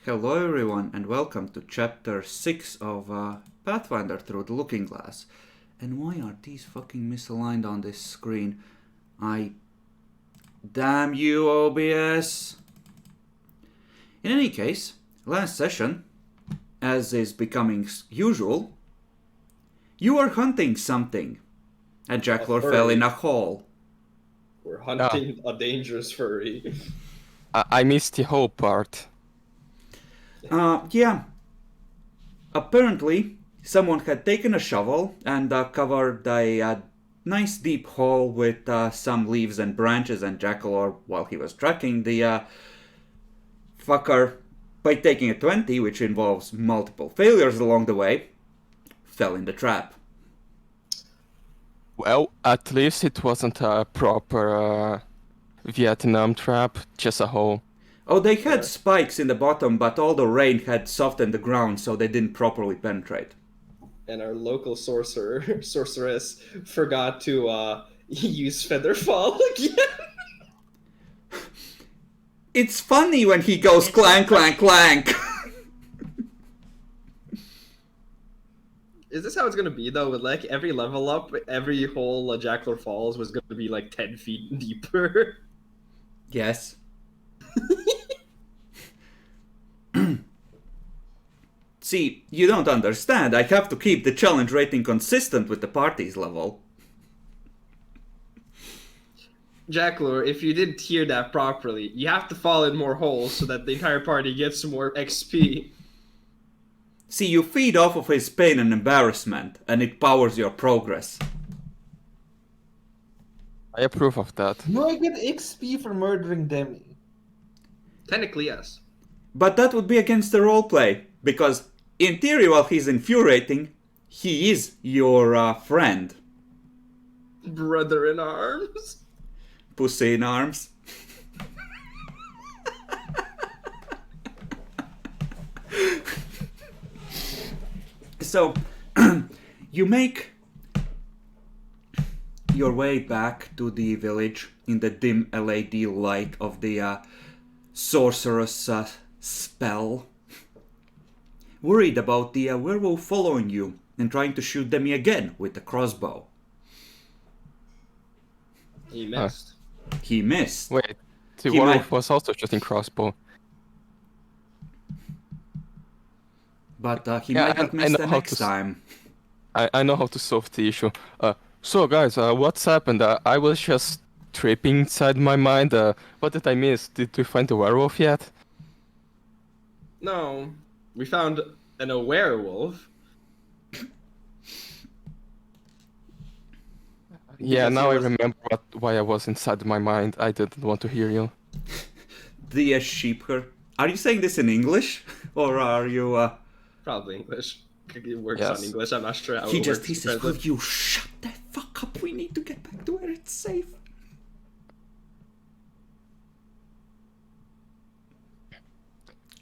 Hello everyone and welcome to chapter 6 of Pathfinder Through the Looking Glass. And why are these fucking misaligned on this screen? Damn you, OBS! In any case, last session, as is becoming usual, you were hunting something. A jackal fell in a hole. We're hunting a dangerous furry. I missed the whole part. Yeah. Apparently, someone had taken a shovel and covered a nice deep hole with some leaves and branches, and Jackalor, while he was tracking the fucker, by taking a 20, which involves multiple failures along the way, fell in the trap. Well, at least it wasn't a proper Vietnam trap, just a hole. Oh, they had spikes in the bottom, but all the rain had softened the ground, so they didn't properly penetrate. And our local sorceress forgot to use Featherfall again. It's funny when he goes clank, clank, clank. Is this how it's gonna be though? With like every level up, every hole a Jackler falls was gonna be like 10 feet deeper. Yes. See, you don't understand. I have to keep the challenge rating consistent with the party's level. Jackler, if you didn't hear that properly, you have to fall in more holes so that the entire party gets more XP. See, you feed off of his pain and embarrassment, and it powers your progress. I approve of that. Do I get XP for murdering Demi? Technically, yes. But that would be against the roleplay, because in theory, while he's infuriating, he is your friend. Brother in arms. Pussy in arms. So, you make your way back to the village in the dim LED light of the sorceress spell. Worried about the werewolf following you and trying to shoot Demi again with the crossbow. He missed. He missed. Wait, the He werewolf might- was also shooting crossbow. But he Yeah, might not I miss know the how next to time. I know how to solve the issue. So guys, what's happened? I was just tripping inside my mind. What did I miss? Did we find the werewolf yet? No, we found a werewolf. Yeah, Because now he I was- remember why I was inside my mind. I didn't want to hear you. The sheep her. Are you saying this in English? Or are you Probably English. It works Yes. on English. I'm not sure how He it just works he in says, will translate. you shut the fuck up? We need to get back to where it's safe.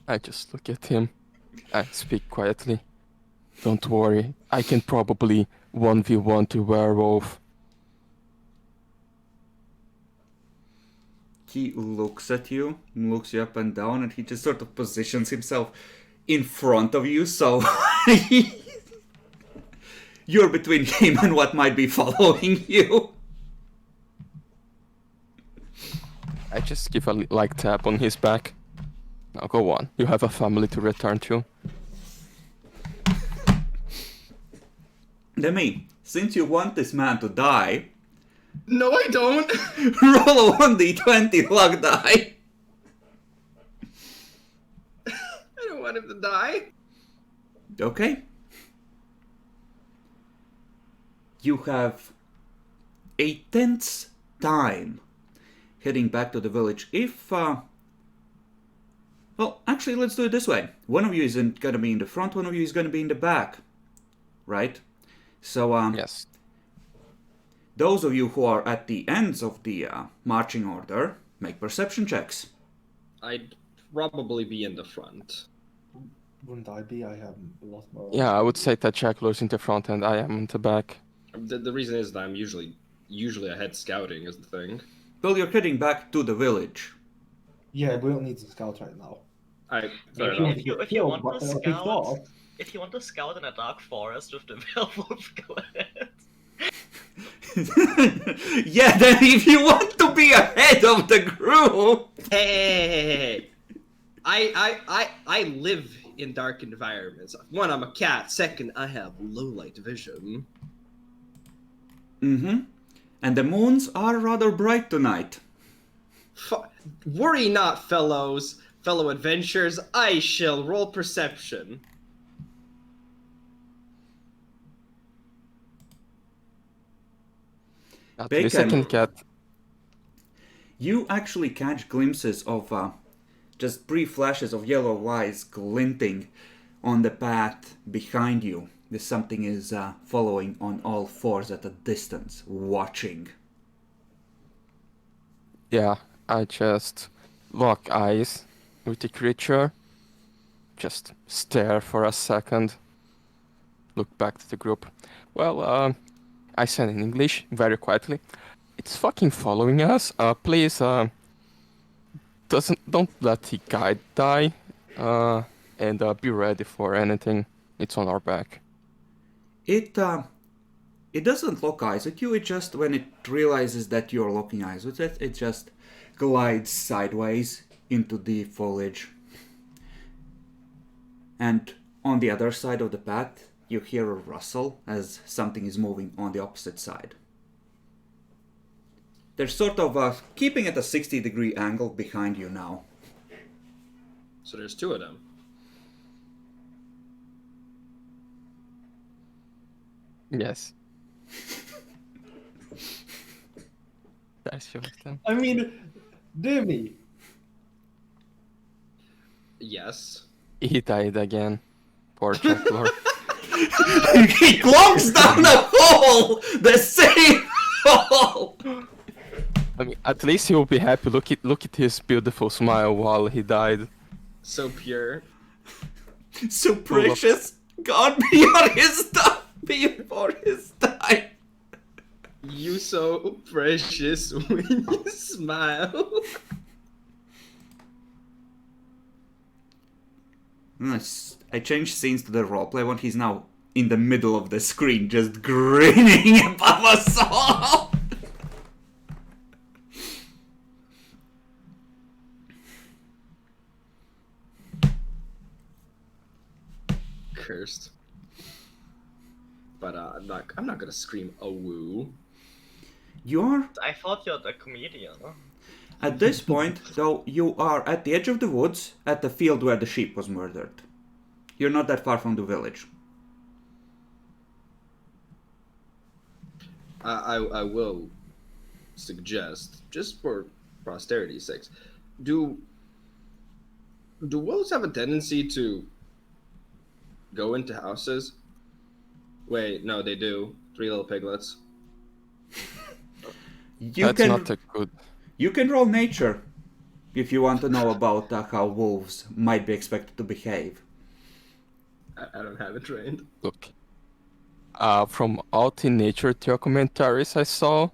I just look at him. I speak quietly. Don't worry, I can probably 1v1 the werewolf. He looks at you, looks you up and down, and he just sort of positions himself in front of you, so you're between him and what might be following you. I just give a light tap on his back. Now go on, you have a family to return to. Demi, since you want this man to die, No, I don't. roll a 1d20 luck die. I don't want him to die. Okay. You have a tense time heading back to the village. If, well, actually, let's do it this way. One of you isn't gonna be in the front, one of you is gonna be in the back. Right? So, Yes. those of you who are at the ends of the marching order, make perception checks. I'd probably be in the front. Wouldn't I be? I have a lot more. Yeah, I would say that Jackalo's in the front and I am in the back. The reason is that I'm usually ahead scouting is the thing. Well, you're heading back to the village. Yeah, we don't need to scout right now. Alright, fair Maybe enough. if you want to kicked scout, off. if you want to scout in a dark forest with the werewolf, go ahead. Yeah, then if you want to be ahead of the group. Hey. I live in dark environments. One, I'm a cat. Second, I have low light vision. Mm-hmm. And the moons are rather bright tonight. Worry not, fellow adventurers. I shall roll perception. At Bacon. least second cat. You actually catch glimpses of just brief flashes of yellow eyes glinting on the path behind you. There's something is following on all fours at a distance, watching. Yeah, I just lock eyes with the creature. Just stare for a second. Look back to the group. Well, I said in English, very quietly. It's fucking following us. Please, don't let the guide die. And be ready for anything. It's on our back. It doesn't lock eyes with you. It just, when it realizes that you're locking eyes with it, it just glides sideways into the foliage. And on the other side of the path, you hear a rustle as something is moving on the opposite side. They're sort of keeping at a 60-degree angle behind you now. So there's two of them. Yes. There's two of them. I mean, Demi. Yes. He died again. Poor Chuckler. He clonks down the hole! The same hole! I mean, at least he will be happy. Look at his beautiful smile while he died. So pure. So precious. God be on his time before his time. You so precious when you smile. Nice. I changed scenes to the roleplay one. He's now in the middle of the screen, just grinning above us all. Cursed. But I'm not gonna scream a woo. You're, I thought you're the comedian. at this point, though, you are at the edge of the woods, at the field where the sheep was murdered. You're not that far from the village. I will suggest, just for posterity's sake, do wolves have a tendency to go into houses? Wait, no, they do. 3 little piglets. That's not a good. You can roll nature if you want to know about how wolves might be expected to behave. I don't have it trained. Look. From out in nature documentaries I saw,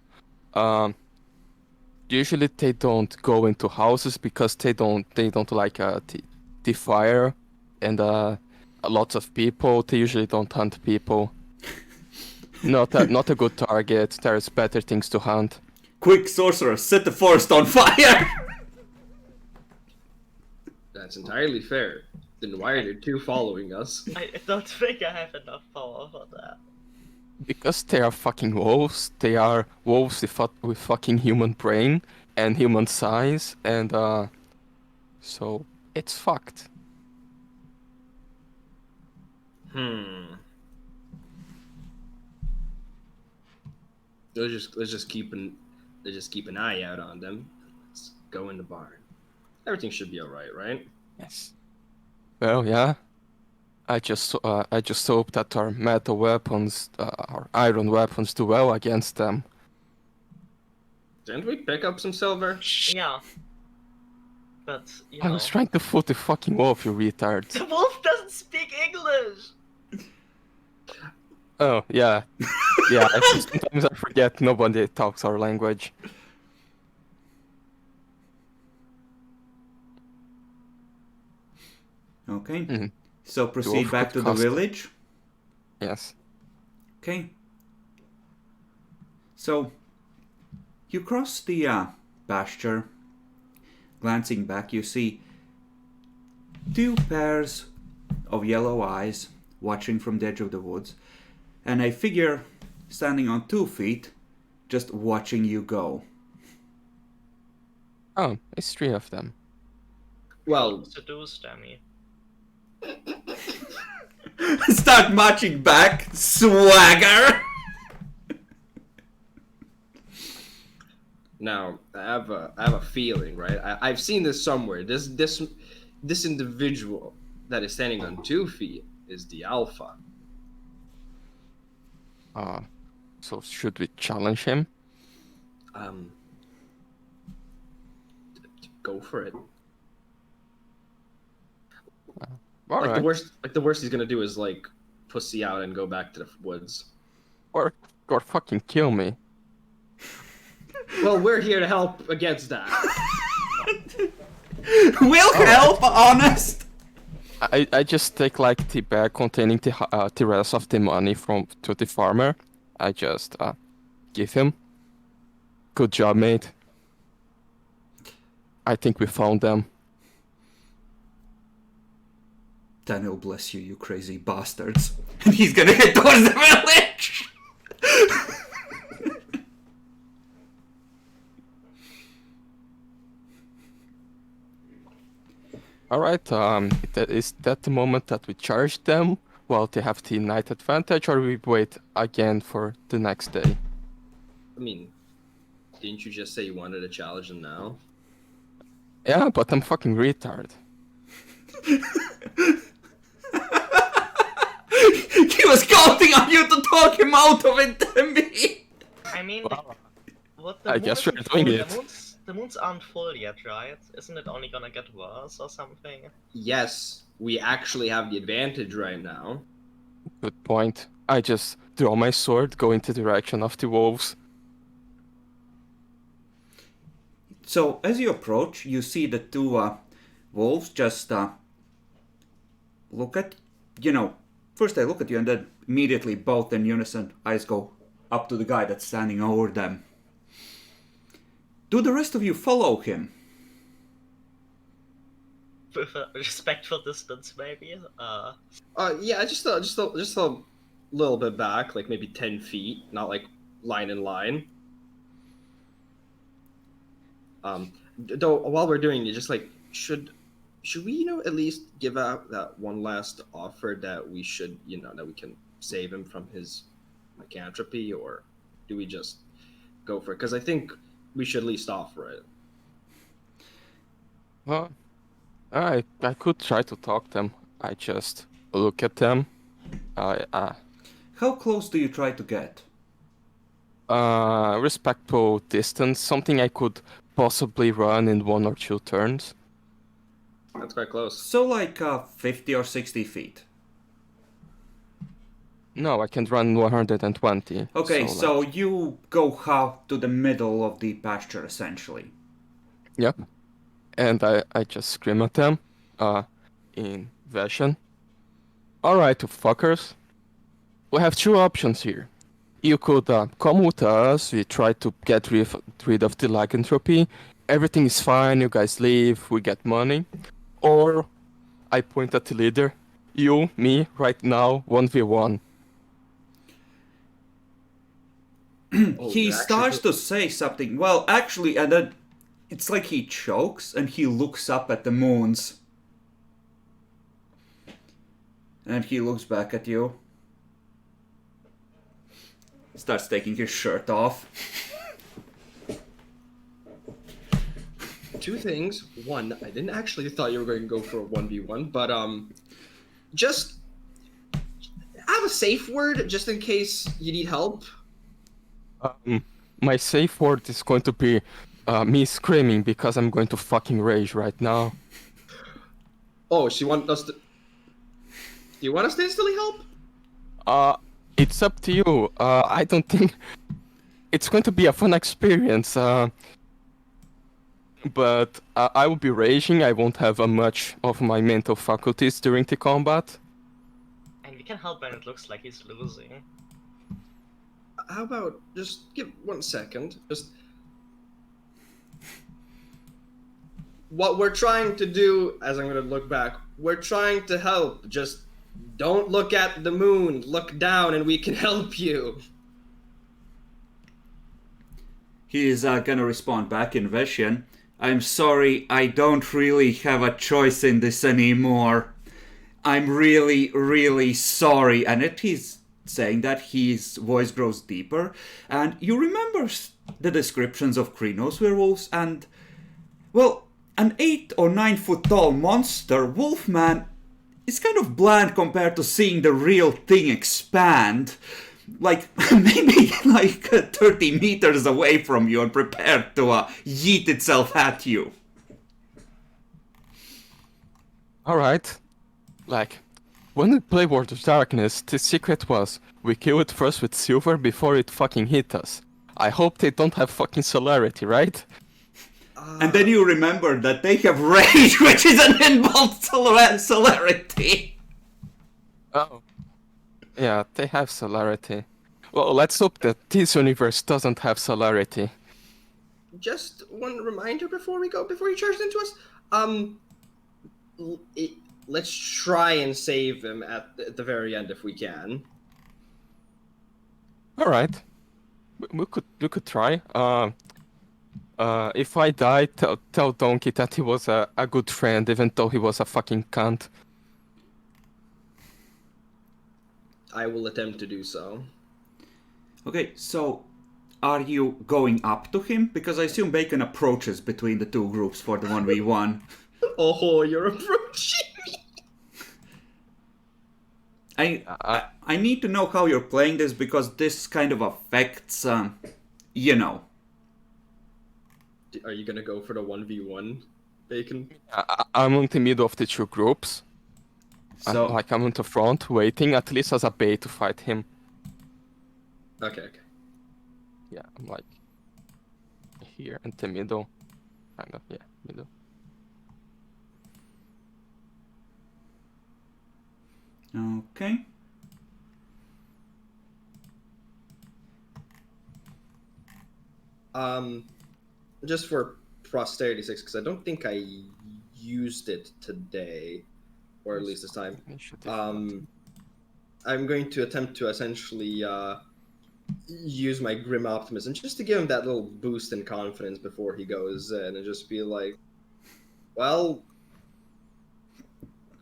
usually they don't go into houses because they don't like the fire and lots of people. They usually don't hunt people. Not a good target. There's better things to hunt. Quick, sorcerer, set the forest on fire! That's entirely fair. Then why are there 2 following us? I don't think I have enough power for that. Because they are fucking wolves. They are wolves with fucking human brain and human size, and so it's fucked. Let's just keep an eye out on them. Let's go in the barn. Everything should be alright, right? Yes. Well, yeah. I just hope that our metal weapons, our iron weapons, do well against them. Didn't we pick up some silver? Yeah. But, you I know. was trying to foot the fucking wolf, you retard. The wolf doesn't speak English! Oh, yeah. Yeah, sometimes I forget nobody talks our language. Okay. Mhm. So proceed Dwarf back could to the cast it. village. Yes. Okay. So you cross the pasture. Glancing back, you see two pairs of yellow eyes watching from the edge of the woods, and a figure standing on 2 feet just watching you go. Oh, it's 3 of them. Well, Seduce Demi. Start marching back, swagger! now I have a feeling, right? I've seen this somewhere. This individual that is standing on 2 feet is the alpha. So should we challenge him? Um, go for it. All Like right. the worst he's gonna do is like pussy out and go back to the woods. Or fucking kill me. Well, we're here to help against that. Will help, honest! I just take like the bag containing the rest of the money to the farmer. I just give him. Good job, mate. I think we found them. Daniel bless you, you crazy bastards. And he's gonna head towards the village! All right. Is that the moment that we charge them while they have the night advantage, or we wait again for the next day? I mean, didn't you just say you wanted to challenge him now? Yeah, but I'm fucking retard. He was counting on you to talk him out of it, Demi! I mean, what the I moon guess isn't we're doing full- it. The moons aren't full yet, right? Isn't it only gonna get worse or something? Yes, we actually have the advantage right now. Good point. I just draw my sword, go into the direction of the wolves. So, as you approach, you see the two wolves just look at, first they look at you and then immediately both in unison, eyes go up to the guy that's standing over them. Do the rest of you follow him? With a respectful distance, maybe? Yeah, just a little bit back, like maybe 10 feet, not like line in line. Though while we're doing it, just like should we at least give out that one last offer that we should that we can save him from his lycanthropy, or do we just go for it? Because I think we should at least offer it. Well, I could try to talk them. I just look at them. How close do you try to get? Respectful distance, something I could possibly run in 1 or 2 turns. That's quite close. So like 50 or 60 feet. No, I can run 120. Okay, so like- you go half to the middle of the pasture, essentially. Yep. And I just scream at them, in Russian. Alright, you fuckers. We have 2 options here. You could come with us, we try to get rid of the lycanthropy, everything is fine, you guys leave, we get money. Or, I point at the leader, you, me, right now, 1v1. He starts to say something. Well, actually, and then it's like he chokes and he looks up at the moons. And he looks back at you. Starts taking his shirt off. 2 things. One, I didn't actually thought you were going to go for a 1v1, but just have a safe word just in case you need help. My safe word is going to be me screaming because I'm going to fucking rage right now. Oh, she wants us to. Do you want us to instantly help? It's up to you. I don't think it's going to be a fun experience. but I will be raging. I won't have much of my mental faculties during the combat. And we can help when it looks like he's losing. How about just give 1 second? Just what we're trying to do, as I'm gonna look back, we're trying to help. Just don't look at the moon. Look down, and we can help you. He is gonna respond back in Vestian. I'm sorry, I don't really have a choice in this anymore. I'm really, really sorry. And he's saying that his voice grows deeper. And you remember the descriptions of Krynos werewolves, and, well, an 8 or 9 foot tall monster, Wolfman, is kind of bland compared to seeing the real thing expand. Like, maybe like 30 meters away from you and prepared to yeet itself at you. Alright. Like, when we play World of Darkness, the secret was we kill it first with silver before it fucking hit us. I hope they don't have fucking celerity, right? And then you remember that they have rage, which is an inbuilt celerity. Oh. Yeah, they have celerity. Well, let's hope that this universe doesn't have celerity. Just one reminder before you charge into us. Let's try and save him at the very end if we can. Alright. We could try. If I die, tell Donkey that he was a good friend, even though he was a fucking cunt. I will attempt to do so. Okay, so are you going up to him? Because I assume Bacon approaches between the two groups for the 1v1. Oh, you're approaching me. I need to know how you're playing this, because this kind of affects, you know. Are you gonna go for the 1v1, Bacon? I'm in the middle of the two groups. So, I'm in the front, waiting at least as a bait to fight him. Okay. Yeah, I'm like here in the middle. Kind of, yeah, middle. okay. Just for posterity's sake, because I don't think I used it today, or at least this time. I'm going to attempt to essentially use my grim optimism just to give him that little boost in confidence before he goes in, and just be like, well,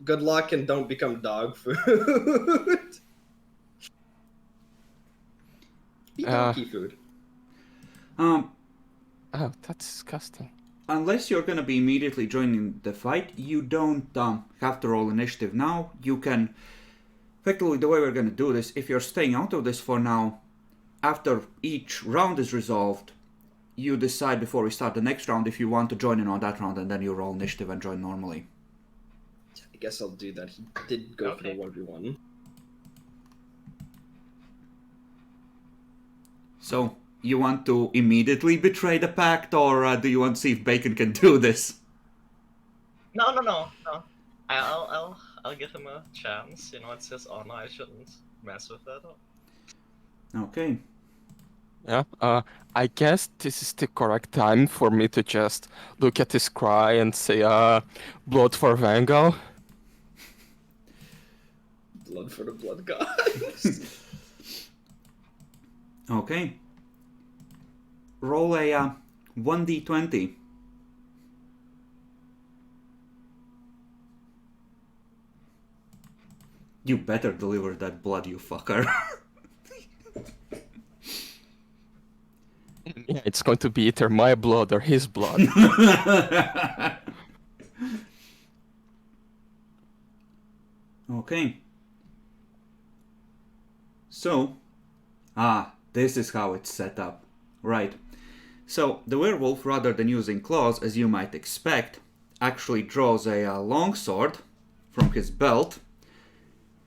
good luck and don't become dog food. Be donkey food. Oh, that's disgusting. Unless you're gonna be immediately joining the fight, you don't have to roll initiative now. You can, effectively, the way we're gonna do this, if you're staying out of this for now, after each round is resolved, you decide before we start the next round if you want to join in on that round, and then you roll initiative and join normally. I guess I'll do that. He did go for the 1v1. So, you want to immediately betray the pact, or do you want to see if Bacon can do this? No. I'll give him a chance. You know, it's his honor. I shouldn't mess with that. Okay. Yeah, I guess this is the correct time for me to just look at his cry and say, blood for Vangal. Blood for the blood gods. Okay. Roll a 1d20. You better deliver that blood, you fucker. Yeah, it's going to be either my blood or his blood. Okay. So, this is how it's set up. Right. So, the werewolf, rather than using claws, as you might expect, actually draws a long sword from his belt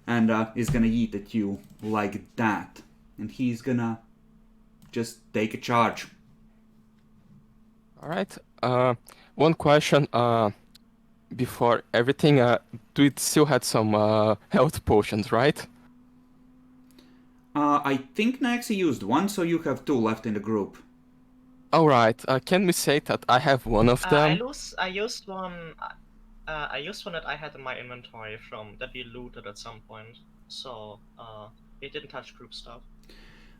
and is gonna yeet at you like that. And he's gonna just take a charge. Alright, One question. Before everything, do it still had some health potions, right? I think Naxi used one, so you have 2 left in the group. All right. Can we say that I have one of them? I used one. I used one that I had in my inventory from that we looted at some point. So it didn't touch group stuff.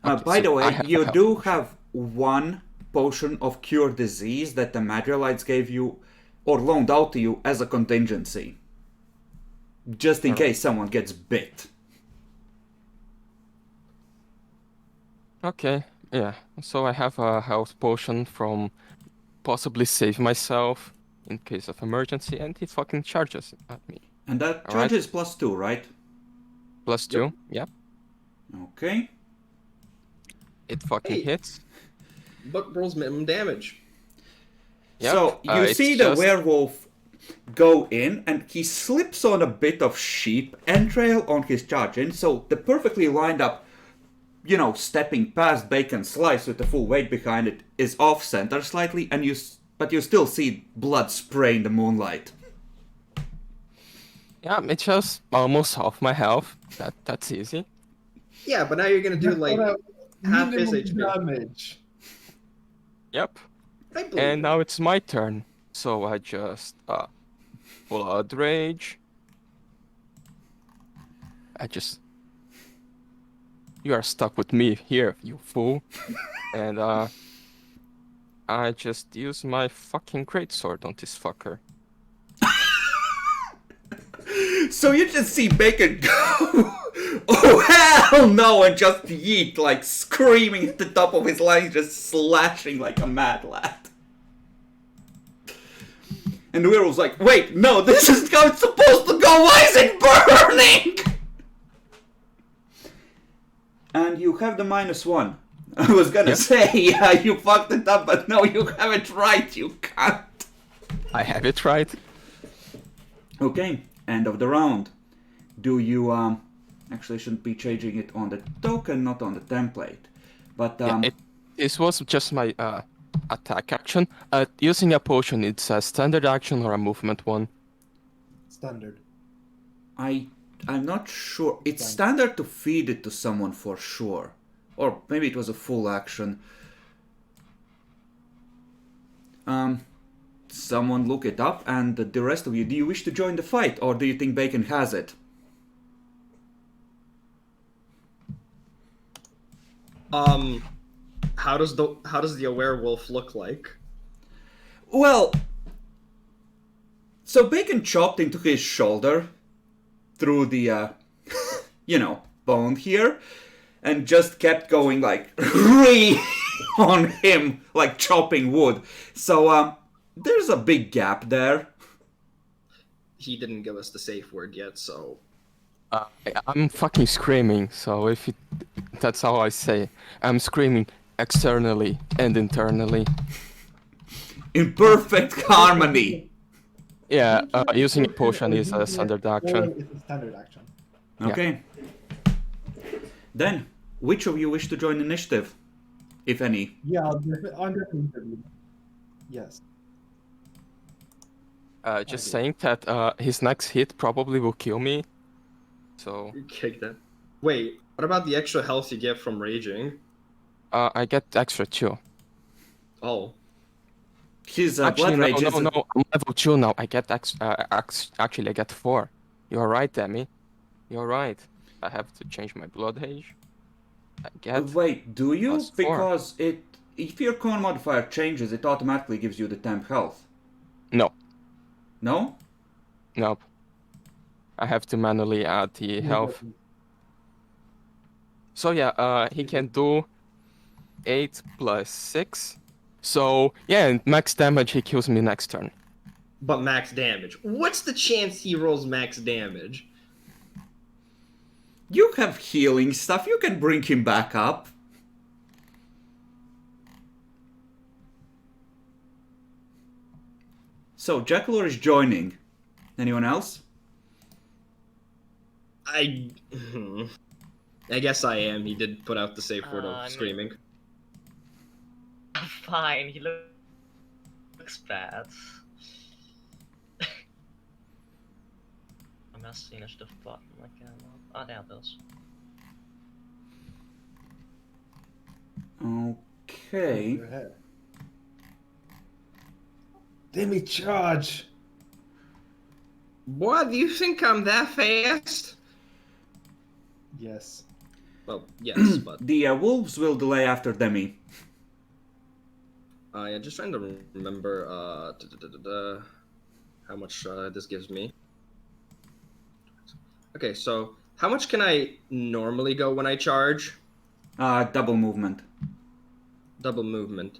Okay, By so the I way, have a you health do potion. have 1 potion of cure disease that the Madrialites gave you or loaned out to you as a contingency. Just in Alright. case someone gets bit. Okay, yeah. So I have a health potion from possibly save myself in case of emergency, and he fucking charges at me. And that All right, charge is +2, right? plus Yep. 2. Yep, Okay. it fucking Hey. hits. But rolls minimum damage. Yep. So you It's see the just werewolf go in, and he slips on a bit of sheep entrail on his charge in, so the perfectly lined up, stepping past Bacon Slice with the full weight behind it is off center slightly, and but you still see blood spray in the moonlight. yeah. It's just almost half my health. That's easy. Yeah, but now you're gonna do That's like not a half his minimum HP. damage. Yep. I believe And it. now it's my turn. So I just blood rage. You are stuck with me here, you fool. And I just use my fucking greatsword on this fucker. So you just see Bacon go, oh hell no, and just yeet, like screaming at the top of his lungs, just slashing like a mad lad. And the werewolf's like, wait, no, this is how it's supposed to go, why is it burning? And you have the -1. I was gonna Yep. say, yeah, you fucked it up, but no, you have it right, you can't. I have it right. Okay, end of the round. Do you, actually shouldn't be changing it on the token, not on the template. But, This was just my attack action. Using a potion, it's a standard action or a movement one. Standard. I'm not sure. It's standard to feed it to someone for sure. Or maybe it was a full action. Someone look it up, and the rest of you, do you wish to join the fight, or do you think Bacon has it? How does the werewolf look like? Well, so Bacon chopped into his shoulder through the, bone here, and just kept going like on him, like chopping wood. So, there's a big gap there. He didn't give us the safe word yet, so I'm fucking screaming, so that's how I say. I'm screaming externally and internally. In perfect harmony. Yeah, using a potion is a standard action. It's a standard action. Okay. Then, which of you wish to join initiative? If any. Yeah, I'm definitely. Yes. Just saying that his next hit probably will kill me. So you kick that. Wait, what about the extra health you get from raging? I get extra 2. Oh, His Actually, blood rage is... no. I'm level 2 now. I get actually I get 4. You're right, Demi. You're right. I have to change my blood rage. I get. Wait, do you? +4. Because if your con modifier changes, it automatically gives you the temp health. No. No? Nope. I have to manually add the health. So yeah, he can do 8 + 6. So yeah, max damage. He kills me next turn. but max damage. What's the chance he rolls max damage? You have healing stuff. You can bring him back up. So, Jackalor is joining. Anyone else? I guess I am. He did put out the safe word I of mean- screaming. Fine, he looks looks bad. I must finish the button again. Ah, there it is. Okay. Your head. Demi charge. What? Do you think I'm that fast? Yes. Well, yes, but The wolves will delay after Demi. yeah, just trying to remember how much this gives me. Okay, so how much can I normally go when I charge? Double movement. Double movement.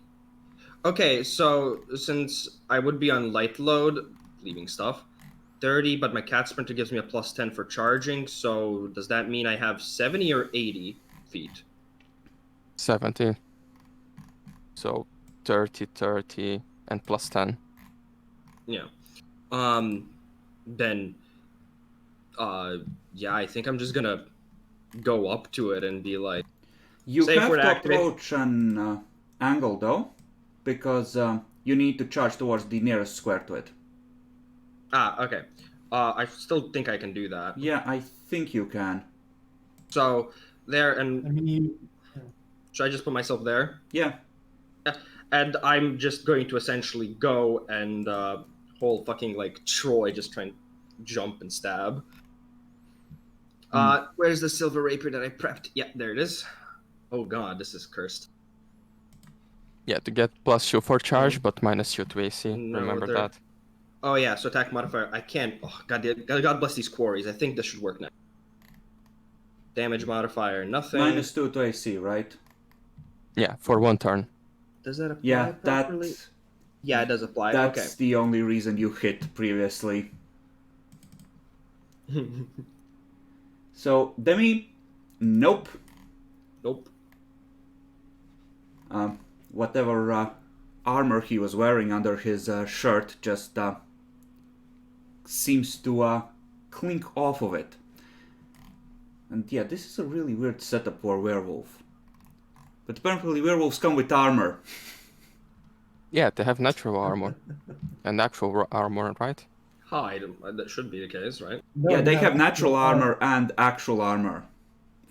Okay, so since I would be on light load, leaving stuff, 30, but my cat sprinter gives me a plus 10 for charging, so does that mean I have 70 or 80 feet? 70. So 30, 30, and plus 10. Yeah. Then yeah, I think I'm just gonna go up to it and be like, You Safe have word to activate. approach an angle though, because you need to charge towards the nearest square to it. okay. I still think I can do that. Yeah, I think you can. So there, I and mean, should I just put myself there? Yeah. And I'm just going to essentially go and whole fucking like Troy just try and jump and stab. Where's the silver rapier that I prepped? Yeah, there it is. Oh god, this is cursed. Yeah, to get +2 for charge, but -2 to AC. No, Remember there- that. Oh yeah, so attack modifier. I can't. Oh God bless these quarries. I think this should work now. Damage modifier, nothing. -2 to AC, right? Yeah, for 1 turn. Does that apply Yeah, properly? that's Yeah, it does apply. that's the only reason you hit previously. Okay. So Demi, nope. Nope. Whatever armor he was wearing under his shirt just seems to clink off of it. And yeah, this is a really weird setup for a werewolf. But apparently werewolves come with armor. Yeah, they have natural armor. And actual armor, right? Hide. That should be the case, right? no, Yeah, they no, have natural no, armor and actual armor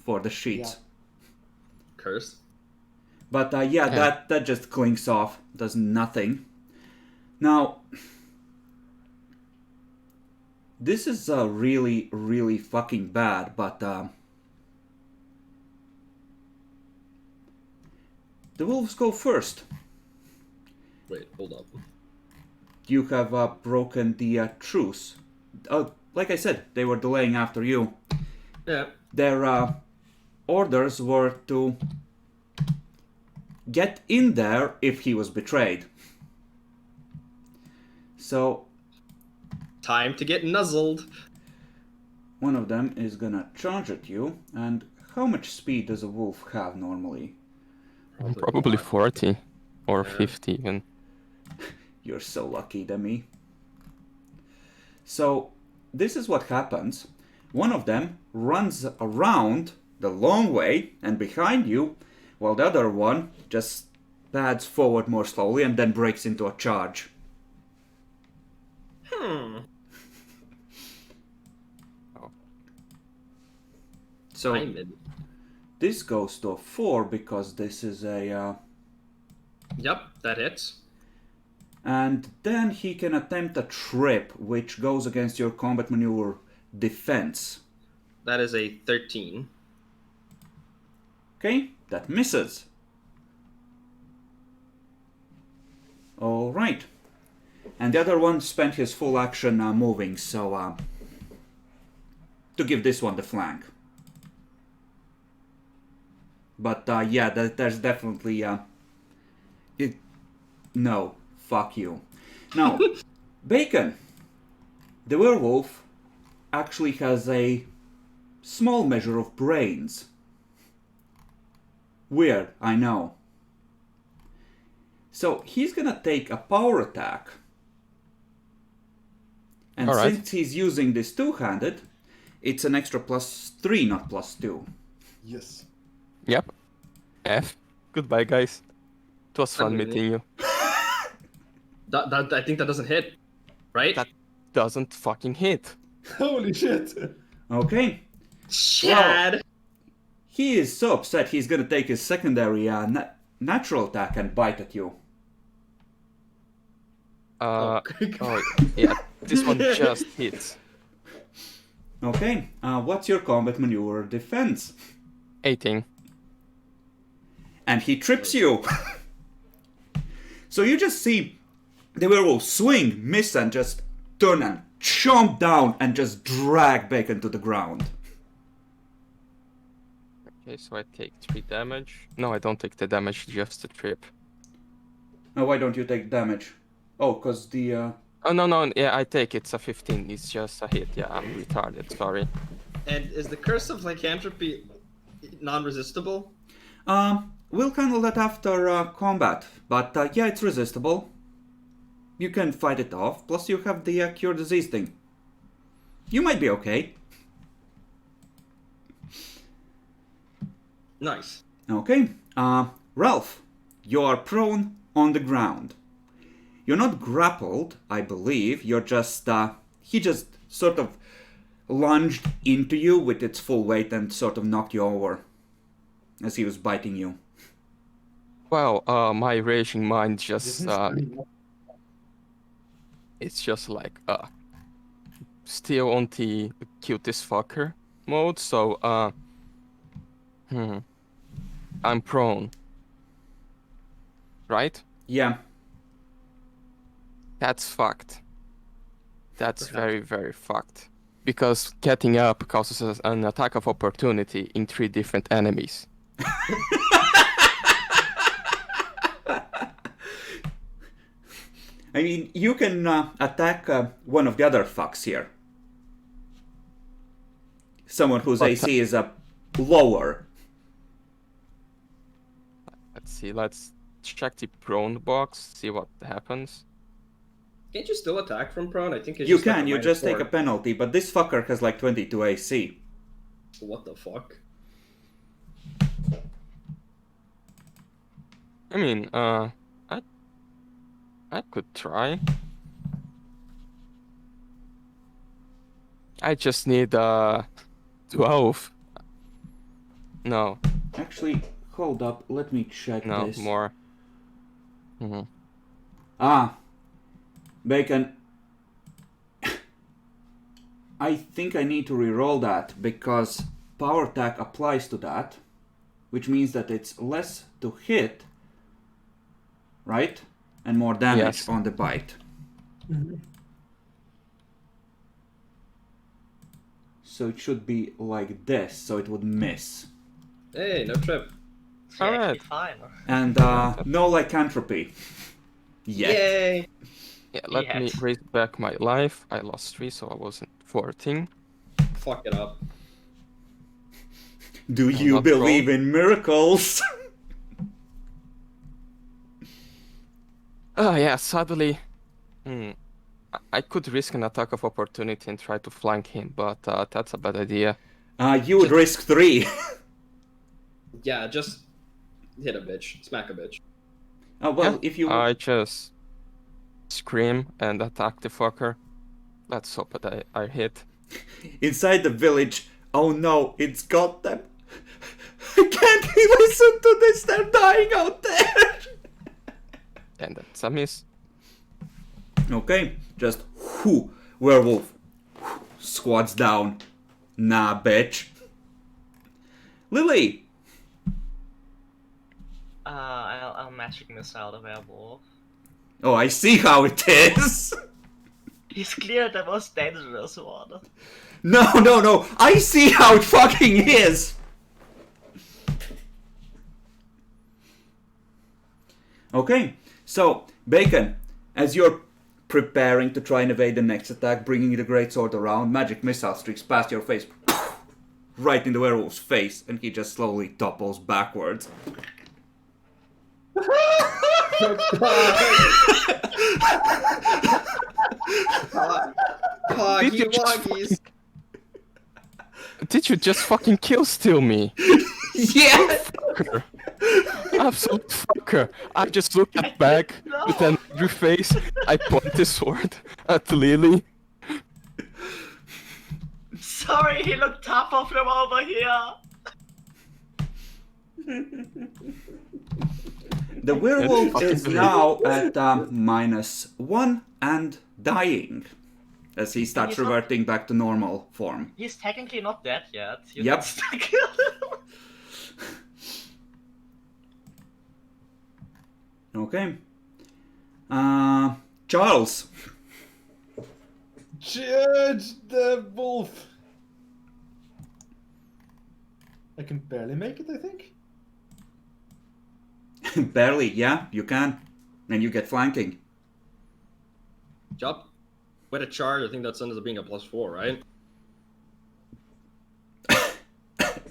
for the sheets. Cursed. But yeah, Yeah. that just clinks off, does nothing. Now, this is really, really fucking bad, but the wolves go first. Wait, hold up. You have broken the truce. Like I said, they were delaying after you. Yeah. Their orders were to get in there if he was betrayed. So Time to get nuzzled. one of them is gonna charge at you. And how much speed does a wolf have normally? Probably 40 or Yeah. 50 even. You're so lucky, Demi. So this is what happens. One of them runs around the long way and behind you, while the other one just pads forward more slowly and then breaks into a charge. So Timid. this goes to a 4 because this is a... Yep, that hits. and then he can attempt a trip, which goes against your combat maneuver defense. That is a 13. Okay, that misses. Alright. And the other one spent his full action moving, so to give this one the flank. But yeah, there's definitely no, fuck you. Now, Bacon, the werewolf, actually has a small measure of brains. Weird, I know. So he's gonna take a power attack. And All right. since he's using this two-handed, it's an extra +3, not +2. yes. Yep. F. Goodbye, guys. It was fun Really? meeting you. I think that doesn't hit, right? That doesn't fucking hit. Holy shit! Okay. Chad. He is so upset he's gonna take his secondary natural attack and bite at you. Oh, yeah, this one just hits. Okay, what's your combat maneuver defense? 18. And he trips you. So you just see the werewolf swing, miss, and just turn and chomp down and just drag Bacon to the ground. Okay, so I take 3 damage. No, I don't take the damage, just the trip. Now, why don't you take damage? Oh, because the... Oh, no, yeah, I take it's a 15. It's just a hit. Yeah, I'm retarded, sorry. And is the curse of lycanthropy non-resistible? We'll handle that after combat, but yeah, it's resistible. You can fight it off, plus you have the cure disease thing. You might be okay. Nice. Okay, Ralph, you're prone on the ground. You're not grappled, I believe, you're just, he just sort of lunged into you with its full weight and sort of knocked you over as he was biting you. Well, my raging mind This just, is pretty much- it's just like, still on the cutest fucker mode, so, I'm prone. Right? Yeah. That's fucked. That's Perhaps. very, very fucked. Because getting up causes us an attack of opportunity in 3 different enemies. I mean, you can attack one of the other fucks here. Someone whose What AC is lower. Let's see, let's check the prone box, see what happens. Can't you still attack from prone? I think it's You just like can, a you minus just take 4. a penalty, but this fucker has like 22 AC. What the fuck? I mean, I could try. I just need 12. No, Actually, hold up, let me check no, this. more. Bacon. I think I need to reroll that because power attack applies to that, which means that it's less to hit, right? And more damage Yes. on the bite. So it should be like this, so it would miss. Hey, no trip. It's actually Alright. fine. And no lycanthropy. Yet. Yay! Yeah, let me Yes. raise back my life. I lost 3, so I wasn't 14. Fuck it up. Do you not believe in miracles? Oh yeah, suddenly. I could risk an attack of opportunity and try to flank him, but that's a bad idea. You would risk 3. Yeah, just hit a bitch. Smack a bitch. Well, Yeah, if you... I just scream and attack the fucker. Let's hope that I hit. Inside the village, oh no, it's got them. I can't listen to this, they're dying out there. And that's a miss. Okay, just werewolf squats down. Nah, bitch. Lily. I'll magic missile the werewolf. Oh, I see how it is. He's clearly the most dangerous one. No, I see how it fucking is. Okay, so Bacon, as you're preparing to try and evade the next attack, bringing the greatsword around, magic missile streaks past your face, right in the werewolf's face, and he just slowly topples backwards. Did you just Huggy-wuggies. Did you just fucking kill steal me? Yeah. Fucker. Absolute fucker. I just looked at back. No! With an angry face, I point the sword at Lily. Sorry, he looked tougher from over here. The werewolf fucking is believe now at -1 and dying as he starts he's not- reverting back to normal form. He's technically not dead yet. You Yep. can still kill him. Okay. Charles. Judge the wolf. I can barely make it, I think. Barely, yeah, you can. And you get flanking. Job. With a charge, I think that ends up being a +4, right?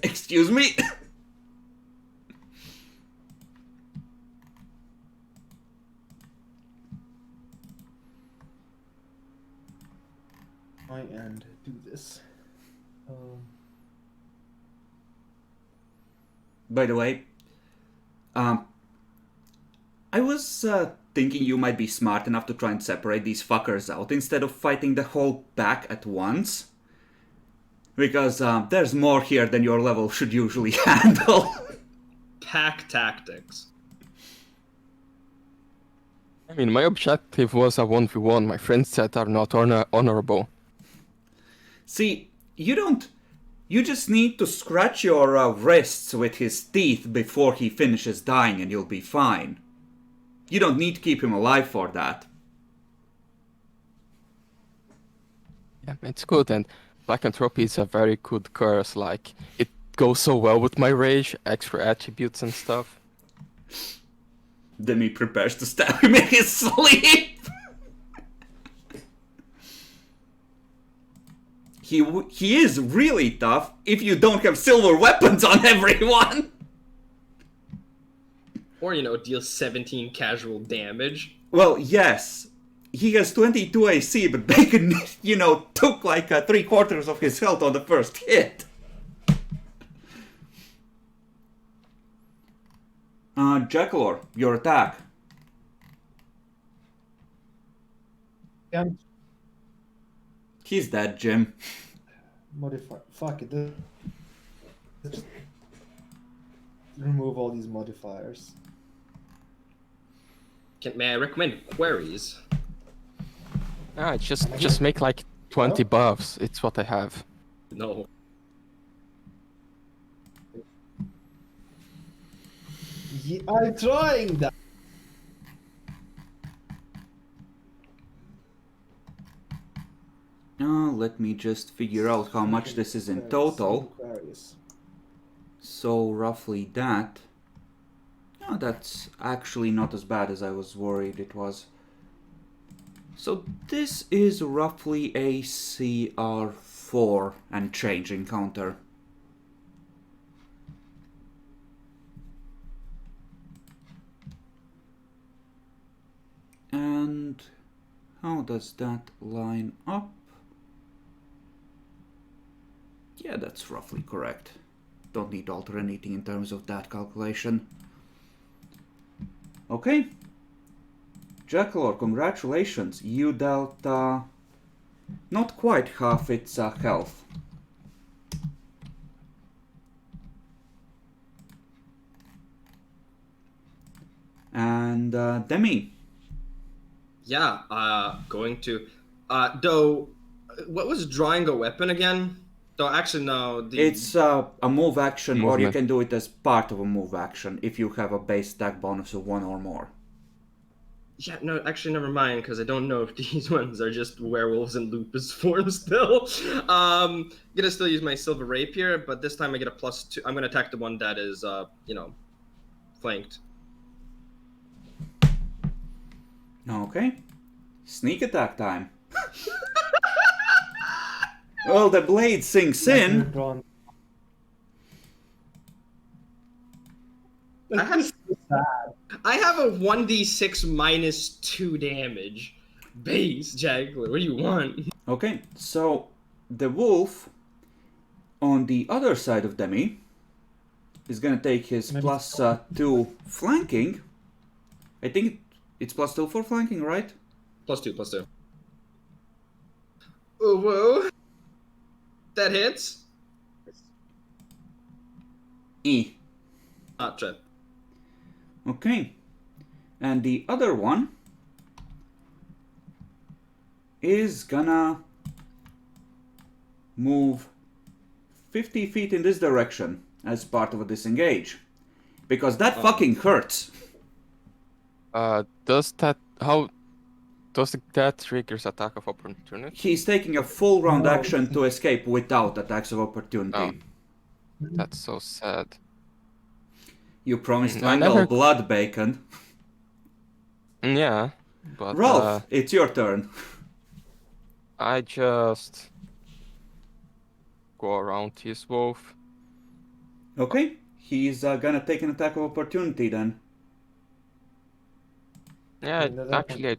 Excuse me? Try and do this. By the way, I was thinking you might be smart enough to try and separate these fuckers out instead of fighting the whole pack at once. Because there's more here than your level should usually handle. Pack tactics. I mean, my objective was a 1v1. My friends said are not honorable. See, you just need to scratch your wrists with his teeth before he finishes dying and you'll be fine. You don't need to keep him alive for that. Yeah, it's good, and Lycanthropy is a very good curse. Like, it goes so well with my rage, extra attributes and stuff. Demi prepares to stab him in his sleep. He is really tough if you don't have silver weapons on everyone. Or, deal 17 casual damage. Well, yes. He has 22 AC, but Bacon, took like 3/4 of his health on the first hit. Jackalor, your attack. Can't He's dead, Jim. modify. Fuck it. Just remove all these modifiers. May I recommend queries? Ah, just make like 20 buffs. It's what I have. No. Yeah, I'm trying that. Let me just figure out how much this is in total. So roughly that. Oh, that's actually not as bad as I was worried it was. So this is roughly a CR4 and change encounter. And how does that line up? Yeah, that's roughly correct. Don't need to alter anything in terms of that calculation. Okay. Jackalor, congratulations. You dealt not quite half its health. And Demi. Yeah, going to... Though, what was drawing a weapon again? Though, actually, no. It's a move action, or you Movement. can do it as part of a move action if you have a base attack bonus of 1 or more. Yeah, no, actually, never mind, because I don't know if these ones are just werewolves in lupus form still. Gonna still use my silver rapier, but this time I get a +2. I'm gonna attack the one that is, flanked. Okay. Sneak attack time. Well, the blade sinks in. I have a 1d6 -2 damage. Base, Jaguar, what do you want? Okay, so the wolf on the other side of Demi is gonna take his +2 flanking. I think It's +2 for flanking, right? +2. Oh, whoa. That hits. E. Not trip. Okay. And the other one is gonna move 50 feet in this direction as part of a disengage. Because that fucking hurts. Does that triggers attack of opportunity? He's taking a full round No. action to escape without attacks of opportunity. Oh. That's so sad. You promised I Angle never- blood bacon. Yeah, but Rolf, it's your turn. I just go around his wolf. Okay, he's gonna take an attack of opportunity then. Yeah, And that actually,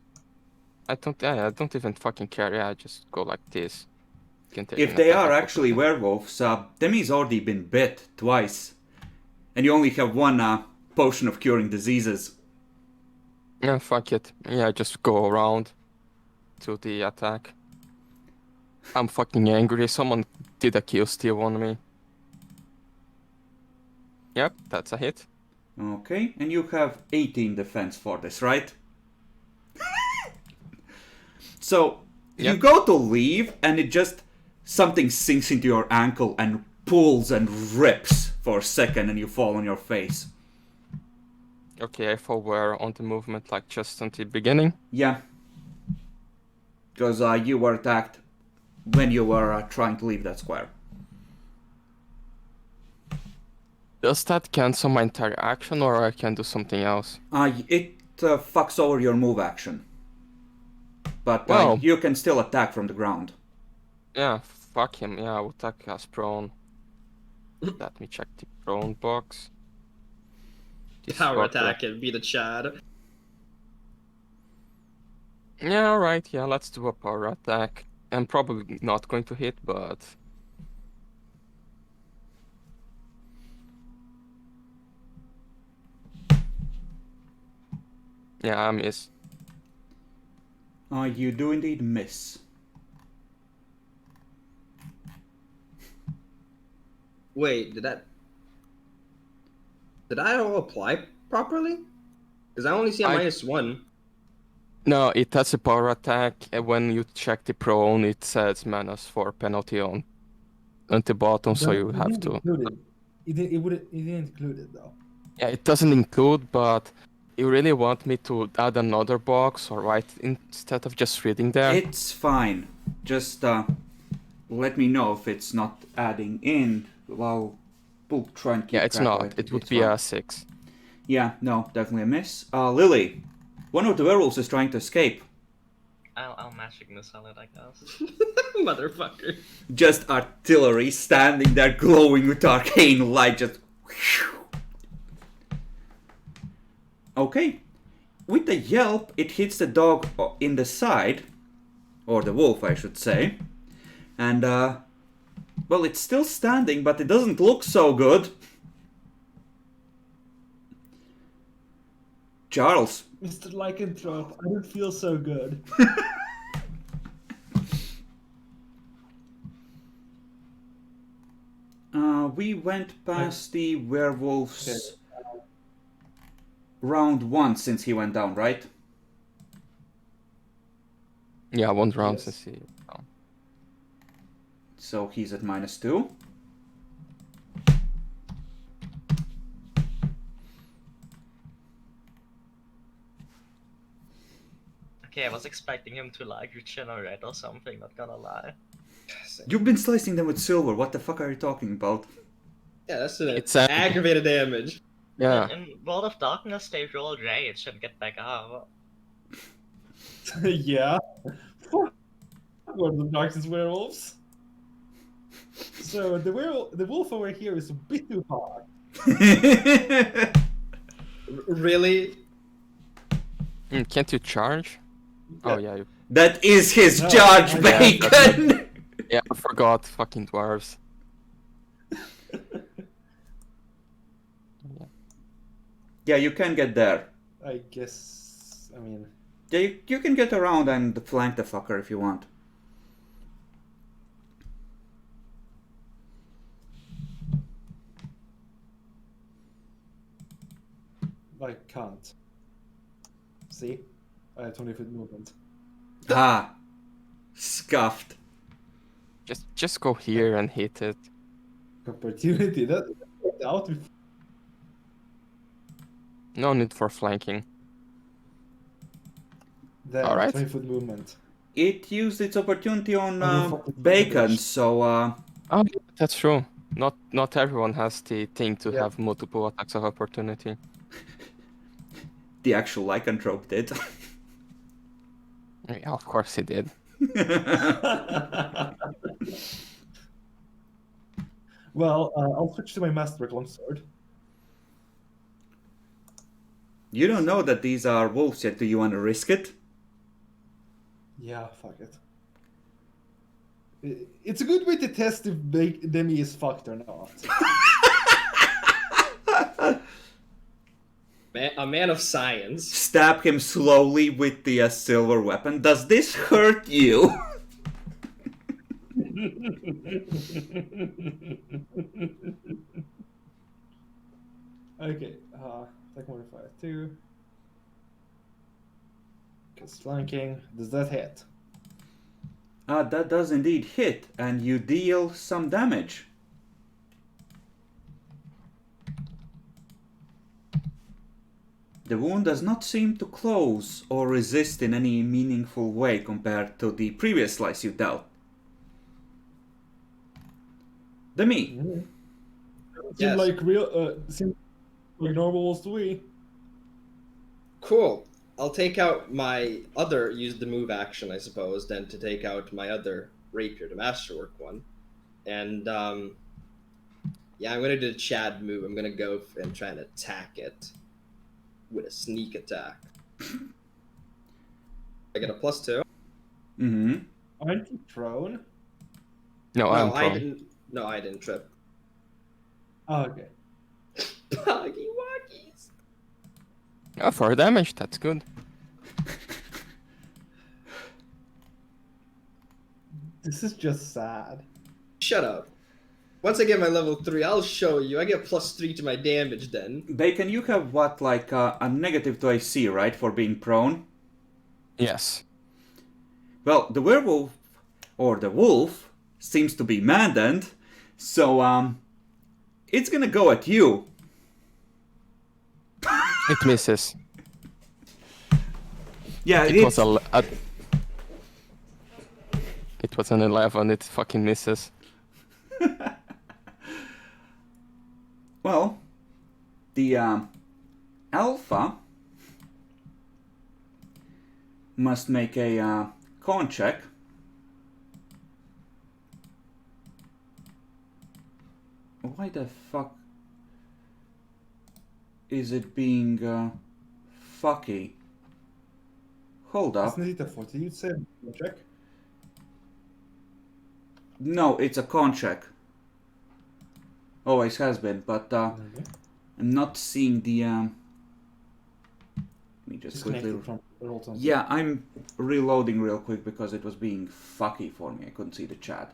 I don't even fucking care. Yeah, I just go like this. Can take If an they attack are of actually opportunity. werewolves, Demi's already been bit twice. And you only have one potion of curing diseases. Yeah, fuck it. Yeah, just go around to the attack. I'm fucking angry. Someone did a kill steal on me. Yep, that's a hit. Okay, and you have 18 defense for this, right? So, you Yep. go to leave, and it just... something sinks into your ankle and pulls and rips for a second, and you fall on your face. Okay, if I were on the movement like just until the beginning. Yeah. Because you were attacked when you were trying to leave that square. Does that cancel my entire action or I can do something else? It fucks over your move action. But Well. you can still attack from the ground. Yeah, fuck him. Yeah, I will attack as prone. Let me check the prone box. This Power fucker. attack and be the Chad. Yeah, alright, yeah, let's do a power attack. I'm probably not going to hit, but... Yeah, I miss. You do indeed miss. Wait, did I all apply properly? Because I only see a I- -1. No, it has a power attack, and when you check the prone, it says -4 penalty on the bottom, so you have to... It didn't include it though. Yeah, it doesn't include, but you really want me to add another box or write instead of just reading there? It's fine. Just let me know if it's not adding in. Well, we'll try and keep Yeah, it's track of not. It would It's be fine. a 6. Yeah, no, definitely a miss. Lily, one of the werewolves is trying to escape. I'll magic missile it, I guess. Motherfucker. Just artillery standing there glowing with arcane light, just... Okay. With the yelp, it hits the dog in the side. Or the wolf, I should say. And, well, it's still standing, but it doesn't look so good. Charles. Mr. Lycanthrope, I don't feel so good. We went past the werewolves round 1 since he went down, right? Yeah, one round Yes. since he... Oh. So he's at -2. Okay, I was expecting him to like regenerate or something, not gonna lie. You've been slicing them with silver. What the fuck are you talking about? Yeah, that's an It's aggravated damage. Yeah. In World of Darkness, they roll rage and get back up. Yeah. Fuck World of Darkness werewolves. So the wolf over here is a bit too hard. Really? Can't you charge? Oh, yeah. That is his No, charge, I- bacon! Yeah, I forgot. Fucking dwarves. Yeah, you can get there. I guess I mean, Yeah, you can get around and flank the fucker if you want. I can't. See? I have 20-foot movement. Ah, scuffed. Just go here and hit it. Opportunity. That worked out. No need for flanking. Then All right. 20-foot movement. It used its opportunity on Oh, fuck it, Bacon, bitch. so Oh, yeah, that's true. Not everyone has the thing to Yeah. have multiple attacks of opportunity. the actual lycanthrope did. Yeah, of course he did. Well, I'll switch to my Masterwork Longsword. You don't know that these are wolves yet. Do you want to risk it? Yeah, fuck it. It's a good way to test if Demi is fucked or not. A man of science. Stab him slowly with the silver weapon. Does this hurt you? Okay, attack modifier 2. Because flanking, does that hit? That does indeed hit, and you deal some damage. The wound does not seem to close or resist in any meaningful way compared to the previous slice you dealt. Demi. Seem Yes. like seem like normal wolves to me. Cool. I'll take out my other, use the move action, I suppose, then to take out my other rapier, the masterwork one. And, yeah, I'm going to do the Chad move. I'm going to go and try and attack it with a sneak attack. I get a +2. Mm-hmm. Aren't you prone? No, I'm prone. I didn't trip. Oh, okay. Poggy walkies. Oh, for damage, that's good. This is just sad. Shut up. Once I get my level 3, I'll show you. I get +3 to my damage then. Bacon, you have what, like a negative to AC, right, for being prone? Yes. Well, the werewolf, or the wolf, seems to be maddened, so, it's gonna go at you. It misses. Yeah, It was It was an 11. It fucking misses. Well, the alpha must make a con check. Why the fuck is it being fucky? Hold up. Isn't it a 40? You'd say check. No, it's a con check. Always has been, but Okay. I'm not seeing the. Let me just quickly. Disconnected from roll 20. Yeah, I'm reloading real quick because it was being fucky for me. I couldn't see the chat.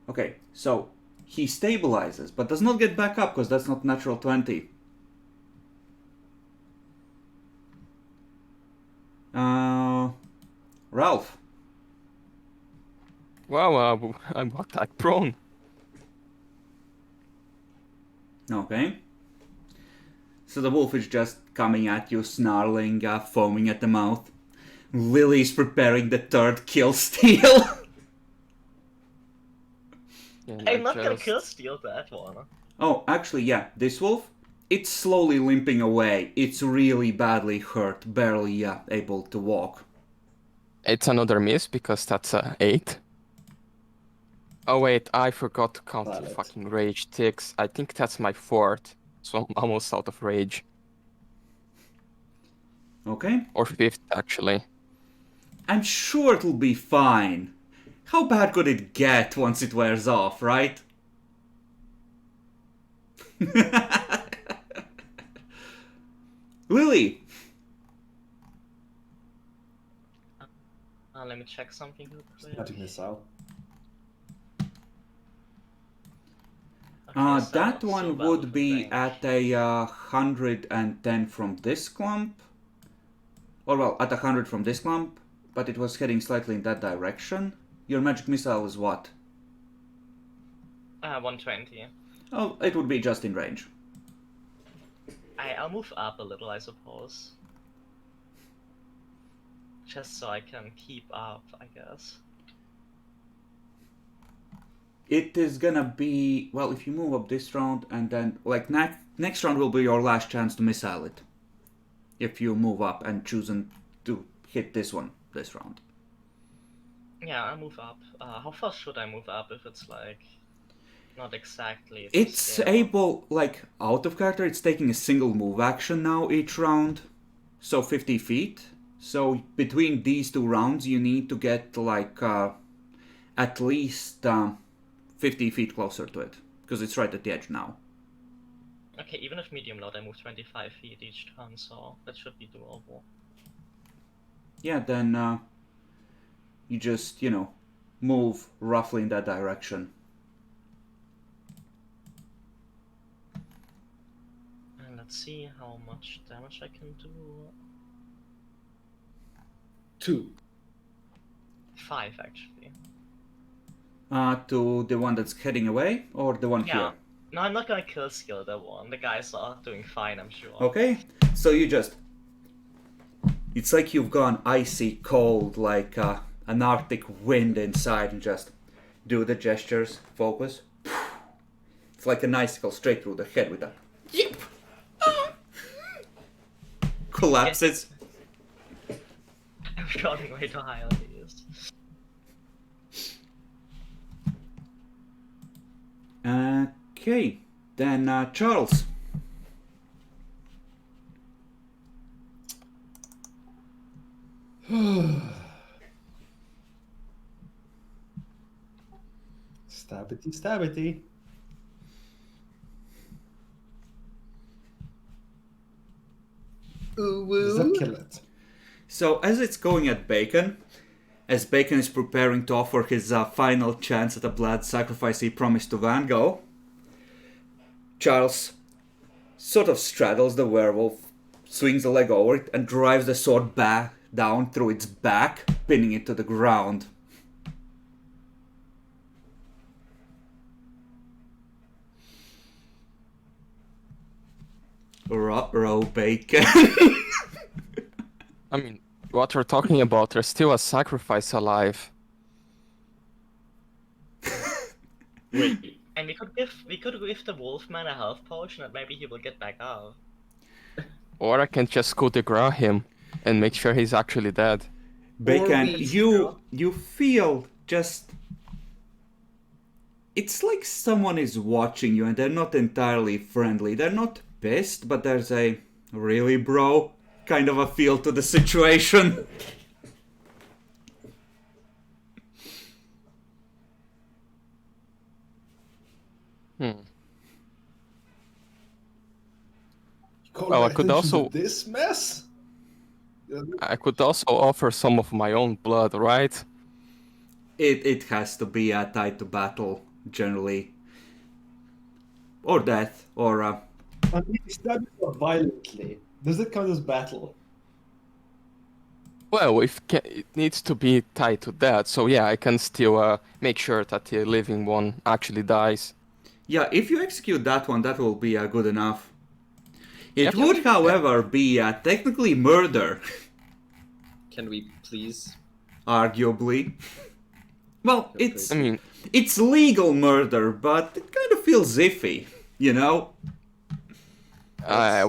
Okay, so he stabilizes, but does not get back up because that's not natural 20. Ralph. Wow, I'm attack prone. Okay. So the wolf is just coming at you, snarling, foaming at the mouth. Lily's preparing the third kill steal. And I'm not gonna just- kill steal that one. Oh, actually, yeah, this wolf, it's slowly limping away. It's really badly hurt, barely able to walk. It's another miss because that's a 8. Oh wait, I forgot to count the Valid. fucking rage ticks. I think that's my 4th, so I'm almost out of rage. Okay? Or 5th, actually. I'm sure it'll be fine. How bad could it get once it wears off, right? Lily, Let me check something real quick. Magic missile. Okay, so- That so one well would within be range. at a 110 from this clump. Or well, at 100 from this clump, but it was heading slightly in that direction. Your magic missile is what? 120. Oh, it would be just in range. I'll move up a little, I suppose. Just so I can keep up, I guess. It is gonna be, well, if you move up this round and then, like, next round will be your last chance to missile it. If you move up and choosing to hit this one this round. Yeah, I'll move up. How fast should I move up if it's like not exactly? to It's scale? able, like, out of character, it's taking a single move action now each round. So 50 feet. So between these two rounds, you need to get, like, at least 50 feet closer to it. Because it's right at the edge now. Okay, even if medium load, I move 25 feet each turn, so that should be doable. Yeah, then you just, move roughly in that direction. And let's see how much damage I can do. 2. 5 actually. To the one that's heading away, or the one Yeah. here? No, I'm not gonna kill skill that one. The guys are doing fine, I'm sure. Okay, so you just... It's like you've gone icy cold, like an arctic wind inside, and just do the gestures, focus. It's like an icicle straight through the head with a... Yip! Collapses. I'm shooting way too high on these. Okay, then Charles. Stabbity, stabbity. Does that kill it? So as it's going at Bacon, as Bacon is preparing to offer his final chance at a blood sacrifice he promised to Van Gogh, Charles sort of straddles the werewolf, swings a leg over it, and drives the sword back down through its back, pinning it to the ground. Ruh-roh, Bacon. I mean, what we're talking about, there's still a sacrifice alive. Wait. And we could give the Wolfman a health potion and maybe he will get back up. Or I can just coup de grace him and make sure he's actually dead. Bacon, we- you feel just... It's like someone is watching you and they're not entirely friendly. They're not pissed, but there's a really bro kind of a feel to the situation. Well, I could also- This mess? I could also offer some of my own blood, right? It has to be tied to battle, generally. Or death, or... I mean, stabbed violently. Does it count as battle? Well, it needs to be tied to that, so yeah, I can still make sure that the living one actually dies. Yeah, if you execute that one, that will be good enough. It Yep. would, however, be technically murder, Can we please? arguably. Well, Okay. it's I mean, it's legal murder, but it kind of feels iffy, you know?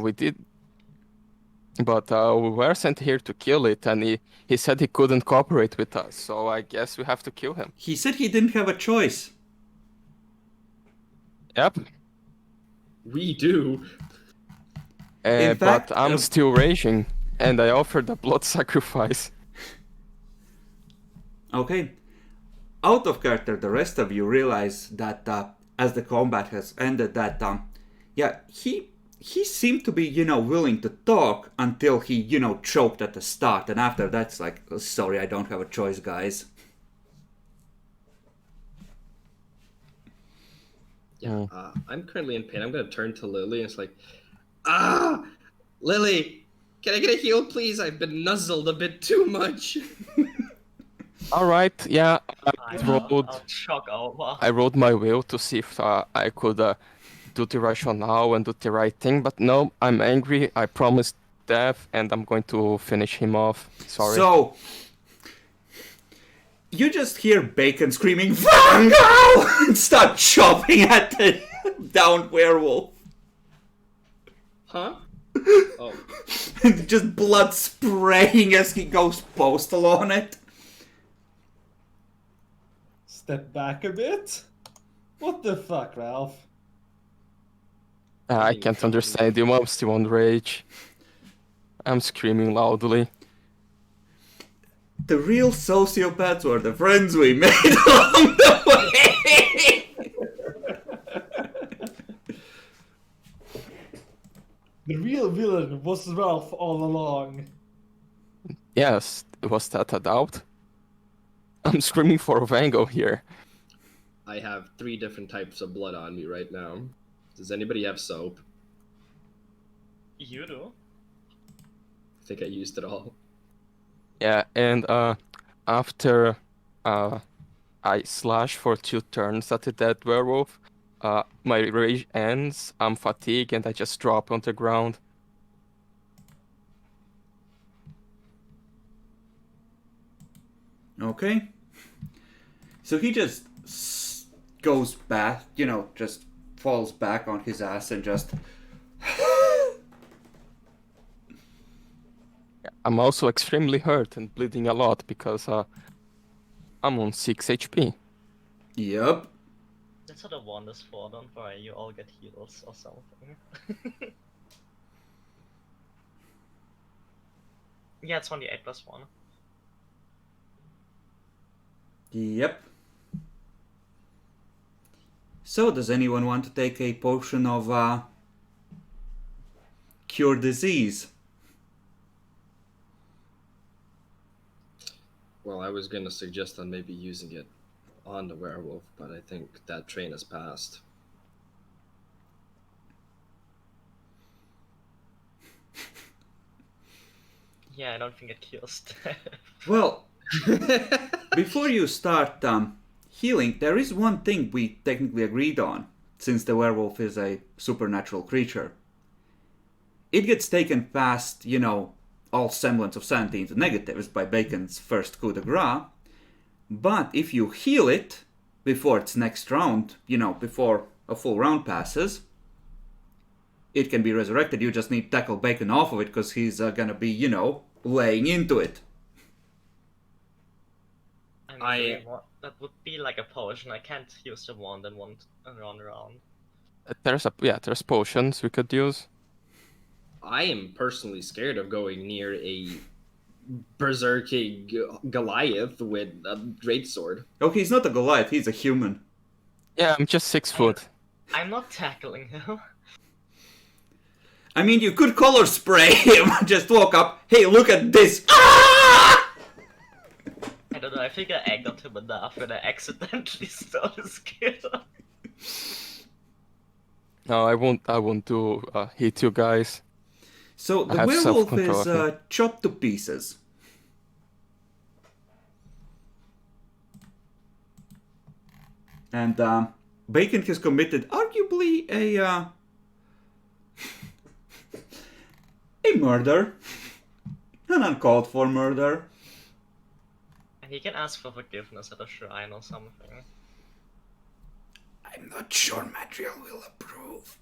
we did, but we were sent here to kill it, and he said he couldn't cooperate with us, so I guess we have to kill him. He said he didn't have a choice. Yep. We do. In fact, But I'm still raging, and I offered a blood sacrifice. Okay. Out of character, the rest of you realize that as the combat has ended, that yeah, he he seemed to be, willing to talk until he, choked at the start. And after that's like, sorry, I don't have a choice, guys. Yeah, I'm currently in pain. I'm gonna turn to Lily and it's like, ah, Lily, can I get a heal, please? I've been nuzzled a bit too much. All right, yeah, I'll shock over. I rolled my will to see if I could do the rationale and do the right thing, but no, I'm angry. I promised death, and I'm going to finish him off. Sorry. So, you just hear Bacon screaming, Vango! And start chopping at the downed werewolf. Huh? Oh. And just blood spraying as he goes postal on it. Step back a bit. What the fuck, Ralph? I can't understand you. I'm still on rage. I'm screaming loudly. The real sociopaths were the friends we made along the way. The real villain was Ralph all along. Yes, was that a doubt? I'm screaming for Vango here. I have 3 different types of blood on me right now. Does anybody have soap? You do? I think I used it all. Yeah, and after I slash for 2 turns at the dead werewolf, my rage ends, I'm fatigued, and I just drop on the ground. Okay. So he just goes back, just falls back on his ass and just... I'm also extremely hurt and bleeding a lot because I'm on 6 HP. Yep. That's what the wand is for, don't worry, you all get heals or something. Yeah, it's 1d8 plus 1. Yep. So, does anyone want to take a potion of cure disease? Well, I was gonna suggest on maybe using it on the werewolf, but I think that train has passed. Yeah, I don't think it kills death. Well, before you start healing, there is one thing we technically agreed on, since the werewolf is a supernatural creature. It gets taken past, all semblance of sanity into negatives by Bacon's first coup de grace, but if you heal it before its next round, before a full round passes, it can be resurrected. You just need to tackle Bacon off of it because he's gonna be, laying into it. That would be like a potion. I can't use the wand and run around. There's potions we could use. I am personally scared of going near a berserking Goliath with a greatsword. Oh, he's not a Goliath, he's a human. Yeah, I'm just 6 foot. I'm not tackling him. I mean, you could color spray him, just walk up, hey, look at this! Ah! I don't know, I think I angered him enough when I accidentally stole his kill. No, I won't do hit you guys. So the I have werewolf self-control, is I think. chopped to pieces. And Bacon has committed arguably a murder. An uncalled for murder. And he can ask for forgiveness at a shrine or something. I'm not sure Madriel will approve.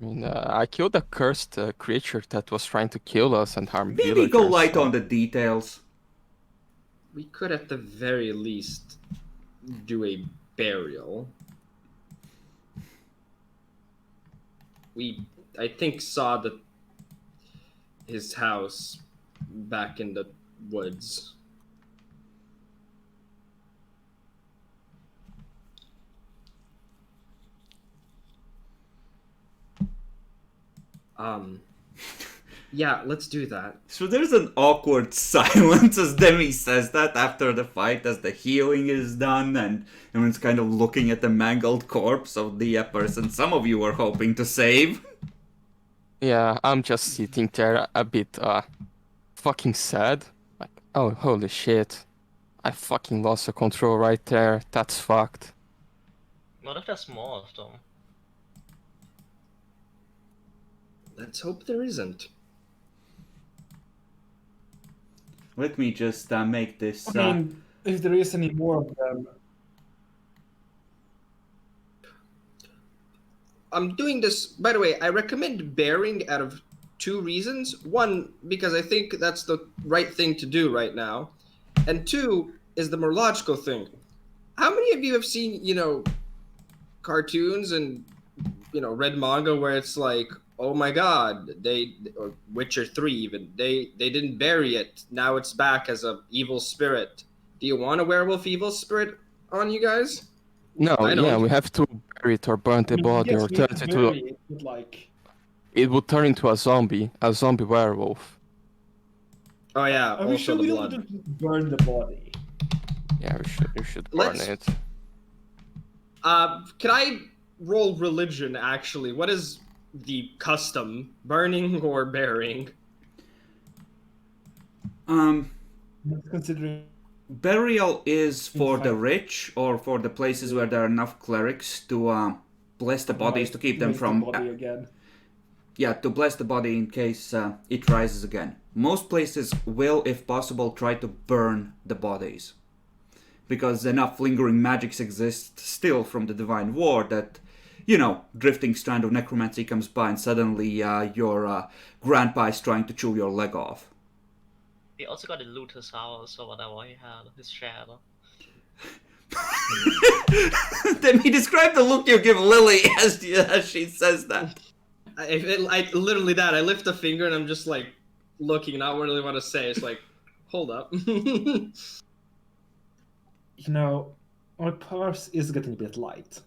I mean, I killed a cursed creature that was trying to kill us and harm Maybe villagers. go light so- on the details. We could at the very least do a burial. We, I think, saw his house back in the woods. Yeah, let's do that. So there's an awkward silence as Demi says that after the fight, as the healing is done, and everyone's kind of looking at the mangled corpse of the person some of you were hoping to save. Yeah, I'm just sitting there a bit fucking sad. Like, oh, holy shit. I fucking lost the control right there. That's fucked. What if there's more of them? Let's hope there isn't. Let me just make this. I mean, if there is any more of them, I'm doing this, by the way, I recommend bearing out of 2 reasons. One, because I think that's the right thing to do right now. And 2 is the more logical thing. How many of you have seen, cartoons and, read manga where it's like, oh my god, or Witcher 3 even, they didn't bury it. Now it's back as a evil spirit. Do you want a werewolf evil spirit on you guys? No, I yeah, don't. we have to bury it or burn the I mean, body yes, or we turn can it into bury it, but like, it would turn into a zombie werewolf. Oh yeah, are we also sure the we blood. don't need to burn the body? Yeah, we should burn Let's- it. Can I roll religion, actually? What is the custom? Burning or burying? Considering Burial is for the fact- rich or for the places where there are enough clerics to bless the bodies to keep them raise the from. body again. Yeah, to bless the body in case it rises again. Most places will, if possible, try to burn the bodies. Because enough lingering magics exist still from the Divine War that, drifting strand of necromancy comes by and suddenly your grandpa is trying to chew your leg off. He also got to loot his house or whatever he had, his shadow. Then he described the look you give Lily as she says that. I literally that. I lift a finger and I'm just like looking, not really want to say. It's like, hold up. My purse is getting a bit light.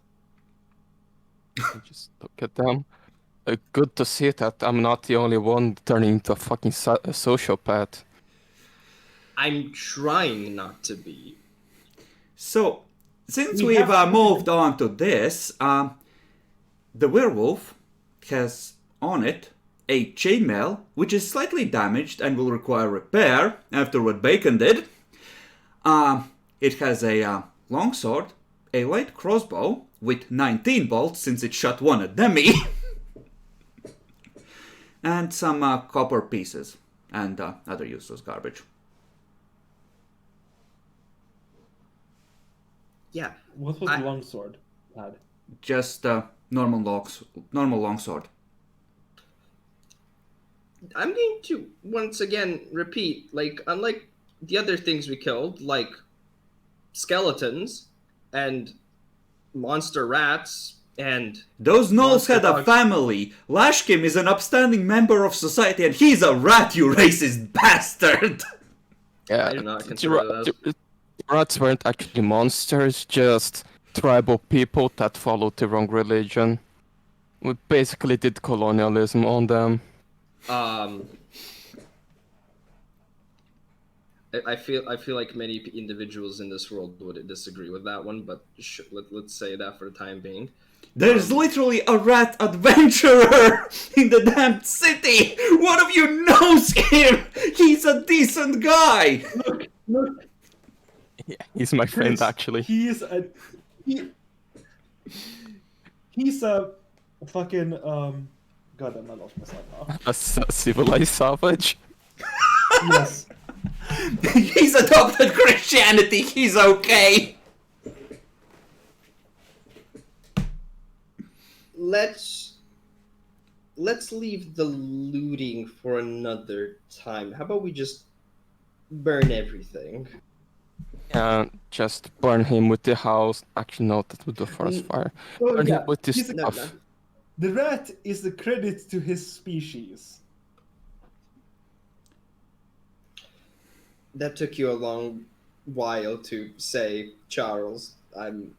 I just look at them. Good to see that I'm not the only one turning into a fucking sociopath. I'm trying not to be. So, since We we've have to- moved on to this, the werewolf has on it a chainmail, which is slightly damaged and will require repair after what Bacon did. It has a longsword, a light crossbow with 19 bolts since it shot one at Demi, and some copper pieces and other useless garbage. Yeah. What was the longsword had? Just normal longsword. I'm going to once again repeat, like, unlike the other things we killed, like skeletons and monster rats and Those gnolls monster had a dogs. family. Lashkim is an upstanding member of society and he's a rat, you racist bastard! Yeah, I do not the consider that. the rats weren't actually monsters, just tribal people that followed the wrong religion. We basically did colonialism on them. I feel like many individuals in this world would disagree with that one, but let's say that for the time being. There's literally a rat adventurer in the damned city! One of you knows him! He's a decent guy! Look, Yeah, he's my friend Chris, actually. He's a fucking God, I lost myself now. A civilized savage. Yes. He's adopted Christianity, he's okay! Let's leave the looting for another time. How about we just burn everything? Yeah, just burn him with the house. Actually, no, that would do forest fire. Oh, Burn yeah. him with this he's a- No, stuff. no. The rat is a credit to his species. That took you a long while to say, Charles. I'm.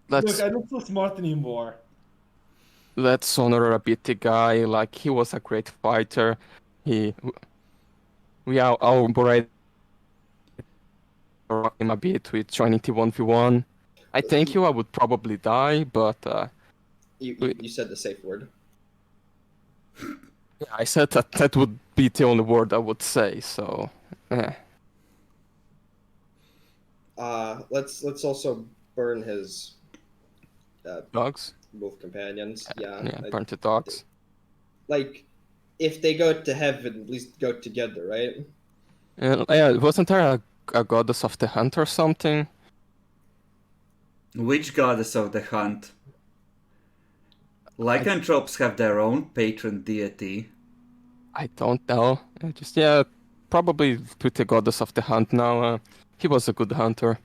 Let's Look, I'm not so smart anymore. let's honor a bit the guy. Like, he was a great fighter. We are already rock him a bit with joining T1v1. I thank you. I would probably die, but You said the safe word. yeah, I said that would be the only word I would say. So, Let's also burn his dogs. wolf companions. Yeah. Yeah, burn the dogs. Like, if they go to heaven, at least go together, right? Yeah, wasn't there a goddess of the hunt or something? Which goddess of the hunt? Lycanthropes have their own patron deity. I don't know. Probably with the goddess of the hunt now. He was a good hunter.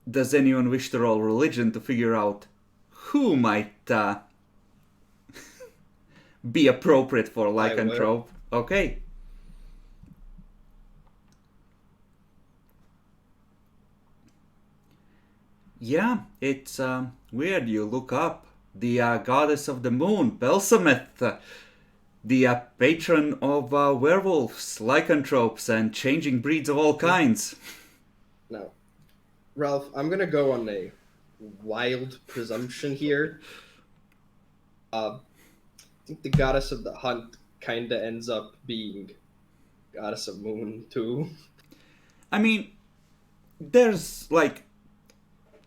Does anyone wish to roll religion to figure out who might be appropriate for lycanthrope? Okay. Yeah, it's weird. You look up the goddess of the moon, Belsameth, the patron of werewolves, lycanthropes, and changing breeds of all kinds. Now, Ralph, I'm gonna go on a wild presumption here. I think the goddess of the hunt kinda ends up being goddess of moon too. I mean, there's like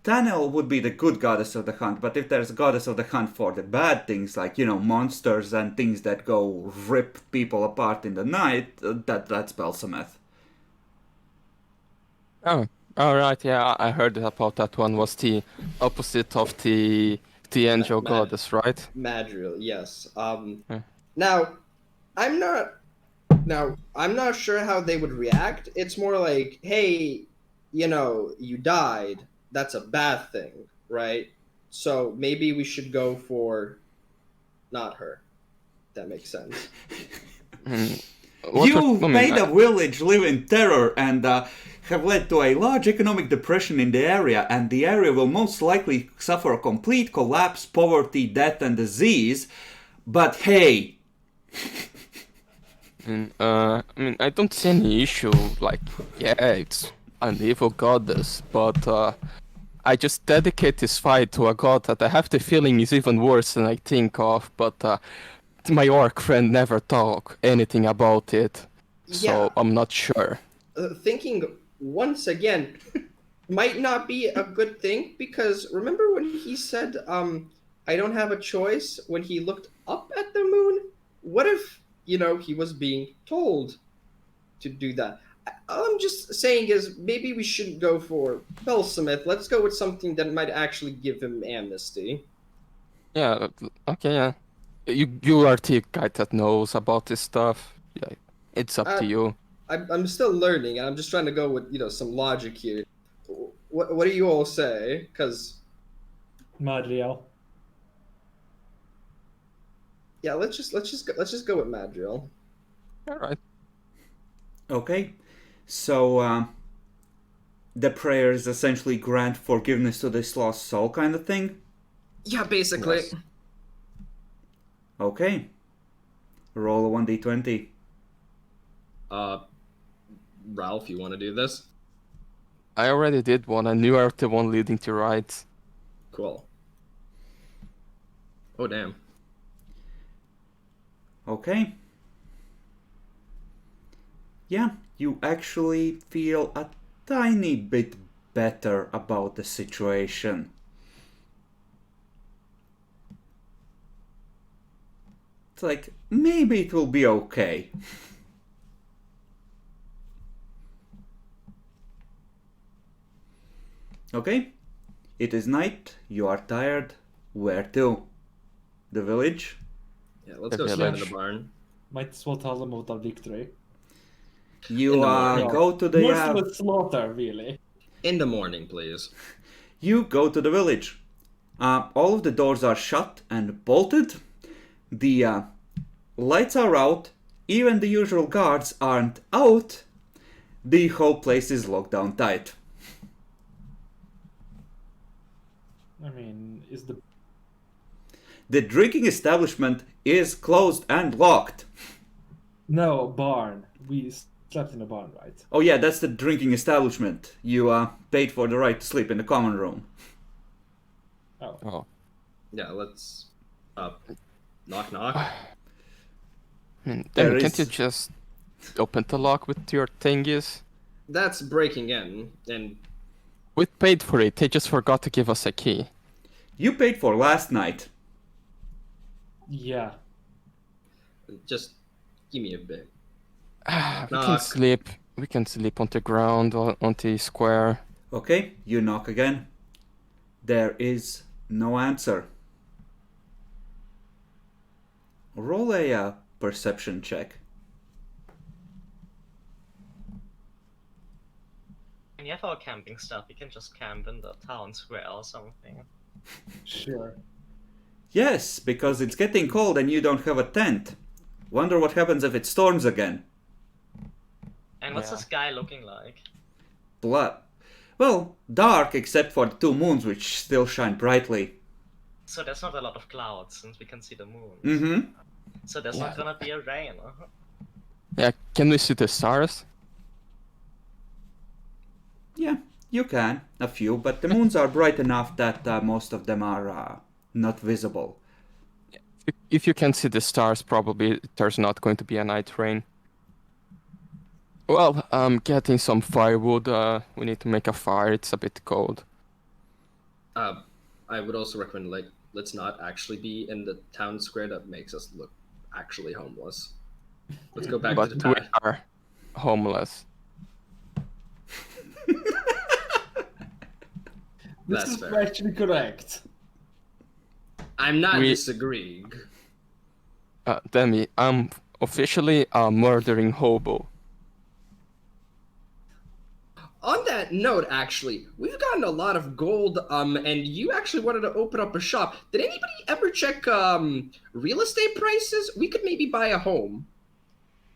Tanel would be the good goddess of the hunt, but if there's a goddess of the hunt for the bad things, like, you know, monsters and things that go rip people apart in the night, that's Belsameth. Oh, all right. Yeah, I heard about that one. Was the opposite of the angel goddess, right? Madriel, yes. Yeah. Now, I'm not. Now, I'm not sure how they would react. It's more like, hey, you know, you died. That's a bad thing, right? So maybe we should go for not her. That makes sense. You made a village live in terror and have led to a large economic depression in the area, and the area will most likely suffer a complete collapse, poverty, death, and disease. But hey, I mean, I don't see any issue. Like, yeah, it's an evil goddess, but I just dedicate this fight to a god that I have the feeling is even worse than I think of. But my orc friend never talked anything about it, so Yeah. I'm not sure. Thinking once again might not be a good thing, because remember when he said, I don't have a choice when he looked up at the moon? What if, you know, he was being told to do that? All I'm just saying is maybe we shouldn't go for Belsameth. Let's go with something that might actually give him amnesty. Yeah, okay, yeah. You are the guy that knows about this stuff. Yeah, it's up to you. I'm still learning, and I'm just trying to go with, you know, some logic here. What do you all say? Because Madriel. yeah, let's just go with Madriel. All right. okay. So, the prayers essentially grant forgiveness to this lost soul kind of thing? Yeah, basically. Yes. Okay. Roll a 1d20. Ralph, you want to do this? I already did one, and you are the one leading to right. Cool. Oh, damn. Okay. Yeah, you actually feel a tiny bit better about the situation. It's like, maybe it will be okay. Okay, it is night, you are tired. Where to? The village? Yeah, let's The go stand in the village. barn. Might as well tell them about our victory. You In the morning. go to the Merciless slaughter, really. In the morning, please. you go to the village. All of the doors are shut and bolted. The lights are out. Even the usual guards aren't out. The whole place is locked down tight. I mean, is the The drinking establishment is closed and locked. No, barn. We slept in a barn, right? Oh yeah, that's the drinking establishment. You paid for the right to sleep in the common room. Oh. Oh. Yeah, let's knock knock. Demi, There can't you is- just open the lock with your thingies? That's breaking in, and We paid for it, they just forgot to give us a key. You paid for last night. Yeah. just give me a bit. We can Knock. sleep. We can sleep on the ground or on the square. Okay, you knock again. There is no answer. Roll a perception check. When you have our camping stuff, we can just camp in the town square or something. Sure. Yes, because it's getting cold and you don't have a tent. Wonder what happens if it storms again. And what's Yeah. the sky looking like? Blood. Well, dark except for the 2 moons which still shine brightly. So there's not a lot of clouds since we can see the moon. Mm-hmm. So there's not Yeah. gonna be a rain. Yeah, can we see the stars? Yeah, you can. A few, but the moons are bright enough that most of them are not visible. If you can see the stars, probably there's not going to be a night rain. Well, I'm getting some firewood. We need to make a fire. It's a bit cold. I would also recommend let's not actually be in the town square. That makes us look actually homeless. Let's go back But to the we town. are homeless. This That's is fair. actually correct. I'm not We- disagreeing. Demi, I'm officially a murdering hobo. On that note, actually, we've gotten a lot of gold, and you actually wanted to open up a shop. Did anybody ever check real estate prices? We could maybe buy a home.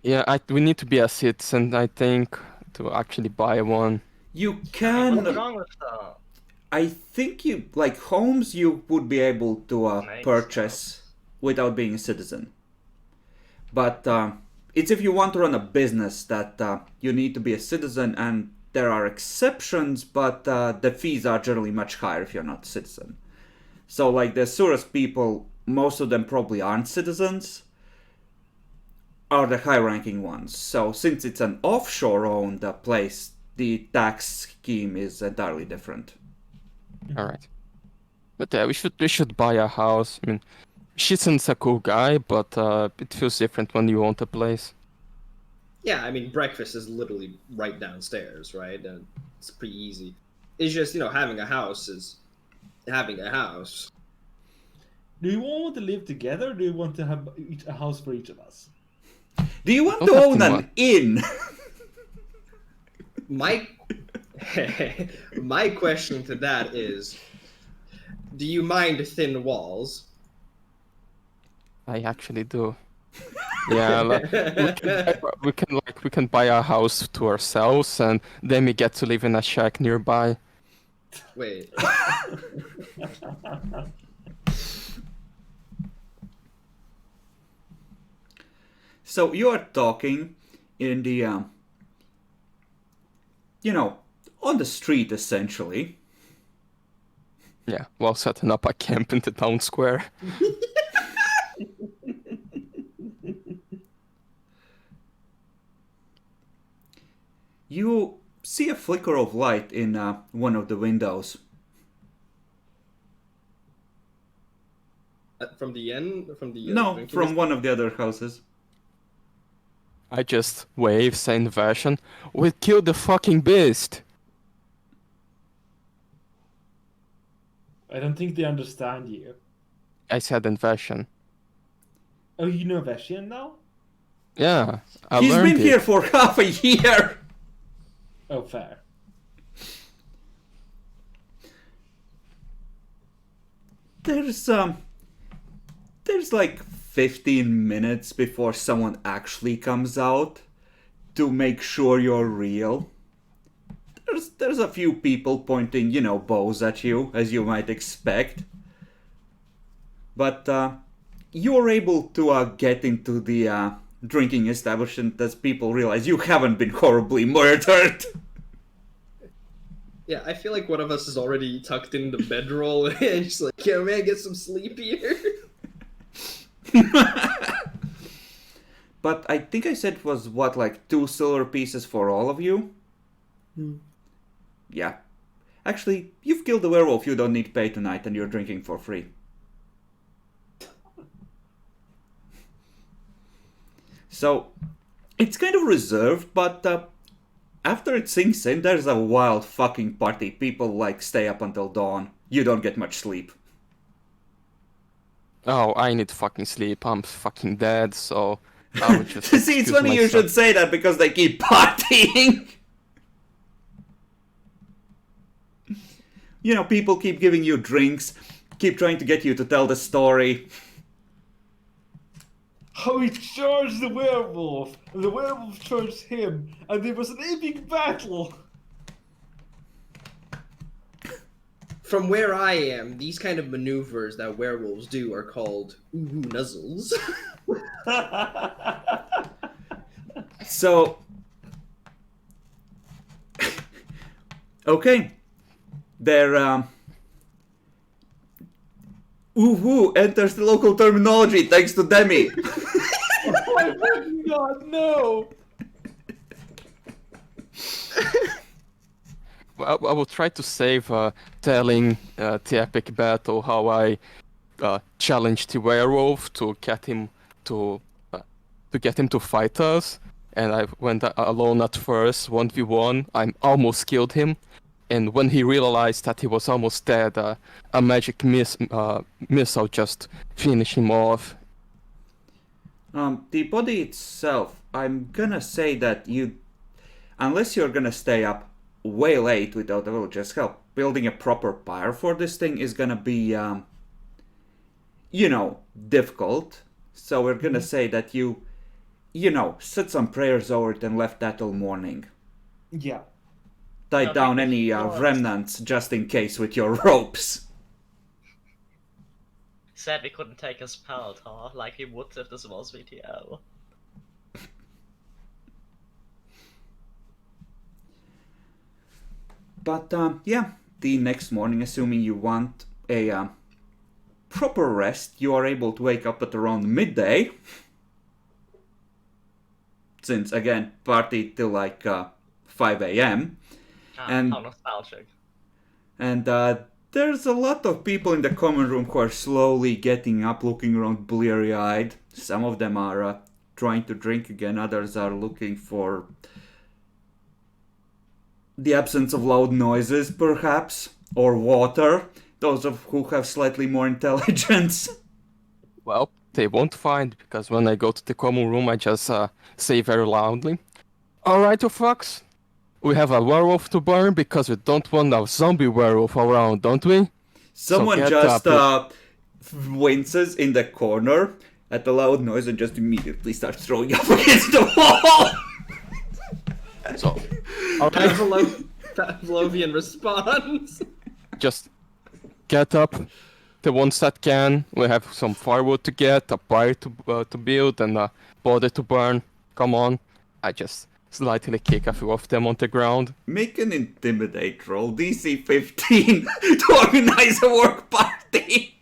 Yeah, we need to be a citizen, I think, to actually buy one. You What's can. wrong with the... I think you like homes. You would be able to Nice. purchase without being a citizen. But it's if you want to run a business that you need to be a citizen, and there are exceptions, but the fees are generally much higher if you're not a citizen. So, like the Surus people, most of them probably aren't citizens, are the high-ranking ones. So, since it's an offshore-owned place, the tax scheme is entirely different. All right. But yeah, we should buy a house. I mean, Shizen's a cool guy, but it feels different when you own the place. Yeah, I mean, breakfast is literally right downstairs, right? And it's pretty easy. It's just, having a house is having a house. Do you all want to live together, or do you want to have a house for each of us? Do you want Don't to have own to an much. inn? My question to that is, do you mind thin walls? I actually do. Yeah, we can buy a house to ourselves, and then we get to live in a shack nearby. Wait. So you are talking in the, on the street essentially. Yeah, while setting up a camp in the town square. You see a flicker of light in one of the windows. From the inn? From the No, drinking from one of the other houses. I just wave, saying version. We killed the fucking beast! I don't think they understand you. I said invasion. Oh, you know Veshian now? Yeah, I He's learned been it. here for half a year! Oh, fair. There's like 15 minutes before someone actually comes out to make sure you're real. There's a few people pointing, bows at you, as you might expect. But you are able to get into the drinking establishment as people realize you haven't been horribly murdered. Yeah, I feel like one of us is already tucked in the bedroll and just like, yeah, man, get some sleep here. But I think I said it was, what, like 2 silver pieces for all of you? Yeah. Actually, you've killed the werewolf, you don't need to pay tonight, and you're drinking for free. So, it's kind of reserved, but after it sinks in, there's a wild fucking party. People, like, stay up until dawn. You don't get much sleep. Oh, I need fucking sleep. I'm fucking dead, so I would just See, it's funny you should say that because they keep partying. You know, people keep giving you drinks, keep trying to get you to tell the story. How he charged the werewolf, and the werewolf charged him, and there was an epic battle. From where I am, these kind of maneuvers that werewolves do are called ooh nuzzles. So, okay, they're woo enters the local terminology thanks to Demi. Oh my fucking god, no! I will try to save telling the epic battle how I challenged the werewolf to get him to fight us, and I went alone at first 1v1. I almost killed him, and when he realized that he was almost dead, a magic missile just finished him off. The body itself, I'm gonna say that unless you're gonna stay up way late without the villagers' help, building a proper pyre for this thing is gonna be, difficult. So we're gonna say that you said some prayers over it and left that till morning. Yeah. Tied No, down because any remnants just in case with your ropes. Said we couldn't take his pelt, huh? Like he would if this was VTL. But yeah, the next morning, assuming you want a proper rest, you are able to wake up at around midday. Since, again, party till like 5 a.m. And- How nostalgic. And there's a lot of people in the common room who are slowly getting up, looking around bleary-eyed. Some of them are trying to drink again, others are looking for the absence of loud noises, perhaps, or water. Those of who have slightly more intelligence. Well, they won't find, because when I go to the common room, I just say very loudly, "Alright, you fucks, we have a werewolf to burn because we don't want a zombie werewolf around, don't we?" Someone get just up. winces in the corner at the loud noise and just immediately starts throwing up against the wall. So, alright, Pavlovian response. just get up. The ones that can, we have some firewood to get, a pyre to build, and a body to burn. Come on. I just slightly kick a few of them on the ground. Make an intimidate roll, DC 15, to organize a work party.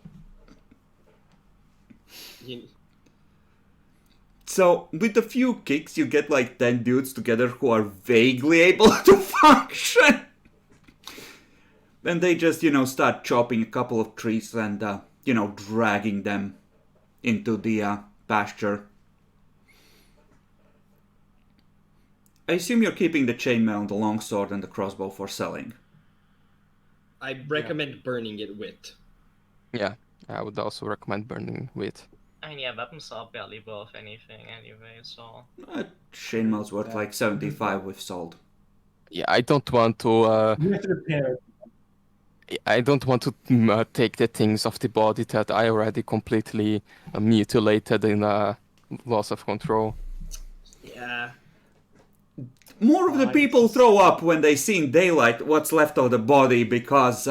So, with a few kicks, you get like 10 dudes together who are vaguely able to function. Then they just, start chopping a couple of trees and, dragging them into the pasture. I assume you're keeping the chainmail and the longsword and the crossbow for selling. I recommend burning it with. Yeah, I would also recommend burning with. I mean, yeah, weapons are barely worth anything anyway, so... Chainmail's worth like 75 with sold. Yeah, I don't want to. You have to repair it. I don't want to take the things of the body that I already completely mutilated in loss of control. Yeah. More of the people throw up when they see in daylight what's left of the body because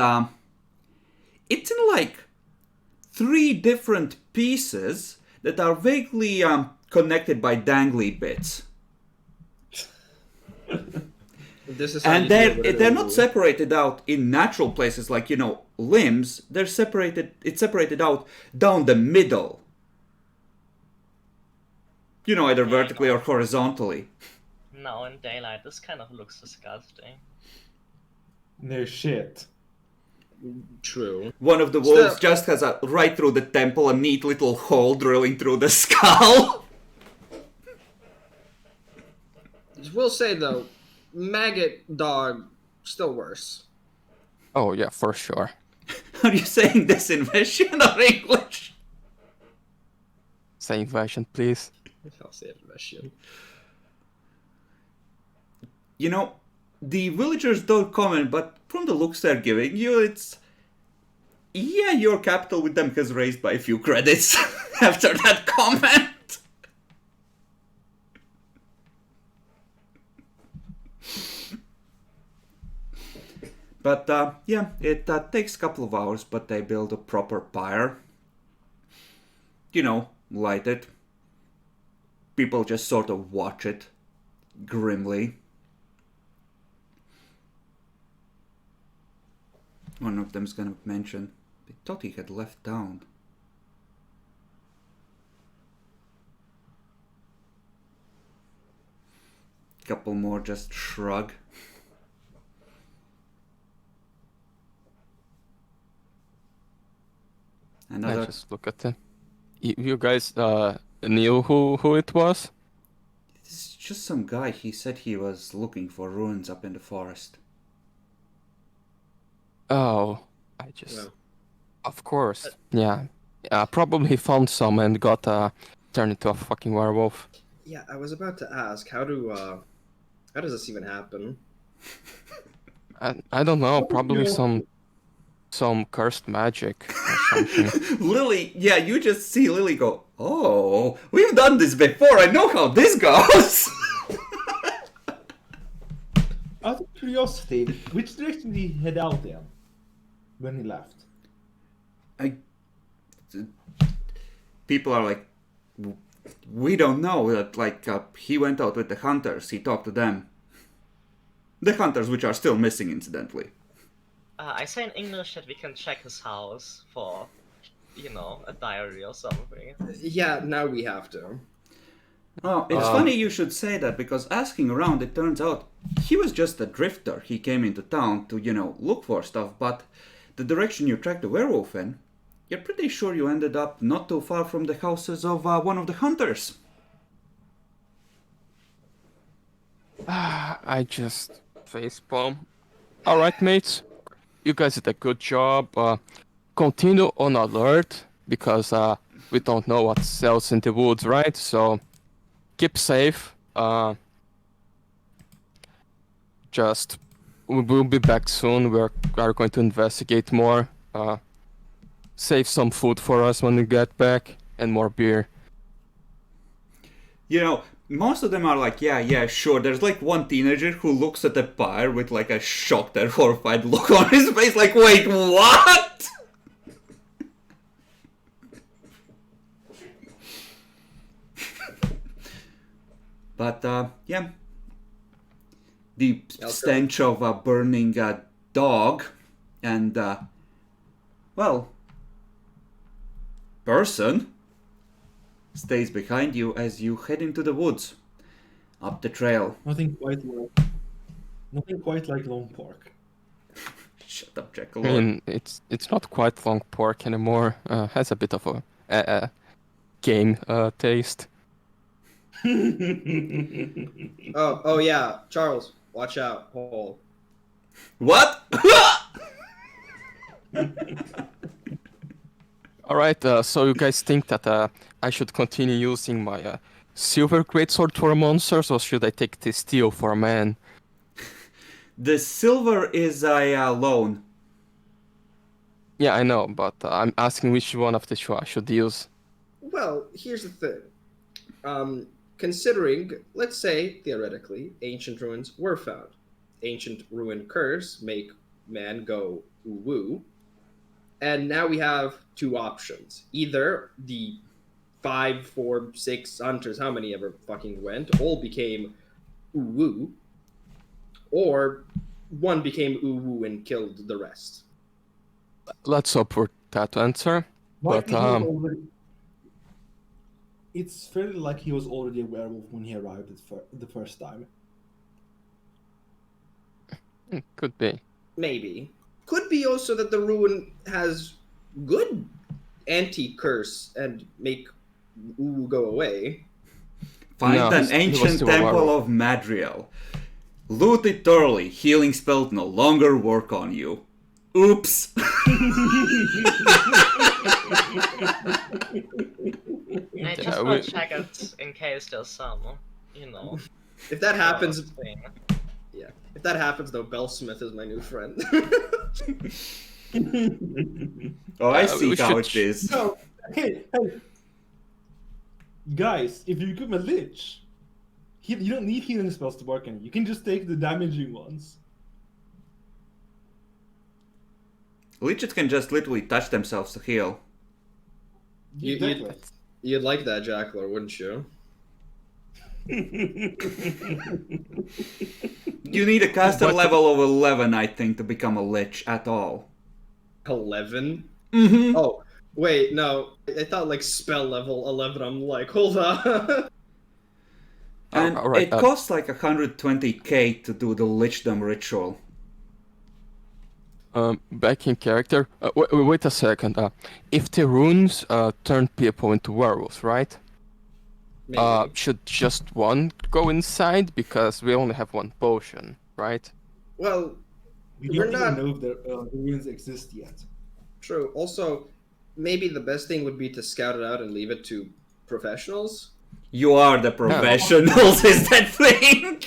it's in like 3 different pieces that are vaguely connected by dangly bits. This is how And you deal with they're it. not separated out in natural places like, limbs. They're separated, it's separated out down the middle. Either vertically or horizontally. No, in daylight, this kind of looks disgusting. No shit. True. One of the wolves just has right through the temple, a neat little hole drilling through the skull. We'll say though, maggot dog still worse. Oh yeah, for sure. Are you saying this in Russian or English? Same version, please. I'll say it in Russian. The villagers don't comment, but from the looks they're giving you, it's... Yeah, your capital with them has raised by a few credits after that comment. But, yeah, it takes a couple of hours, but they build a proper pyre. Light it. People just sort of watch it grimly. One of them's gonna mention, they thought he had left town. Couple more just shrug. Another... I just look at them. You guys knew who it was? It's just some guy. He said he was looking for ruins up in the forest. Oh, I just... Well. Of course, yeah. Probably found some and got turned into a fucking werewolf. Yeah, I was about to ask, how does this even happen? I don't know, probably some cursed magic or something. Lily, yeah, you just see Lily go, oh, we've done this before. I know how this goes. Out of curiosity, which direction did he head out in when he left? People are like, we don't know. That he went out with the hunters. He talked to them. The hunters, which are still missing, incidentally. I say in English that we can check his house for, a diary or something. Yeah, now we have to. Oh, it's funny you should say that, because asking around, it turns out he was just a drifter. He came into town to, look for stuff, but the direction you tracked the werewolf in, you're pretty sure you ended up not too far from the houses of one of the hunters. I just facepalm. Alright, mates. You guys did a good job. Continue on alert, because we don't know what else in the woods, right? So keep safe. We'll be back soon. We are going to investigate more. Save some food for us when we get back, and more beer. Most of them are like, yeah, sure. There's one teenager who looks at the pyre with a shocked and horrified look on his face, like, wait, what? But, yeah. The stench of a burning dog and, person stays behind you as you head into the woods, up the trail. Nothing quite like long pork. Shut up, I Jackal. mean, it's not quite long pork anymore. Has a bit of a game taste. Oh yeah, Charles, watch out, hole. What? Alright, so you guys think that I should continue using my silver greatsword for monsters, or should I take the steel for a man? The silver is a loan. Yeah, I know, but I'm asking which one of the two I should use. Well, here's the thing. Considering, let's say, theoretically, ancient ruins were found. Ancient ruin curse make man go woo-woo. And now we have two options. Either the 5, 4, 6 hunters, how many ever fucking went, all became Uwu, or one became Uwu and killed the rest. Let's hope for that answer. Likely But he was already. It's fairly like he was already a werewolf when he arrived the first time. could be. Maybe. Could be also that the ruin has good anti-curse and make Uwu go away. Find No, an he was ancient still a temple werewolf. of Madriel. Loot it thoroughly. Healing spells no longer work on you. Oops. I just Yeah, want we- to check it in case there's some, you know. If that happens, thing. yeah. If that happens, though, Bellsmith is my new friend. Oh, I we see how should- it is. No, hey, guys! If you become a lich, you don't need healing spells to work on you. You can just take the damaging ones. Leeches can just literally touch themselves to heal. Exactly. You'd like that, Jackler, wouldn't you? You need a caster But- level of 11, I think, to become a lich at all. 11? Mm-hmm. Oh, wait, no. I thought like spell level 11. I'm like, hold on. And alright, it costs like 120k to do the lichdom ritual. Back in character. Wait a second. If the runes turn people into werewolves, right? Maybe. Should just one go inside because we only have one potion, right? Well, We We're don't not- even know if the ruins exist yet. true. Also, maybe the best thing would be to scout it out and leave it to professionals. You are the professionals, is that thing?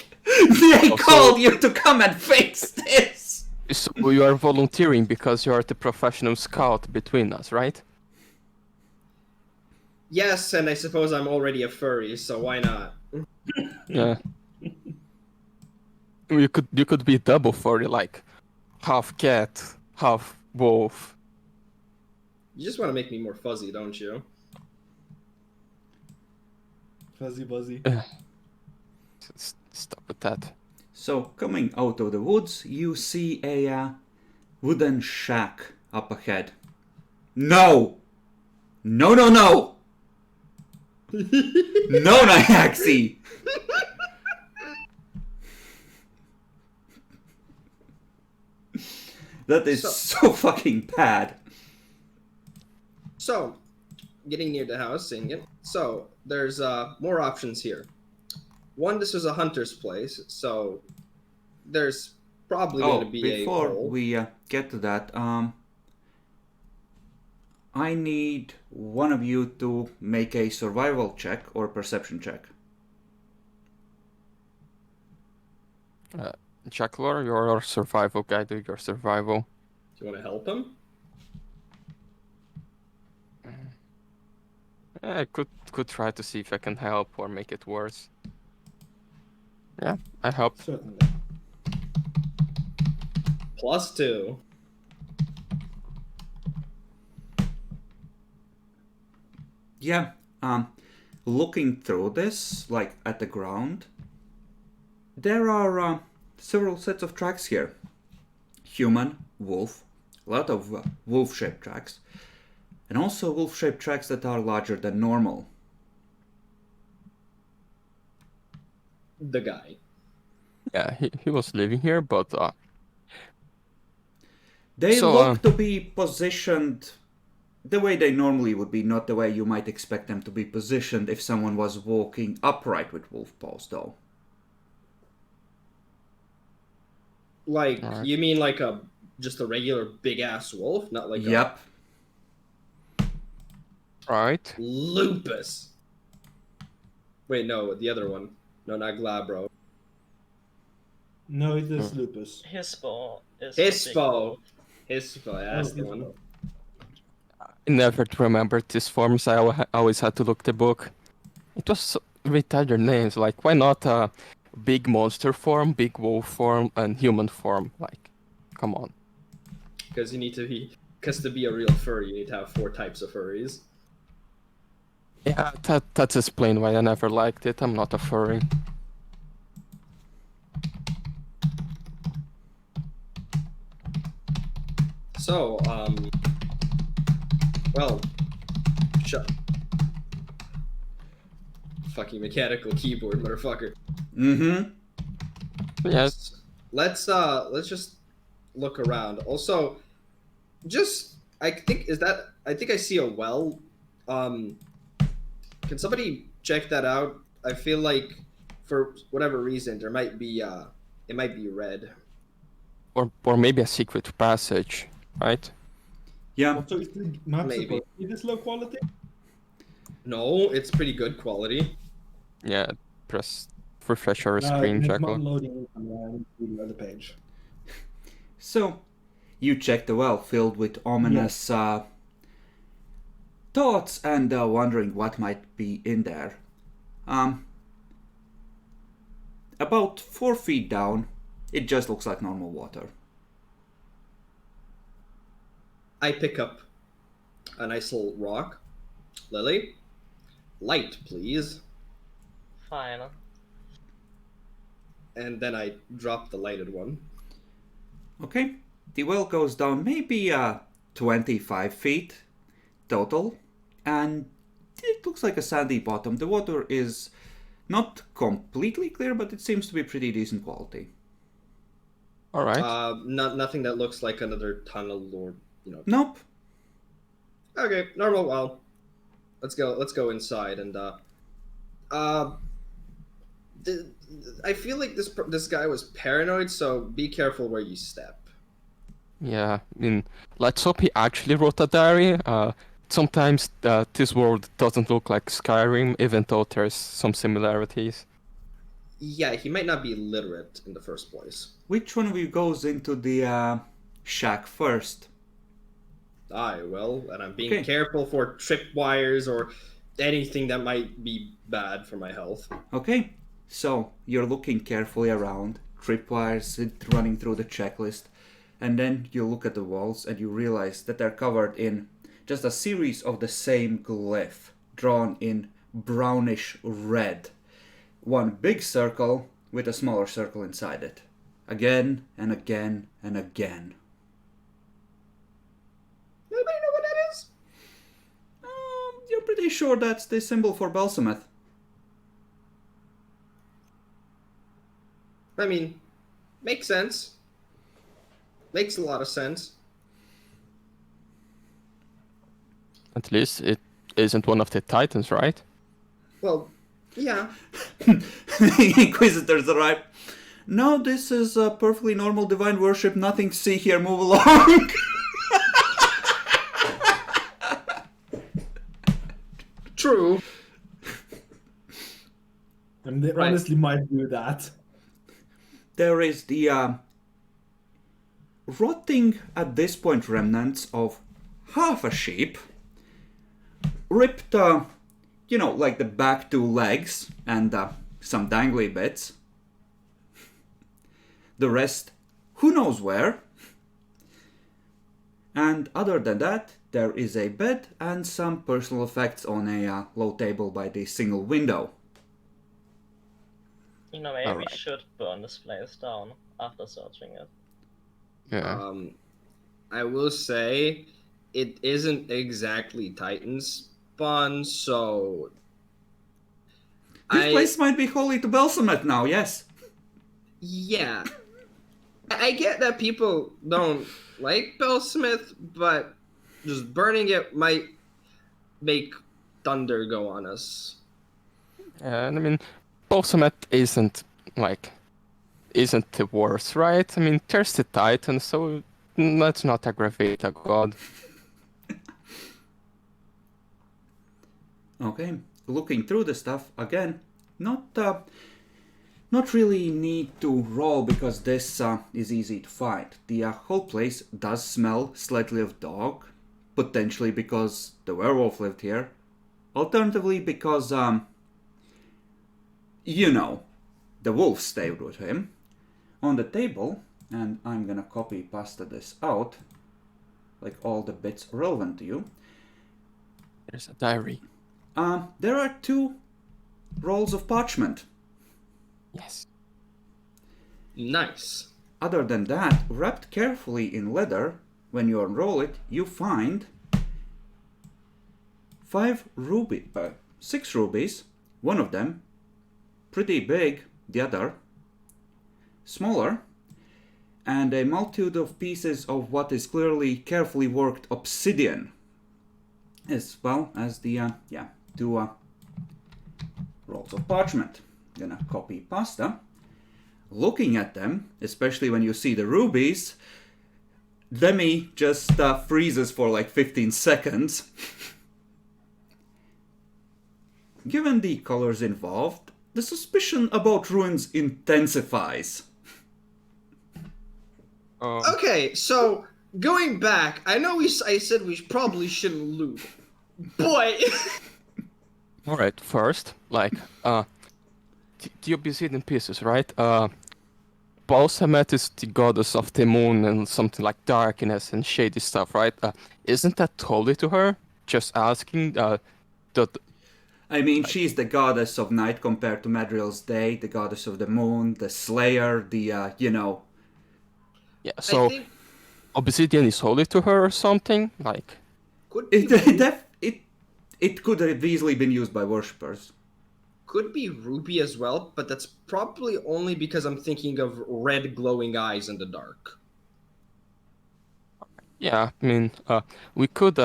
They Also- called you to come and fix this! So you are volunteering because you are the professional scout between us, right? Yes, and I suppose I'm already a furry, so why not? Yeah. You could be double furry, like half cat, half wolf. You just want to make me more fuzzy, don't you? Fuzzy Buzzy. Stop with that. So, coming out of the woods, you see a wooden shack up ahead. No! No, no, no! No, Nyaxi! That is so fucking bad. So, getting near the house, seeing it. So, there's more options here. One, this is a hunter's place, so there's probably going Oh, to be before a hole. we get to that, I need one of you to make a survival check or perception check. Jacklor, you're our survival guy. Do your survival. Do you want to help him? I could try to see if I can help or make it worse. Yeah, I help. Certainly. +2. Yeah, looking through this, like at the ground, there are several sets of tracks here. Human, wolf, a lot of wolf-shaped tracks, and also wolf-shaped tracks that are larger than normal. The guy. Yeah, he was living here, but They So, look to be positioned the way they normally would be, not the way you might expect them to be positioned if someone was walking upright with wolf paws, though. Like, Alright. you mean like just a regular big ass wolf, not like Yep. right. a lupus. Wait, no, the other one. No, not Glabro. No, it is lupus. Hispo is the big Hispo. wolf. Hispo, yeah, that's the one. I never remembered these forms. I always had to look the book. It was retired names. Like, why not big monster form, big wolf form, and human form? Like, come on. Because Because to be a real furry, you'd have 4 types of furries. Yeah, that's explained why I never liked it. I'm not a furry. So, well, shut. Fucking mechanical keyboard, motherfucker. Mm-hmm. Yeah, Let's just look around. Also, I think I see a well. Can somebody check that out? I feel like for whatever reason there might be it might be red. or maybe a secret passage, right? Yeah. So is the map Maybe. supposed to be this low quality? No, it's pretty good quality. Yeah, press refresh your No, screen, it's Jackal. not loading on the other page. So, you check the well filled with ominous thoughts and wondering what might be in there. About 4 feet down, it just looks like normal water. I pick up a nice little rock. Lily, light, please. Fine. And then I drop the lighted one. Okay, the well goes down maybe 25 feet total, and it looks like a sandy bottom. The water is not completely clear, but it seems to be pretty decent quality. All right. Nothing that looks like another tunnel or Nope. Okay, normal well. Let's go inside and I feel like this guy was paranoid, so be careful where you step. Yeah, I mean, let's hope he actually wrote a diary. Sometimes this world doesn't look like Skyrim, even though there's some similarities. Yeah, he might not be literate in the first place. Which one of you goes into the shack first? I will, and I'm being Okay. careful for tripwires or anything that might be bad for my health. Okay, so you're looking carefully around, tripwires running through the checklist, and then you look at the walls and you realize that they're covered in just a series of the same glyph, drawn in brownish red. One big circle with a smaller circle inside it. Again and again and again. Anybody know what that is? You're pretty sure that's the symbol for Balsameth. I mean, makes sense. Makes a lot of sense. At least it isn't one of the Titans, right? Well, yeah. Inquisitors arrive. No, this is a perfectly normal divine worship. Nothing to see here. Move along. True. And they Right. honestly might do that. There is the rotting at this point remnants of half a sheep, ripped, like the back 2 legs and some dangly bits. The rest, who knows where. And other than that, there is a bed and some personal effects on a low table by the single window. Maybe we Alright. should burn this place down after searching it. Yeah. I will say it isn't exactly Titan spawn, so This place might be holy to Belsamet now, yes. Yeah. I get that people don't like Bellsmith, but just burning it might make thunder go on us. And I mean, Balsamet isn't the worst, right? I mean, there's the Titan, so let's not aggravate a god. Okay, looking through the stuff again, not really need to roll because this is easy to find. The whole place does smell slightly of dog, potentially because the werewolf lived here. Alternatively because, the wolf stayed with him. On the table, and I'm gonna copy pasta this out, like all the bits relevant to you. There's a diary. There are 2 rolls of parchment. Yes. Nice. Other than that, wrapped carefully in leather, when you unroll it, you find 6 rubies. One of them pretty big, the other smaller, and a multitude of pieces of what is clearly carefully worked obsidian, as well as the 2 rolls of parchment. I'm gonna copy pasta. Looking at them, especially when you see the rubies, Demi just freezes for like 15 seconds. Given the colors involved, the suspicion about ruins intensifies. Okay, so going back, I know I said we probably shouldn't loot, but All right. First, like, the obsidian pieces, right? Balsamet is the goddess of the moon and something like darkness and shady stuff, right? Isn't that totally to her? Just asking. I mean, she's the goddess of night compared to Madriel's day, the goddess of the moon, the slayer, the, Yeah. I So think obsidian is holy to her or something, like. could be It could have easily been used by worshippers. could be ruby as well, but that's probably only because I'm thinking of red glowing eyes in the dark. Yeah. I mean, we could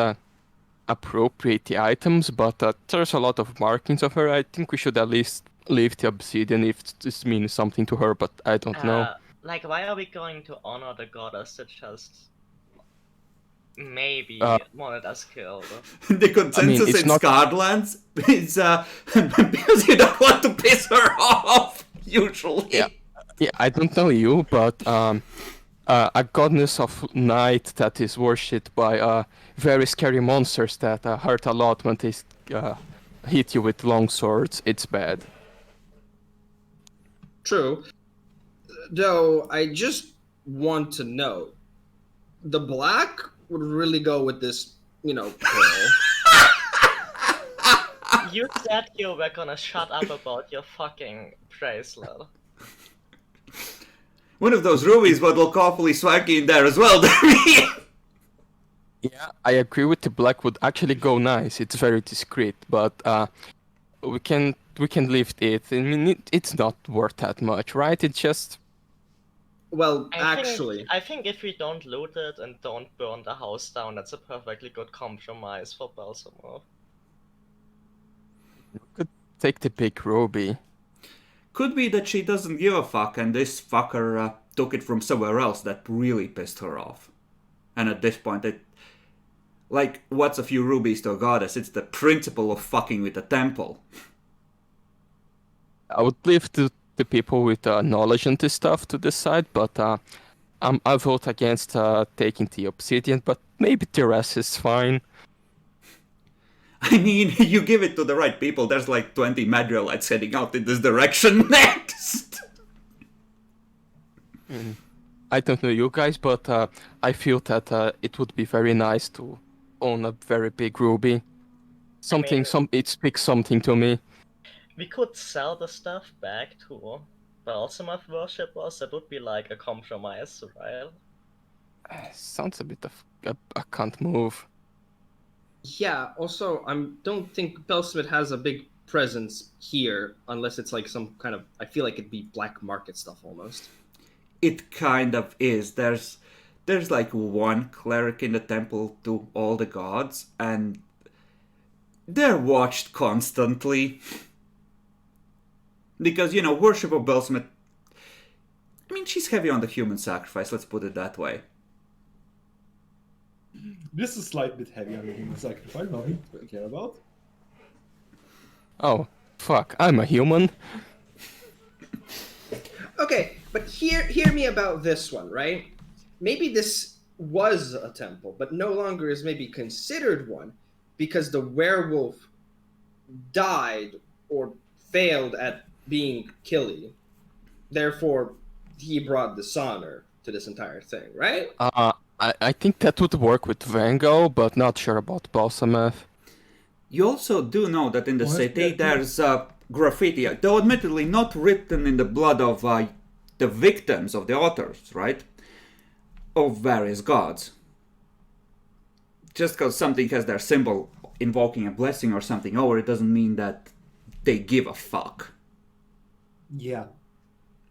appropriate the items, but there's a lot of markings of her. I think we should at least leave the obsidian if this means something to her, but I don't know. Like, why are we going to honor the goddess that just maybe wanted us killed? The consensus it's in not- Scardlands is because you don't want to piss her off, usually. Yeah. Yeah, I don't know you, but a goddess of night that is worshipped by very scary monsters that hurt a lot when they hit you with long swords. It's bad. True. Though I just want to know, the black would really go with this, pearl. You said you were gonna shut up about your fucking bracelet. One of those rubies, but look awfully swanky in there as well, Demi. Yeah, I agree with the black would actually go nice. It's very discreet, but we can lift it. I mean, it's not worth that much, right? It's just Well, I actually, think if we don't loot it and don't burn the house down, that's a perfectly good compromise for Balsamore. could take the big ruby. Could be that she doesn't give a fuck and this fucker took it from somewhere else that really pissed her off. And at this point, what's a few rubies to a goddess? It's the principle of fucking with the temple. I would leave to the people with knowledge on this stuff to decide, but I vote against taking the obsidian, but maybe the rest is fine. I mean, you give it to the right people, there's like 20 Madrielites heading out in this direction next! I don't know you guys, but I feel that it would be very nice to own a very big ruby. It speaks something to me. We could sell the stuff back to Balsamore worshippers. That would be like a compromise, right? Sounds a bit of a can't move. yeah. Also, I don't think Belsmith has a big presence here, unless it's like some kind of. I feel like it'd be black market stuff almost. It kind of is. There's like one cleric in the temple to all the gods, and they're watched constantly. Because, worship of Belsmith, I mean, she's heavy on the human sacrifice, let's put it that way. This is a slight bit heavy on the human sacrifice, nothing to care about. Oh, fuck, I'm a human. Okay, but hear me about this one, right? Maybe this was a temple, but no longer is maybe considered one because the werewolf died or failed at being Killy. Therefore, he brought dishonor to this entire thing, right? I think that would work with Vango, but not sure about Balsameth. You also do know that in the Honestly, city I think- there's graffiti, though admittedly not written in the blood of the victims of the authors, right? Of various gods. Just because something has their symbol invoking a blessing or something over it doesn't mean that they give a fuck. Yeah.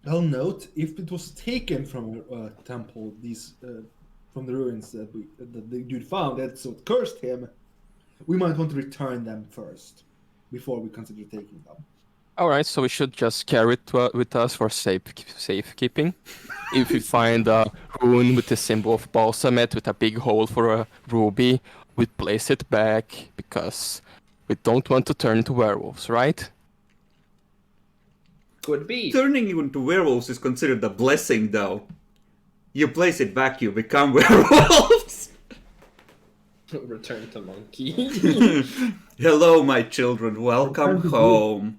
I'll note if it was taken from a temple, these from the ruins that the dude found, that's what cursed him. We might want to return them first before we consider taking them. Alright, so we should just carry it with us for safekeeping. If we find a rune with the symbol of Balsamet with a big hole for a ruby, we place it back because we don't want to turn into werewolves, right? Could be. Turning you into werewolves is considered a blessing, though. You place it back, you become werewolves. Return to monkey. Hello, my children. Welcome Return to home.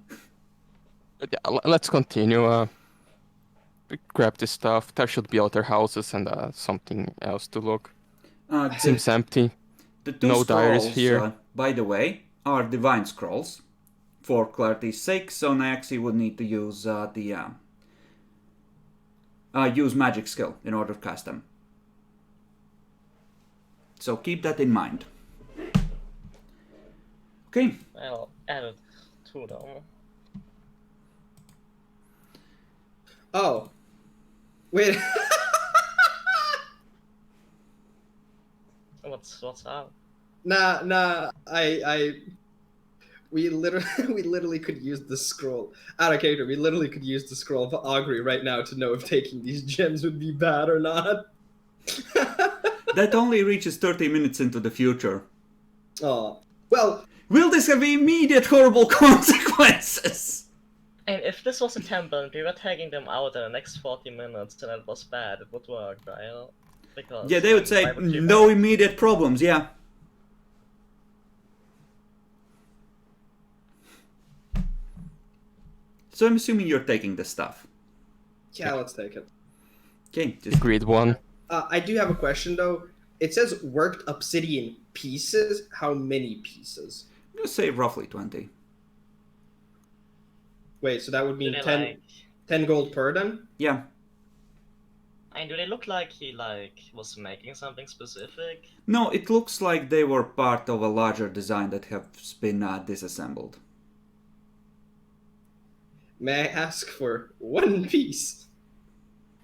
But yeah, let's continue. We grab this stuff. There should be other houses and something else to look. The, Seems empty. the two no scrolls, diaries here. By the way, are divine scrolls. For clarity's sake, so Naxi would need to use use magic skill in order to cast them. So keep that in mind. Okay. I'll add it to them. Oh. Wait. What's up? Nah. We literally could use the scroll. Out of character, we literally could use the scroll of augury right now to know if taking these gems would be bad or not. That only reaches 30 minutes into the future. Oh. Well, Will this have immediate horrible consequences? And if this was a temple and we were taking them out in the next 40 minutes and it was bad, it would work, right? Because Yeah, they would say, why you no immediate problems, yeah. So I'm assuming you're taking the stuff. yeah, let's take it. Okay, just Agreed one. I do have a question though. It says worked obsidian pieces. How many pieces? just say roughly 20. Wait, so that would Do mean they 10, like? 10 gold per then? Yeah. And do they look like he was making something specific? No, it looks like they were part of a larger design that has been disassembled. May I ask for one piece?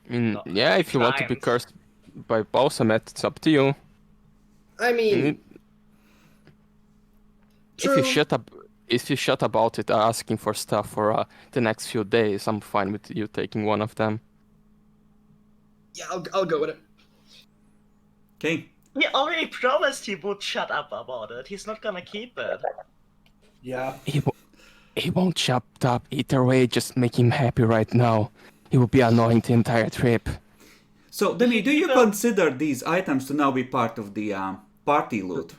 I mean, No, yeah, if you want to be clients. cursed by Balsamet, it's up to you. I mean, If true. you shut about it asking for stuff for the next few days, I'm fine with you taking one of them. Yeah, I'll go with it. Okay. He already promised he would shut up about it. He's not gonna keep it. Yeah. He won't shut up either way, just make him happy right now. He will be annoying the entire trip. So, Demi, do you Well- consider these items to now be part of the party loot?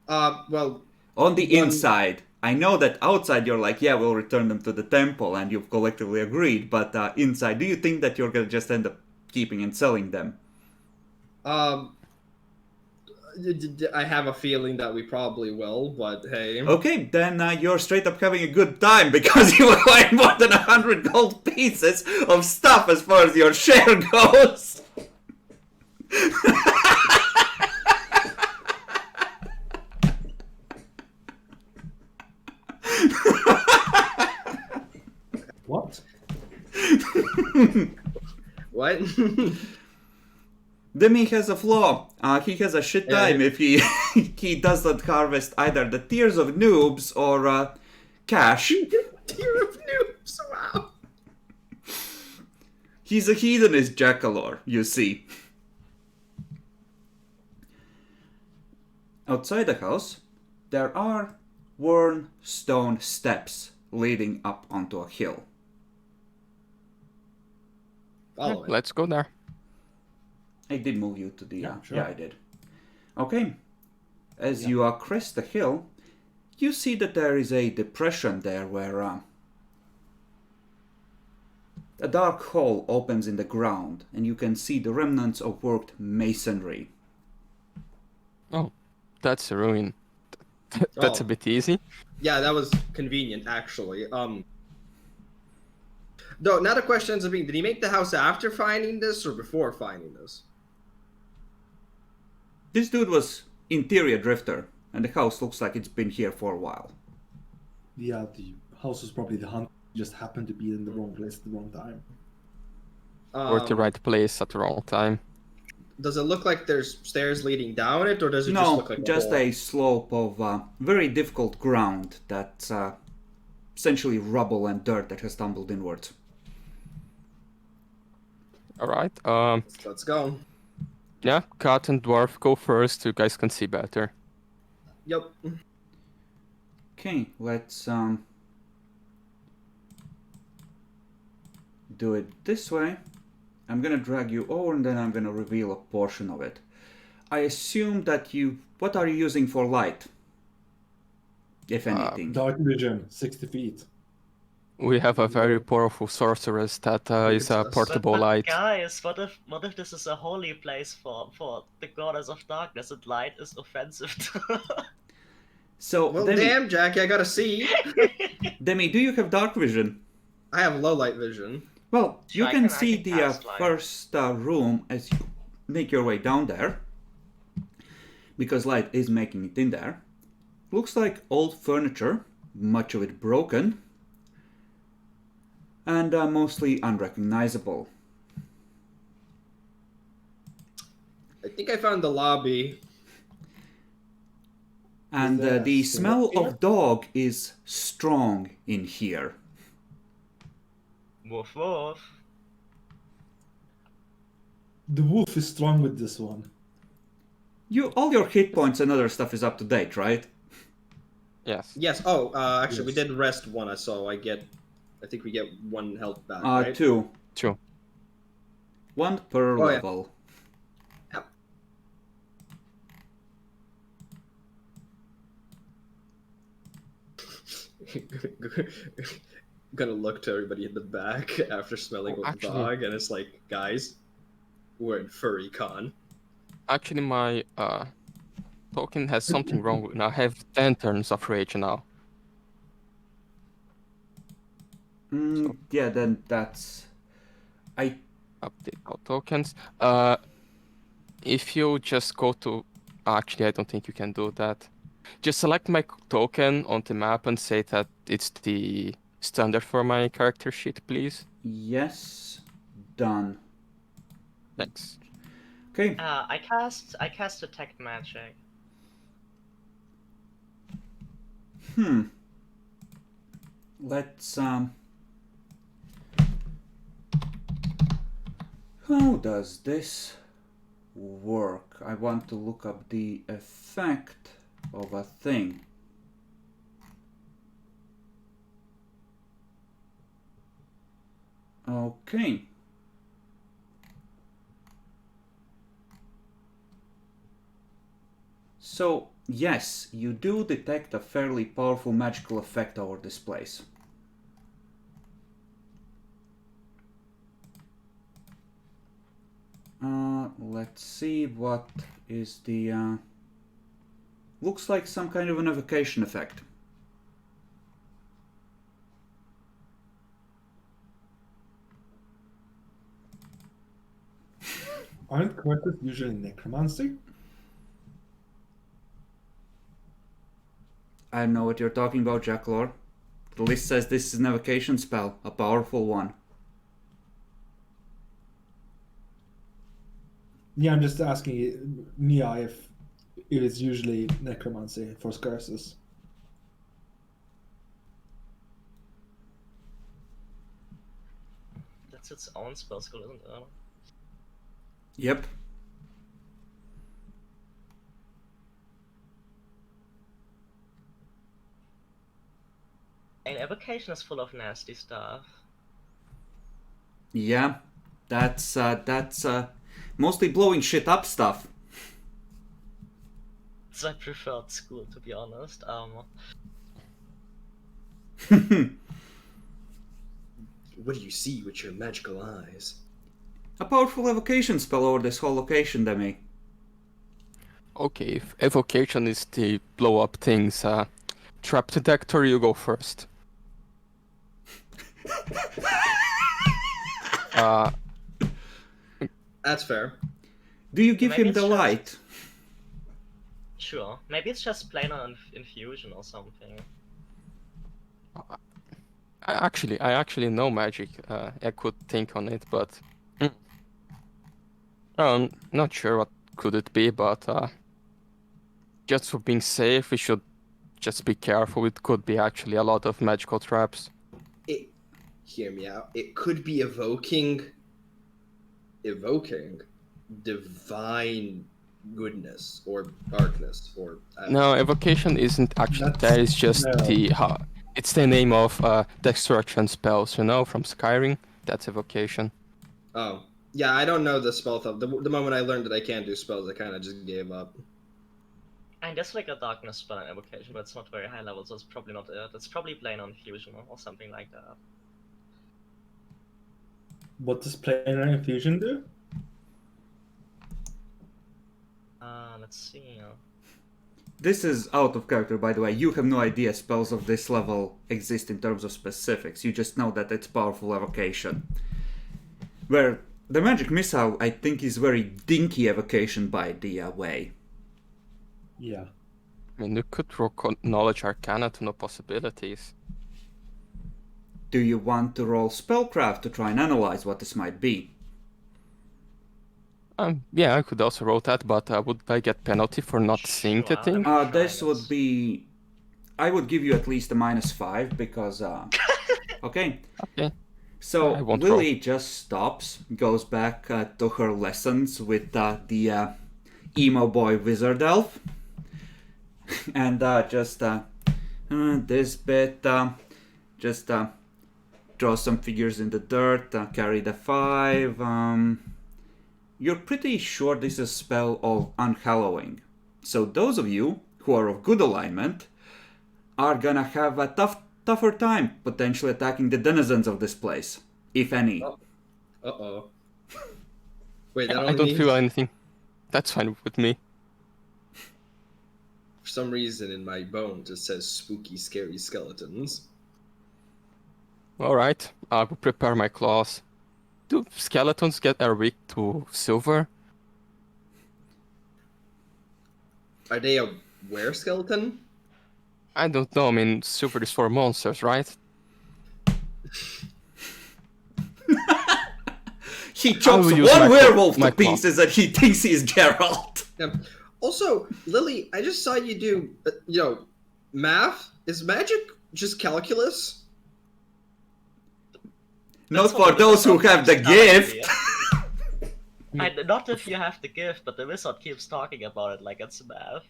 Well, On the One- inside, I know that outside you're like, yeah, we'll return them to the temple, and you've collectively agreed, but inside, do you think that you're gonna just end up keeping and selling them? I have a feeling that we probably will, but hey. Okay, then you're straight up having a good time because you acquired more than 100 gold pieces of stuff as far as your share goes. What? What? Demi has a flaw. He has a shit time if he he doesn't harvest either the tears of noobs or cash. Tear of noobs, wow. He's a hedonist Jackalor, you see. Outside the house, there are worn stone steps leading up onto a hill. Follow it. Let's go there. I did move you to the... Yeah, sure. Yeah, I did. Okay. As you crest the hill, you see that there is a depression there where A dark hole opens in the ground, and you can see the remnants of worked masonry. Oh, that's a ruin. That's a Oh. bit easy. Yeah, that was convenient actually. Though now the question ends up being, did he make the house after finding this or before finding this? This dude was interior drifter, and the house looks like it's been here for a while. Yeah, the house was probably the hunt. Just happened to be in the wrong place at the wrong time. Or at the right place at the wrong time. Does it look like there's stairs leading down it, or does it just No, look like just a hole? a slope of very difficult ground that's essentially rubble and dirt that has tumbled inwards. Alright, Let's go. yeah, Cat and Dwarf go first, you guys can see better. Yep. Okay, let's do it this way. I'm gonna drag you over and then I'm gonna reveal a portion of it. I assume that you... What are you using for light? If anything. Dark vision, 60 feet. We have a very powerful sorceress that is a But- portable But light. guys, what if this is a holy place for the goddess of darkness and light is offensive to So, Well, Demi, damn, Jackie, I gotta see. Demi, do you have dark vision? I have low light vision. Well, you I can can see the cast light. first room as you make your way down there, because light is making it in there. Looks like old furniture, much of it broken, and mostly unrecognizable. I think I found the lobby. And there the a smell sword of dog is strong in here. woof woof. The wolf is strong with this one. All your hit points and other stuff is up to date, right? Yes. Yes. Oh, actually, we Yes. did rest one, so I think we get one health back, right? 2. True. 1 per Oh, yeah. level. Yep. Gonna look to everybody in the back after smelling Oh, the actually- dog, and it's like, guys, we're in furry con. Actually, my token has something wrong with it. I have 10 turns of rage now. Yeah, then that's... Update all tokens. If you just go to... Actually, I don't think you can do that. Just select my token on the map and say that it's the standard for my character sheet, please. Yes. Done. Thanks. Okay. I cast detect magic. Let's how does this work? I want to look up the effect of a thing. Okay. So, yes, you do detect a fairly powerful magical effect over this place. Let's see what is the... looks like some kind of an evocation effect. Aren't curses usually necromancy? I know what you're talking about, Jackalor. The list says this is an evocation spell, a powerful one. Yeah, I'm just asking Nia if it is usually necromancy for curses. That's its own spell skill, isn't it? Yep. And evocation is full of nasty stuff. Yeah. That's mostly blowing shit up stuff. It's my preferred school, to be honest. What do you see with your magical eyes? A powerful evocation spell over this whole location, Demi. Okay, if evocation is the blow up things, trap detector, you go first. uh, That's fair. Do you give Maybe him it's the just- light? Sure. Maybe it's just plain on infusion or something. I actually know magic. I could think on it, but not sure what could it be. But just for being safe, we should just be careful. It could be actually a lot of magical traps. Hear me out. It could be evoking divine goodness or darkness or No, evocation isn't actually That's- that. It's just no. it's the name of destruction spells, you know, from Skyrim. That's evocation. Oh, yeah. I don't know the spell stuff. The moment I learned that I can't do spells, I kind of just gave up. And there's like a darkness spell in evocation, but it's not very high level, so it's probably not it. It's probably plain on fusion or something like that. What does planar infusion do? Let's see. This is out of character, by the way. You have no idea spells of this level exist in terms of specifics. You just know that it's powerful evocation. Where the magic missile, I think, is very dinky evocation by the way. Yeah. I mean, you could roll knowledge arcana to know possibilities. Do you want to roll spellcraft to try and analyze what this might be? Yeah, I could also roll that, but would I get penalty for not seeing the Sure, thing? I'm- This Try would this. be... I would give you at least a -5 because... Okay. Okay. I So won't Lily just stops, goes back to her lessons with the emo boy wizard elf, and just this bit, just draw some figures in the dirt, carry the 5. You're pretty sure this is a spell of unhallowing. So those of you who are of good alignment are gonna have a tougher time potentially attacking the denizens of this place, if any. Uh-oh. Wait, that I only don't means feel anything. That's fine with me. for some reason in my bones it says spooky, scary skeletons. Alright, I will prepare my claws. Do skeletons are weak to silver? Are they a were skeleton? I don't know, I mean, silver is for monsters, right? He I chops will use one my werewolf my to pieces and he thinks he's Geralt. Yeah. Also, Lily, I just saw you do, math. Is magic just calculus? Not That's for what those who wizard have the keeps telling me. gift. Not if you have the gift, but the wizard keeps talking about it like it's math.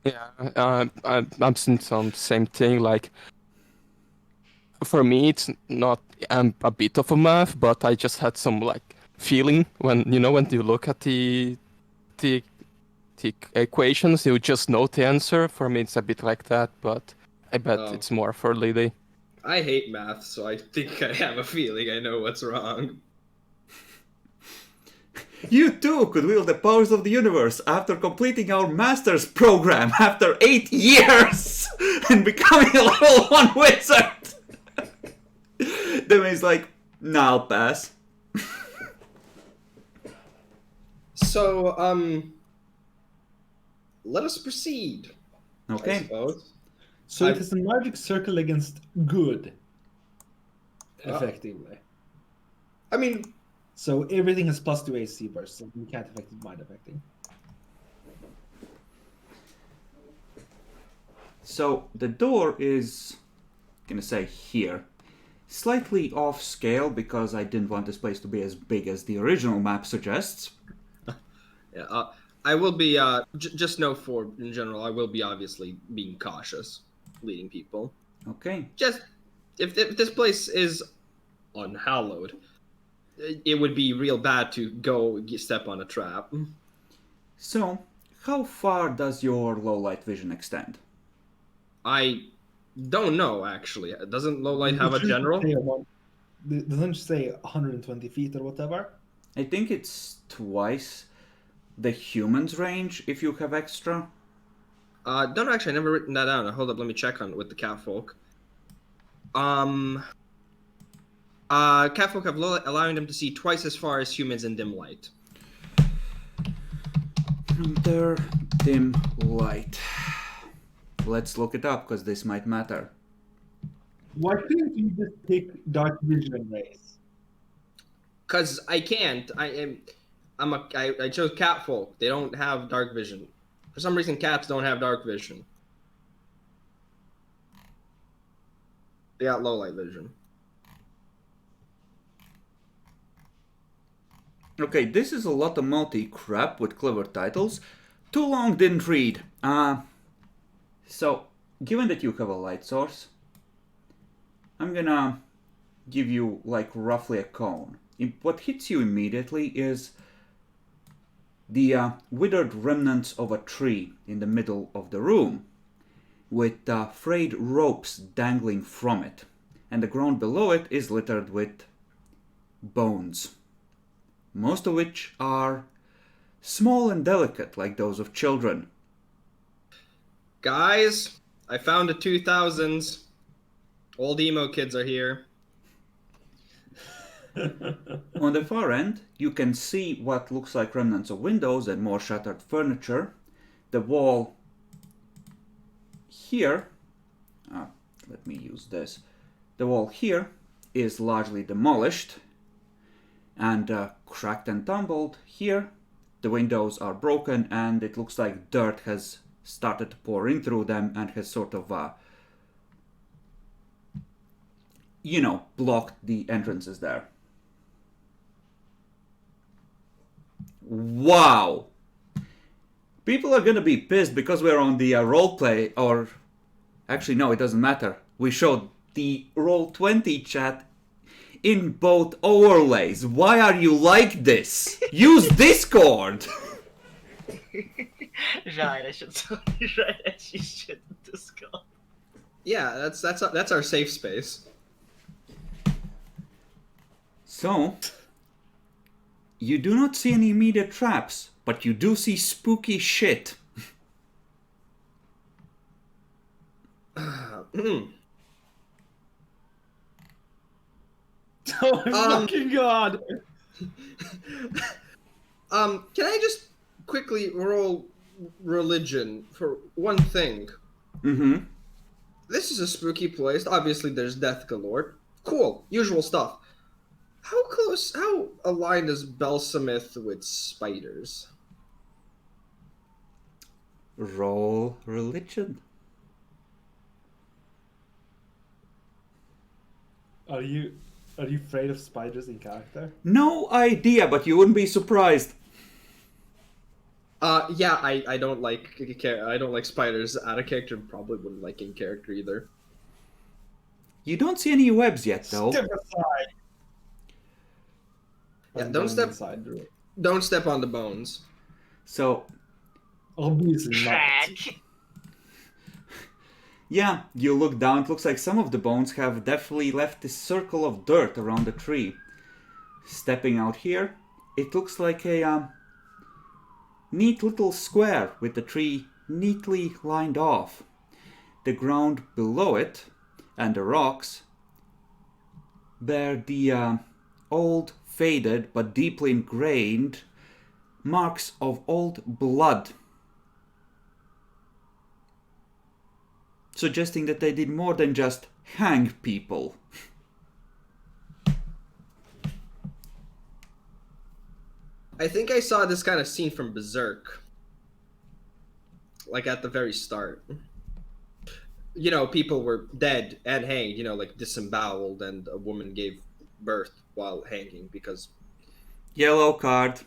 Yeah, I'm seeing some same thing, like, for me it's not a bit of a math, but I just had some, like, feeling when you look at the equations, you just know the answer. For me it's a bit like that, but I bet Oh. it's more for Lily. I hate math, so I think I have a feeling I know what's wrong. You too could wield the powers of the universe after completing our master's program after 8 years and becoming a level 1 wizard. Then he's like, nah, I'll pass. So, let us proceed. I Okay. suppose. So I- it is a magic circle against good. Ah. Effectively. I mean, So everything has +2 AC burst, so you can't affect it mind affecting. So the door is, gonna say here, slightly off scale because I didn't want this place to be as big as the original map suggests. yeah, I will be. Just know for in general, I will be obviously being cautious, leading people. Okay. Just if this place is unhallowed, it would be real bad to go step on a trap. So, how far does your low light vision extend? I Don't know, actually. Doesn't Lowlight have a general? Doesn't it say 120 feet or whatever? I think it's twice the human's range if you have extra. Don't know, actually, I never written that down. Hold up, let me check on with the catfolk. Catfolk have allowing them to see twice as far as humans in dim light. Under dim light. Let's look it up because this might matter. Why couldn't you just pick dark vision rays? Cause I can't. I chose catfolk. They don't have dark vision. For some reason, cats don't have dark vision. They got low light vision. Okay, this is a lot of multi crap with clever titles. Too long, didn't read. So, given that you have a light source, I'm gonna give you like roughly a cone. What hits you immediately is the withered remnants of a tree in the middle of the room, with frayed ropes dangling from it, and the ground below it is littered with bones, most of which are small and delicate, like those of children. Guys, I found the 2000s. Old emo kids are here. On the far end, you can see what looks like remnants of windows and more shattered furniture. The wall here, let me use this. The wall here is largely demolished and cracked and tumbled. Here, the windows are broken and it looks like dirt has started to pour in through them and has sort of, blocked the entrances there. Wow! People are gonna be pissed because we're on the roleplay, or actually no, it doesn't matter. We showed the Roll20 chat in both overlays. Why are you like this? Use Discord! Right, I should right as you should Discord. Yeah, that's our safe space. So, you do not see any immediate traps, but you do see spooky shit. Oh my fucking god! Can I just quickly roll religion for one thing? Mm-hmm. This is a spooky place. Obviously, there's death galore. Cool, usual stuff. How aligned is Balsamith with spiders? Roll religion. Are you afraid of spiders in character? No idea, but you wouldn't be surprised. Yeah, I don't like spiders out of character, and probably wouldn't like in character either. You don't see any webs yet, though. Step aside. Yeah, I'm don't going step- inside the room. Don't step on the bones. So, Obviously not. Track. yeah, you look down, it looks like some of the bones have definitely left this circle of dirt around the tree. Stepping out here, it looks like a neat little square with the tree neatly lined off. The ground below it and the rocks bear the old, faded, but deeply ingrained marks of old blood, suggesting that they did more than just hang people. I think I saw this kind of scene from Berserk. Like at the very start. You know, people were dead and hanged, like disemboweled, and a woman gave birth while hanging because... Yellow card.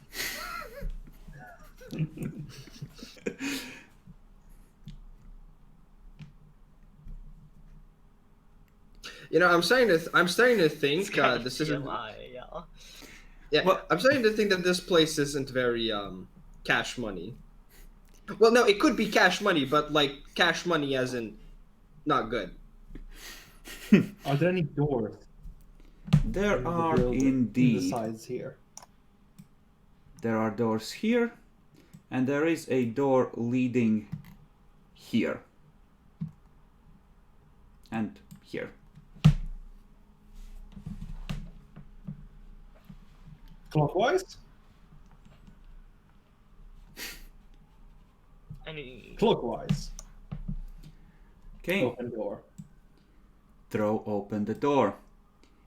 I'm starting to think It's kind of this isn't... TMI, yeah. Yeah, Well- I'm starting to think that this place isn't very cash money. Well, no, it could be cash money, but like cash money as in not good. Are there any doors There in the are building, in the indeed. sides here? There are doors here, and there is a door leading here. And here. Clockwise? Any Clockwise. Okay, Open door. throw open the door.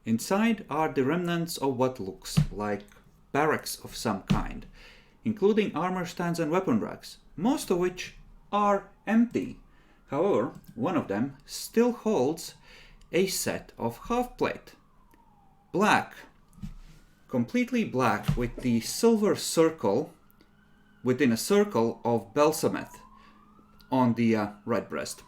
Inside are the remnants of what looks like barracks of some kind, including armor stands and weapon racks, most of which are empty. However, one of them still holds a set of half-plate. Black. Completely black with the silver circle within a circle of balsameth on the right breast.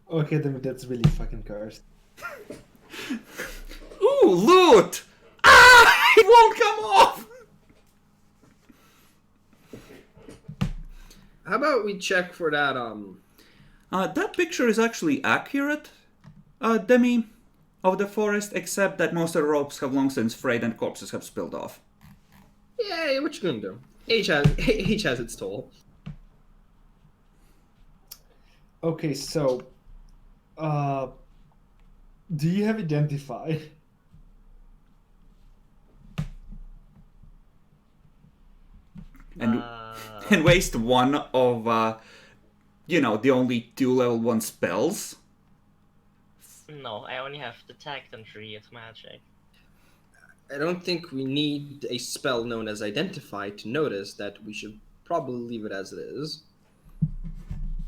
Okay, then that's really fucking cursed. Ooh, loot! Ah! It won't come off! How about we check for that? That picture is actually accurate, Demi, of the forest, except that most of the ropes have long since frayed and corpses have spilled off. Yeah, what you gonna do? Age has its toll. Okay, so, do you have identify? And, and waste one of, the only 2 level 1 spells. No, I only have detect and read magic. I don't think we need a spell known as Identify to notice that we should probably leave it as it is.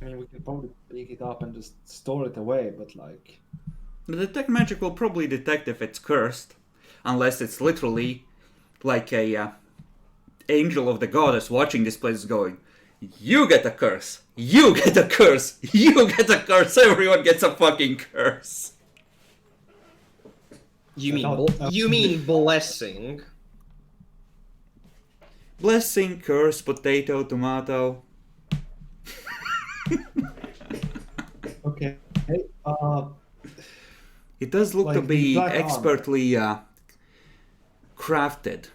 I mean, we can probably pick it up and just store it away, but like... The detect magic will probably detect if it's cursed, unless it's literally like a angel of the goddess watching this place going, you get a curse, you get a curse, you get a curse, everyone gets a fucking curse. You mean blessing? Blessing, curse, potato, tomato. Okay, It does look to Like the be black armor. expertly crafted.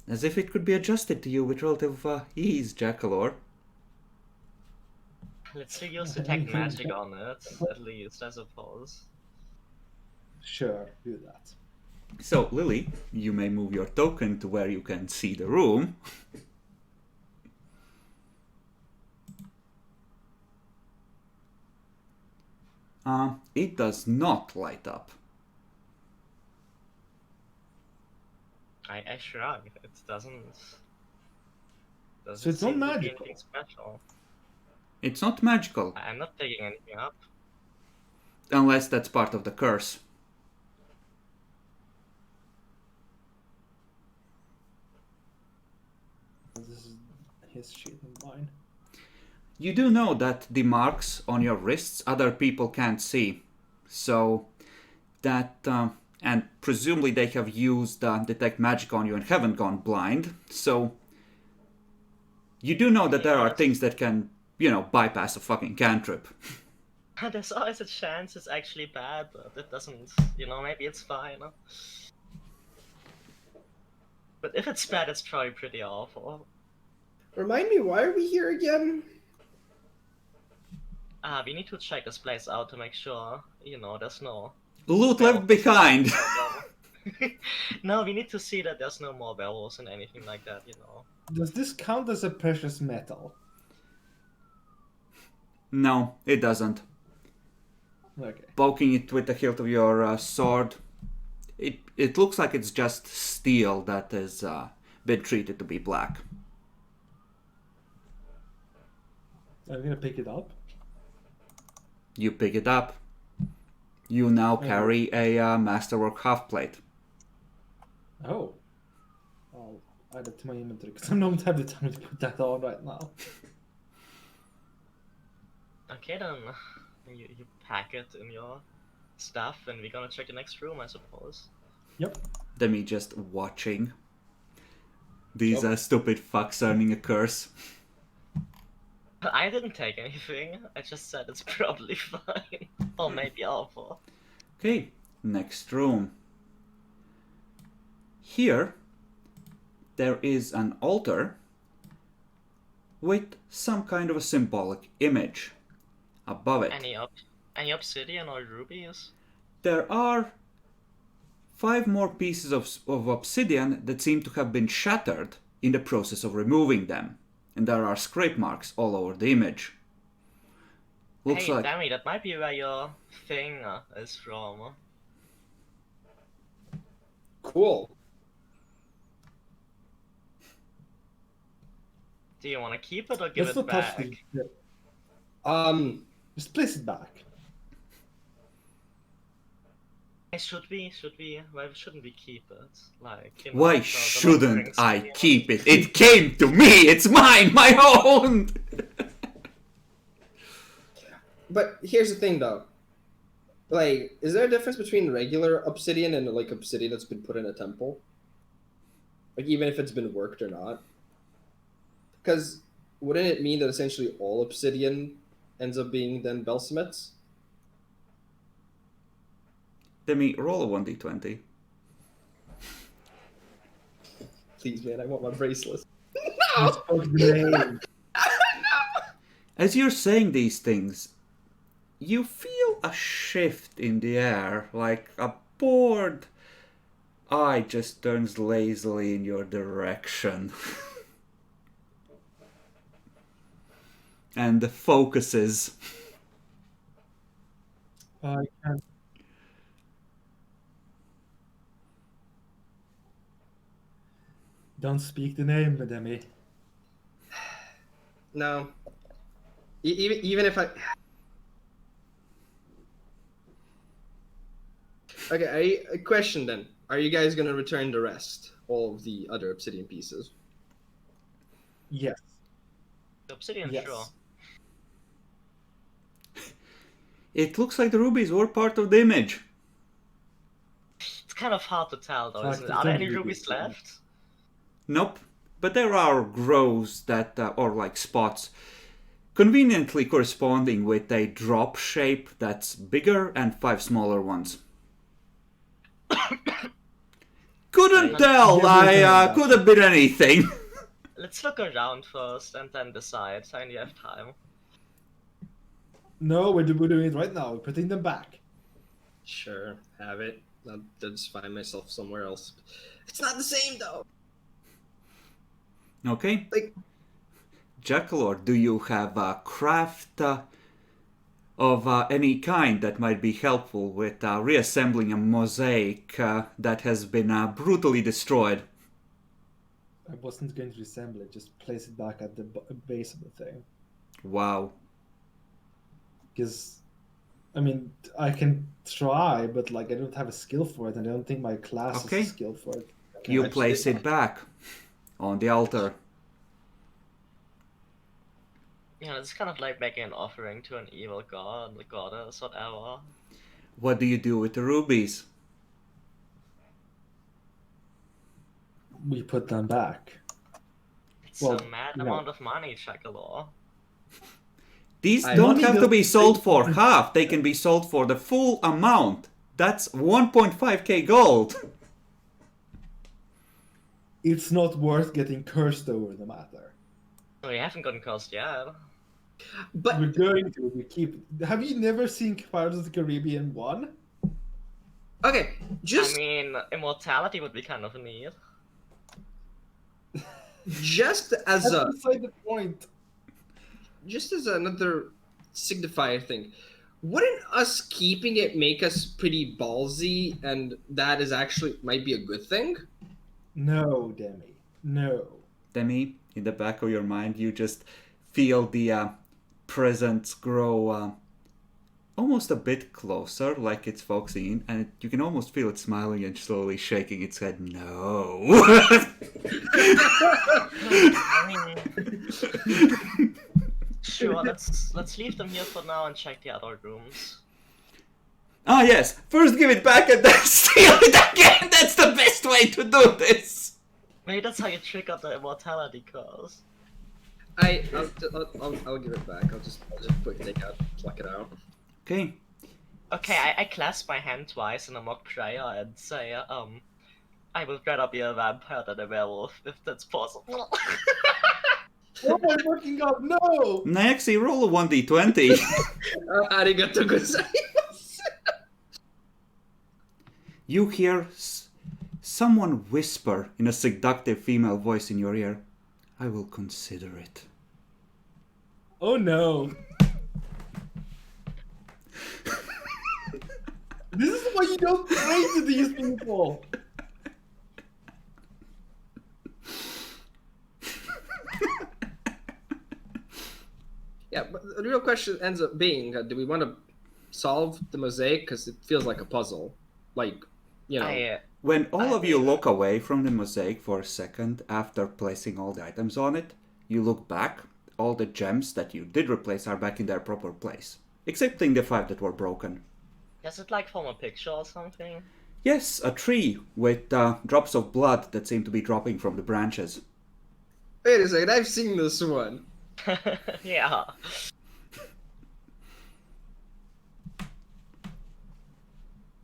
As if it could be adjusted to you with relative ease, Jackalor. Let's use detect magic on it, at least, I suppose. sure, do that. So, Lily, you may move your token to where you can see the room. It does not light up. I shrug. It doesn't. So it's not seem to be magical. anything special. It's not magical, I'm not picking anything up. unless that's part of the curse. This is his shit and mine. You do know that the marks on your wrists other people can't see. So that, and presumably they have used detect magic on you and haven't gone blind. So you do know that there are things that can, bypass a fucking cantrip. There's always a chance it's actually bad, but it doesn't. Maybe it's fine. But if it's bad, it's probably pretty awful. Remind me, why are we here again? We need to check this place out to make sure, there's no... Loot left behind! No, we need to see that there's no more werewolves and anything like that, Does this count as a precious metal? No, it doesn't. Okay. Poking it with the hilt of your sword, it looks like it's just steel that has been treated to be black. I'm gonna pick it up. You pick it up. You now carry a masterwork half plate. Oh. I'll add it to my inventory because I don't have the time to put that on right now. Okay then, you pack it in your stuff and we're gonna check the next room, I suppose. Yep. Demi just watching. These stupid fucks earning a curse. I didn't take anything. I just said it's probably fine. Or maybe awful. Okay, next room. Here, there is an altar with some kind of a symbolic image above it. Any obsidian or rubies? There are 5 more pieces of obsidian that seem to have been shattered in the process of removing them. And there are scrape marks all over the image. Looks hey, like... Demi, that might be where your thing is from. Cool. Do you want to keep it or give Let's it not touch back? the. Just place it back. Hey, should we? Why shouldn't we keep it? Like, you know, Why the shouldn't I experience. keep it? It came to me! It's mine! My own! But here's the thing, though. Like, is there a difference between regular obsidian and like obsidian that's been put in a temple? Like, even if it's been worked or not? Because wouldn't it mean that essentially all obsidian ends up being then Belsmiths? Let me roll a 1d20. Please, man, I want my bracelet. You spoke the name. As you're saying these things, you feel a shift in the air, like a bored eye just turns lazily in your direction. And focuses. I can't. Don't speak the name, Demi. No. Even if I... Okay, a question then. Are you guys going to return the rest? All of the other obsidian pieces? Yes. The obsidian, Yes. sure. It looks like the rubies were part of the image. It's kind of hard to tell, though, Fuck, isn't it? the Are there thing any you rubies do. left? Nope. But there are groves that, or like spots, conveniently corresponding with a drop shape that's bigger and 5 smaller ones. Couldn't tell. Give me a turn, Could have been anything. Let's look around first and then decide. I only have time. No, we're doing it right now. We're putting them back. Sure, have it. I'll just find myself somewhere else. It's not the same, though! Okay. Like... Jackalor, do you have a craft of any kind that might be helpful with reassembling a mosaic that has been brutally destroyed? I wasn't going to reassemble it. Just place it back at the base of the thing. Wow. Because, I mean, I can try, but like I don't have a skill for it, and I don't think my class Okay. is skilled for it. You actually- place it back on the altar. Yeah, it's kind of like making an offering to an evil god, the goddess, whatever. What do you do with the rubies? We put them back. It's Well, a mad no. amount of money, Chakalaw. These I- don't Money have to be doesn't sold make- for half. They can be sold for the full amount. That's 1.5k gold. It's not worth getting cursed over the matter. We haven't gotten cursed yet. But We're going to. We keep. Have you never seen Pirates of the Caribbean 1? okay, just I mean, immortality would be kind of neat. just as That's a beside the point. just as another signifier thing, wouldn't us keeping it make us pretty ballsy, and that is actually might be a good thing? No, Demi. No. Demi, in the back of your mind, you just feel the presence grow almost a bit closer, like it's focusing in, and you can almost feel it smiling and slowly shaking its head. No. I mean, sure. Let's leave them here for now and check the other rooms. Ah, yes. First give it back and then steal it again. That's the best way to do this. Maybe that's how you trigger the immortality curse. I'll give it back. I'll just pluck it out. Okay. Okay, I clasp my hand twice in a mock prayer and say, I would rather be a vampire than a werewolf, if that's possible. Oh my fucking god, no! Naexi, roll a 1d20. Arigato gozaimasu. You hear someone whisper in a seductive female voice in your ear. I will consider it. Oh no. This is why you don't pray to these people. Yeah, but the real question ends up being: do we want to solve the mosaic? Because it feels like a puzzle. Like, you know. When all of you look away from the mosaic for a second after placing all the items on it, you look back. All the gems that you did replace are back in their proper place, excepting the 5 that were broken. Does it like form a picture or something? Yes, a tree with drops of blood that seem to be dropping from the branches. Wait a second, I've seen this one. Yeah.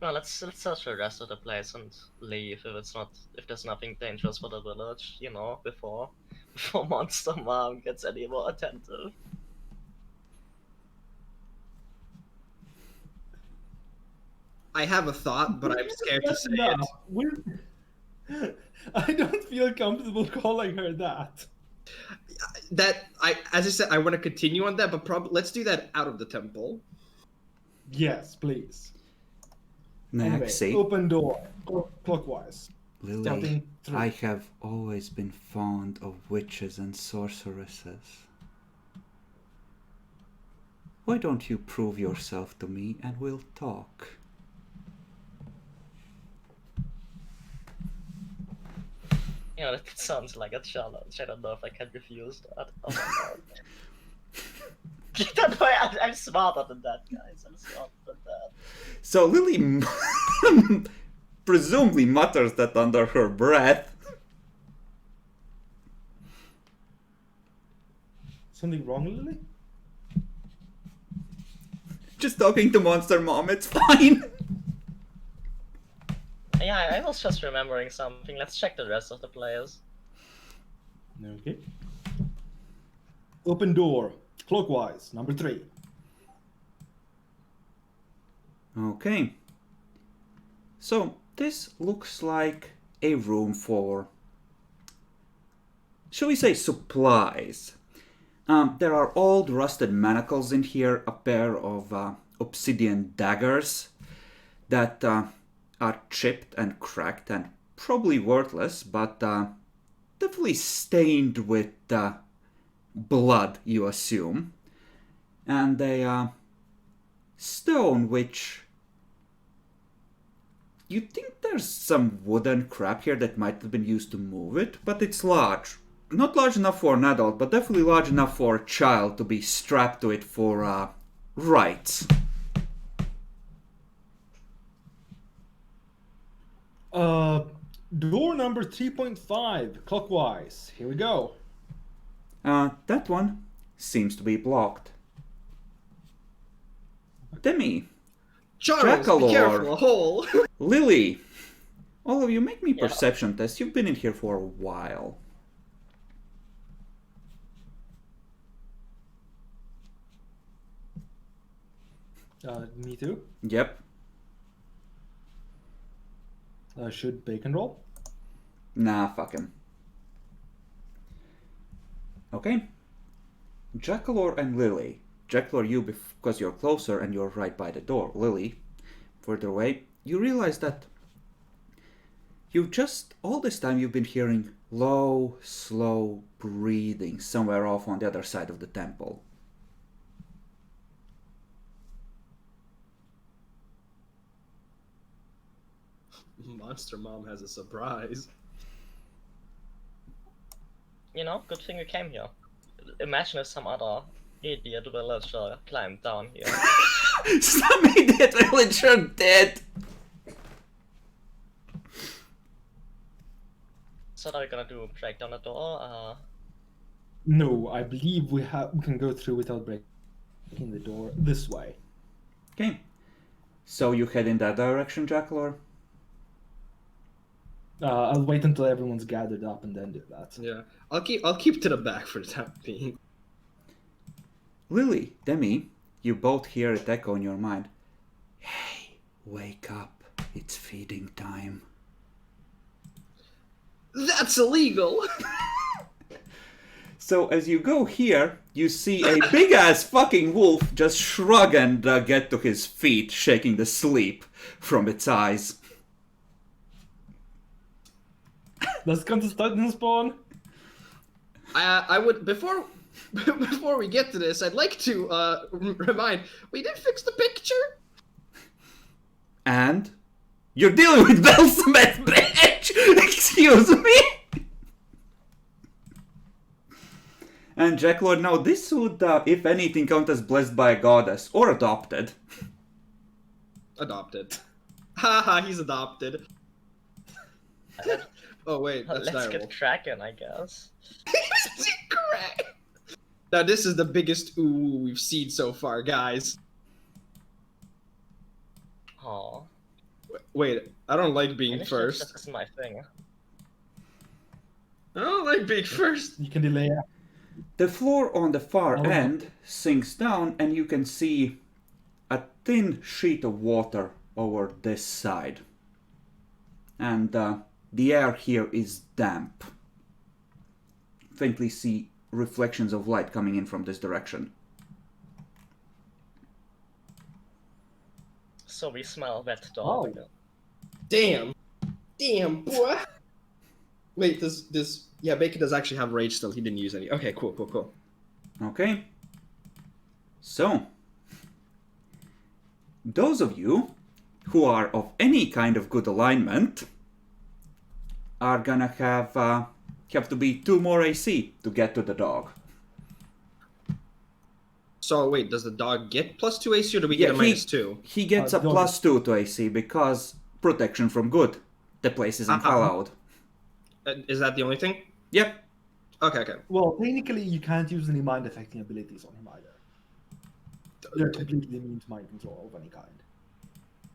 Well, let's search the rest of the place and leave if there's nothing dangerous for the village, you know, before Monster Mom gets any more attentive. I have a thought, but I'm scared to say it. I don't feel comfortable calling her that. As I said, I want to continue on that, but probably let's do that out of the temple. Yes, please. Naexi. Anyway, open door, clockwise. Lily, Starting through. I have always been fond of witches and sorceresses. Why don't you prove yourself to me and we'll talk? You know, that sounds like a challenge. I don't know if I can refuse that. Oh my god. Don't worry, I'm smarter than that, guys. I'm smarter than that. So Lily presumably mutters that under her breath. Something wrong, Lily? Just talking to Monster Mom, it's fine. Yeah, I was just remembering something. Let's check the rest of the players. Okay. Open door, clockwise, number 3. Okay. So this looks like a room for, shall we say, supplies. There are old rusted manacles in here, a pair of obsidian daggers that are chipped and cracked and probably worthless, but definitely stained with blood, you assume. And a stone which you think there's some wooden crap here that might have been used to move it, but it's large. Not large enough for an adult, but definitely large enough for a child to be strapped to it for rights. Door number 3.5, clockwise. Here we go. That one seems to be blocked. Demi, Charles, Jackalor. be careful, a hole. Lily, all of you make me Yeah. perception tests. You've been in here for a while. Me too. Yep. Should Bacon roll? Nah, fuck him. Okay. Jackalor and Lily. Jackalor, you because you're closer and you're right by the door. Lily, further away. You realize that all this time you've been hearing low, slow breathing somewhere off on the other side of the temple. Monster Mom has a surprise. You know, good thing we came here. Imagine if some other idiot villager climbed down here. Some idiot villager dead. So what are we gonna do? Break down the door? No, I believe we can go through without breaking the door this way. Okay. So you head in that direction, Jackalor? I'll wait until everyone's gathered up and then do that. Yeah, I'll keep to the back for the time being. Lily, Demi, you both hear it echo in your mind. Hey, wake up. It's feeding time. That's illegal. So as you go here, you see a big-ass fucking wolf just shrug and get to his feet, shaking the sleep from its eyes. Let's come to Titan spawn. I would before we get to this, I'd like to remind we did fix the picture. And you're dealing with Belsamet, bitch! Excuse me? And Jacklord, now this would, if anything, count as blessed by a goddess or adopted. Adopted. Haha, he's adopted. Oh wait, that's Let's direwolf. get cracking, I guess. Correct. Now this is the biggest ooh we've seen so far, guys. Aw. Wait, I don't like being Initiative first. just isn't my thing. I don't like being first. You can delay. The floor on the far Oh. end sinks down and you can see a thin sheet of water over this side. And the air here is damp. Faintly see reflections of light coming in from this direction. So we smell wet dog. Oh. Damn, boy. Wait, yeah, Bacon does actually have rage still. He didn't use any. Okay, cool. Okay. So, those of you who are of any kind of good alignment are gonna have to be 2 more AC to get to the dog. So wait, does the dog get +2 AC or do we get a -2? He gets a dog- +2 to AC because protection from good. The place isn't hallowed. Is that the only thing? Yep. Okay. Well, technically, you can't use any mind affecting abilities on him either. They're completely immune to mind control of any kind.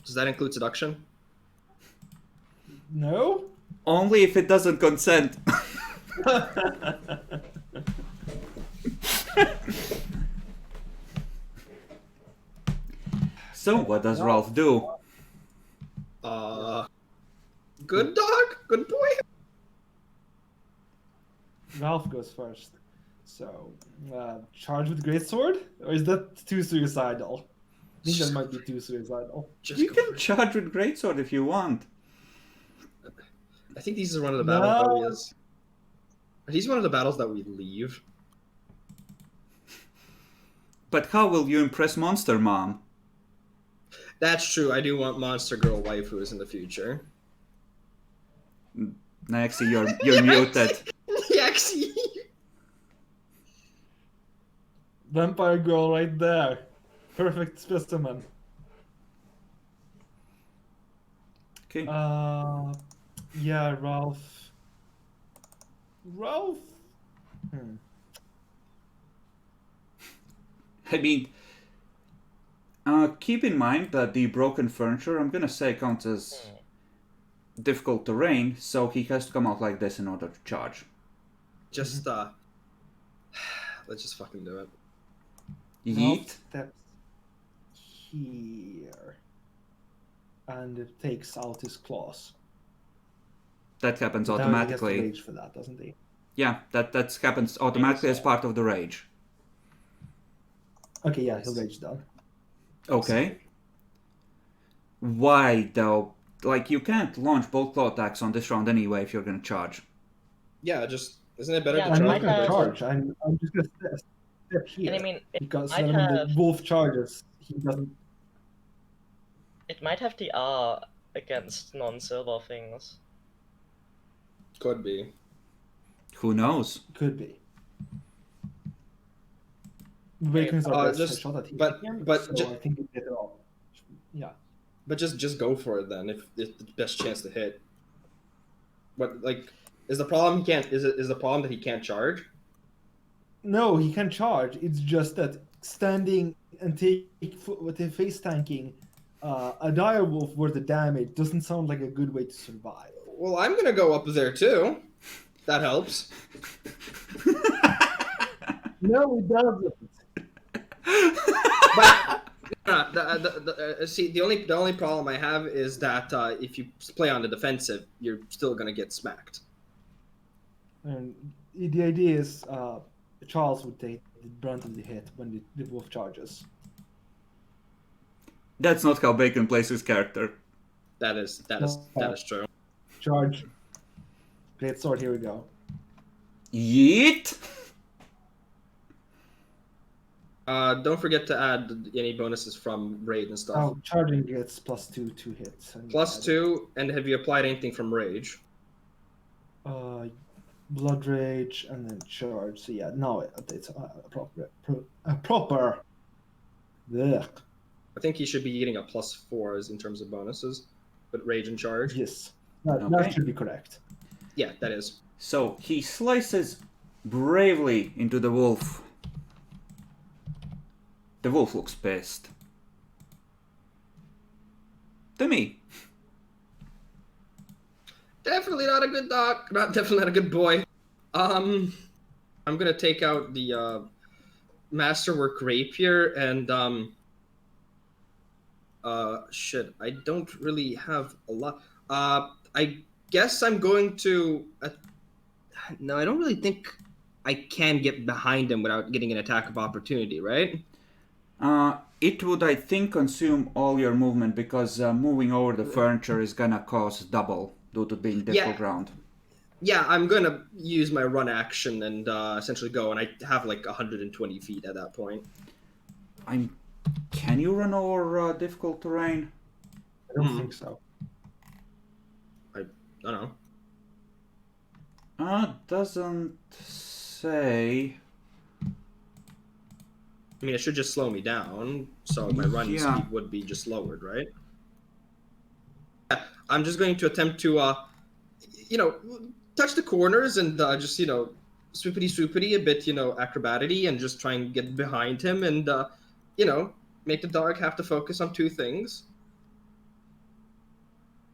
Does that include seduction? No? Only if it doesn't consent. So, what does Ralph do? Good dog, good boy. Ralph goes first. So, charge with greatsword? Or is that too suicidal? I think that might be too suicidal. Just You go can for it. charge with greatsword if you want. I think these are one of the battles that we No. Are these one of the battles that we leave? But how will you impress Monster Mom? That's true. I do want Monster Girl waifus in the future. Nexi, you're muted. Yaxie. Vampire girl right there. Perfect specimen. Okay. Yeah, Ralph. Ralph? I mean, keep in mind that the broken furniture, I'm gonna say, counts as difficult terrain, so he has to come out like this in order to charge. Just let's just fucking do it. Yeet. Ralph steps here. And it takes out his claws. That happens Now he automatically. has to rage for that, doesn't he? Yeah, that happens automatically as part of the rage. Okay, yeah, he'll rage down. Okay. Why though? Like, you can't launch both claw attacks on this round anyway if you're gonna charge. Yeah, just isn't it better Yeah, to I I'm try? not gonna have- charge. I'm just gonna step here. And I mean, because might then when the have- wolf charges, he doesn't. it might have the R against non-silver things. Could be. Who knows? Could be. Wakens are best just- shot at him, but so ju- I think you get it all. Yeah. But just go for it then if it's the best chance to hit. But like Is the problem he can't? Is the problem that he can't charge? No, he can charge. It's just that standing and with the face tanking a dire wolf worth of damage doesn't sound like a good way to survive. Well, I'm gonna go up there too. That helps. No, it doesn't. But see, the only problem I have is that if you play on the defensive, you're still gonna get smacked. And the idea is Charles would take the brunt of the hit when the wolf charges. That's not how Bacon plays his character. That is true. Charge. Great sword, here we go. Yeet! Don't forget to add any bonuses from raid and stuff. Oh, charging gets +2 to hits. +2, and have you applied anything from rage? Blood rage and then charge. So yeah, no, it's a proper. Ugh. I think he should be getting a +4s in terms of bonuses, but rage and charge. Yes, that Okay. should be correct. Yeah, that is. So he slices bravely into the wolf. The wolf looks pissed. To me. Definitely not a good dog. Definitely not a good boy. I'm gonna take out the masterwork rapier and shit. I don't really have a lot. I guess I'm going to. No, I don't really think I can get behind him without getting an attack of opportunity, right? It would, I think, consume all your movement because moving over the furniture is gonna cost double due to being difficult ground. Yeah, I'm gonna use my run action and essentially go, and I have like 120 feet at that point. Can you run over difficult terrain? I don't think so. I don't know. Doesn't say. I mean, it should just slow me down, so my run speed would be just lowered, right? Yeah, I'm just going to attempt to, touch the corners and just, swoopity a bit, acrobatity and just try and get behind him and, make the dog have to focus on two things.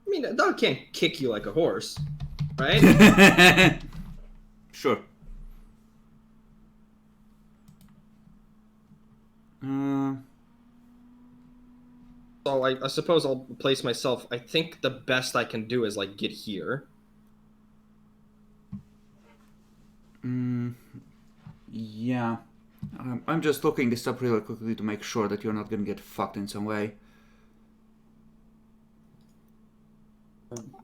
I mean, a dog can't kick you like a horse, right? Sure. So I suppose I'll place myself. I think the best I can do is like get here. Yeah. I'm just looking this up really quickly to make sure that you're not gonna get fucked in some way.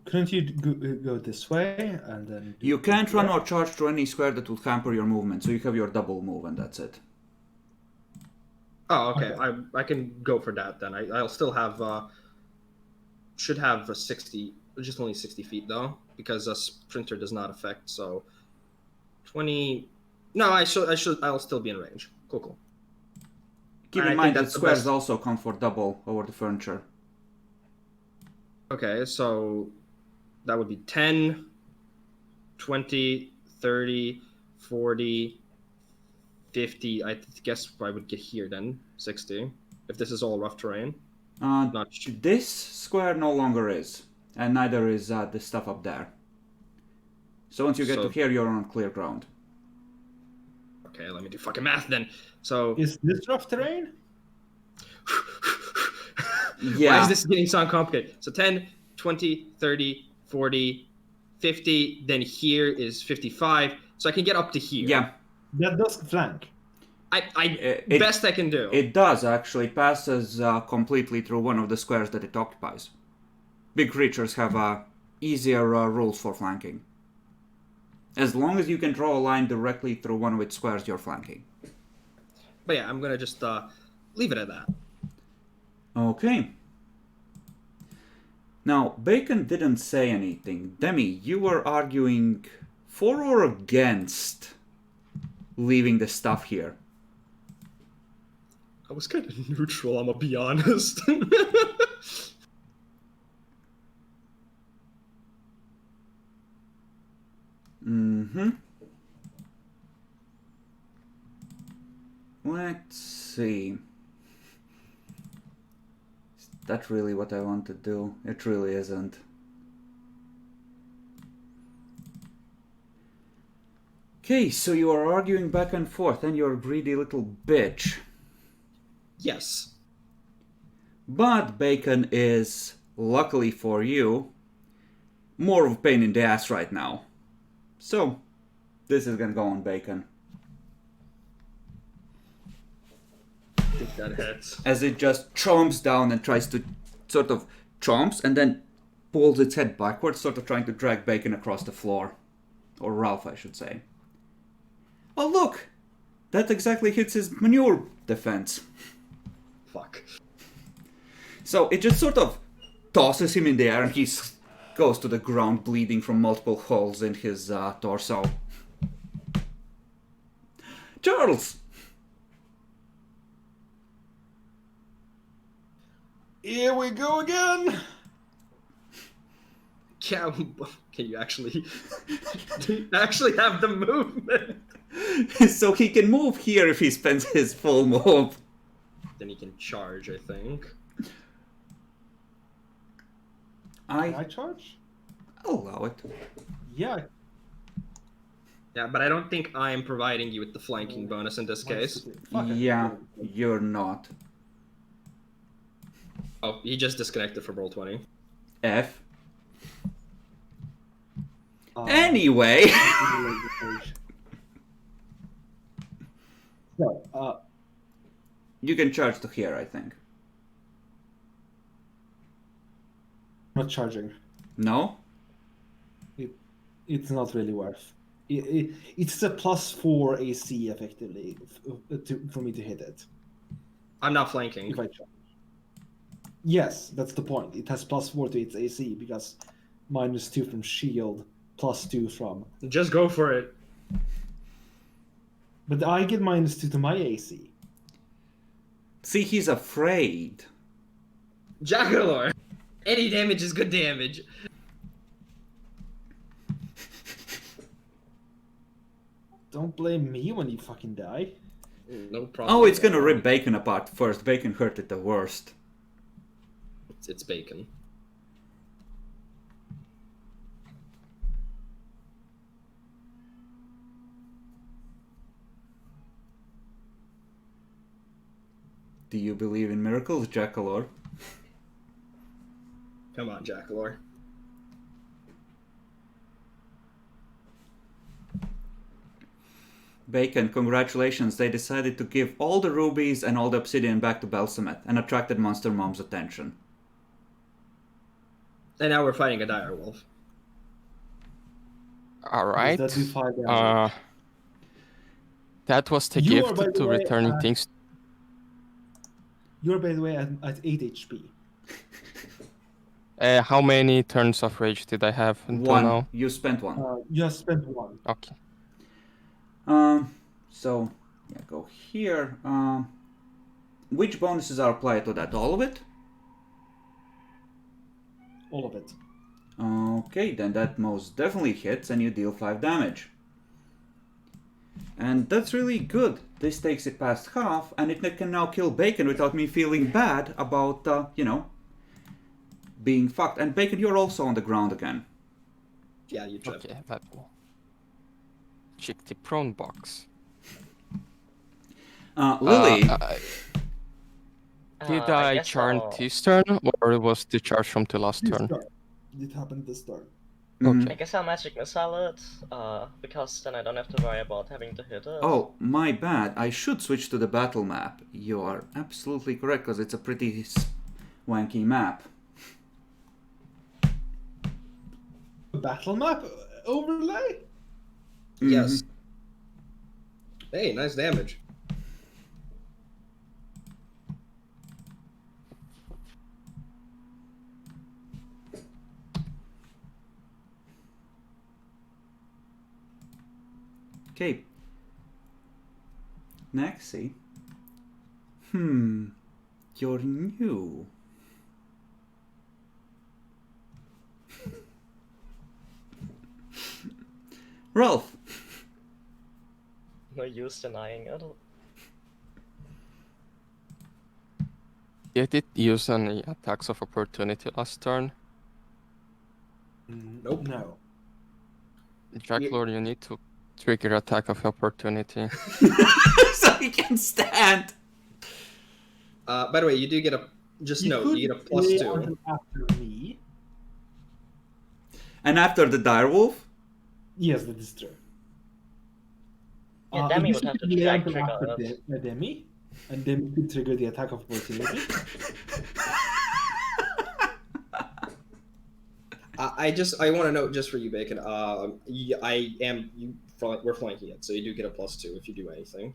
Couldn't you go this way and then? You can't run or charge through any square that would hamper your movement, so you have your double move and that's it. Oh, okay. I can go for that then. I'll still have should have a 60, just only 60 feet though, because a sprinter does not affect. So 20. No, I'll still be in range. Cool. Keep And in I mind think that that's the squares best. also count for double over the furniture. Okay, so that would be 10, 20, 30, 40, 50. I guess I would get here then. 60. If this is all rough terrain. Not This square no longer is, and neither is the stuff up there. So once you get to here, you're on clear ground. Okay, let me do fucking math then. So Is this rough terrain? Yeah. Why is this getting so complicated? So 10, 20, 30, 40, 50, then here is 55. So I can get up to here. Yeah. That does flank. Best I can do. It does actually passes completely through one of the squares that it occupies. Big creatures have easier rules for flanking. As long as you can draw a line directly through one of its squares, you're flanking. But yeah, I'm gonna just leave it at that. Okay. Now, Bacon didn't say anything. Demi, you were arguing for or against leaving the stuff here? I was kind of neutral, I'm gonna be honest. Mm-hmm. Let's see. Is that really what I want to do? It really isn't. Okay, so you are arguing back and forth, and you're a greedy little bitch. Yes. But Bacon is, luckily for you, more of a pain in the ass right now. So, this is gonna go on Bacon. I think that hits. As it just chomps down and tries to sort of chomps and then pulls its head backwards, sort of trying to drag Bacon across the floor. Or Ralph, I should say. Oh, look! That exactly hits his manure defense. Fuck. So it just sort of tosses him in the air and he goes to the ground bleeding from multiple holes in his torso. Charles! Here we go again. Can you actually have the movement? So he can move here if he spends his full move. Then he can charge, I think. Can I charge? I'll allow it. Yeah. Yeah, but I don't think I am providing you with the flanking bonus in this case. Fuck it. Yeah, you're not. Oh, he just disconnected from roll 20. F. Anyway. Anyway, So, you can charge to here, I think. not charging. No? It's not really worth. It's a +4 AC effectively for me to hit it. I'm not flanking. If I charge. Yes, that's the point. It has +4 to its AC because -2 from shield, +2 from. Just go for it. But I get -2 to my AC. See, he's afraid. Jackalor! Any damage is good damage. Don't blame me when you fucking die. No problem. Oh, it's gonna rip Bacon apart first. Bacon hurt it the worst. It's Bacon. Do you believe in miracles, Jackalor? Come on, Jackalor. Bacon, congratulations. They decided to give all the rubies and all the obsidian back to Belsamet and attracted Monster Mom's attention. And now we're fighting a dire wolf. Alright. Does that do 5 damage? That was the You are, gift by the to way, returning things. You're, by the way, at 8 HP. How many turns of rage did I have until One. now? You spent one. You have spent 1. Okay. So, yeah, go here. Which bonuses are applied to that? All of it? All of it. Okay, then that most definitely hits and you deal 5 damage. And that's really good. This takes it past half, and it can now kill Bacon without me feeling bad about, being fucked. And Bacon, you're also on the ground again. Yeah, you tripped. Okay, that will. Check the prone box. Lily, Did I I guess charm I'll- this turn, or was the charge from the last This turn? turn. It happened this turn. mhm. I guess I'll magic missile it, because then I don't have to worry about having to hit it. Oh, my bad. I should switch to the battle map. You are absolutely correct, because it's a pretty wanky map. Battle map overlay? Yes. Hey, nice damage. Okay. Nexi. You're new. Ralph, use denying it? Did it use any attacks of opportunity last turn? Nope. No. Draclord, you need to trigger attack of opportunity. So he can stand. By the way, you do get a. Just You note, could you get a plus stay 2. until after me. And after the direwolf? Yes, that is true. Yeah, Demi you would have to should delay until trigger after it. Demi, and Demi could trigger the attack of opportunity. I want to note just for you, Bacon. We're flanking it, so you do get a plus 2 if you do anything.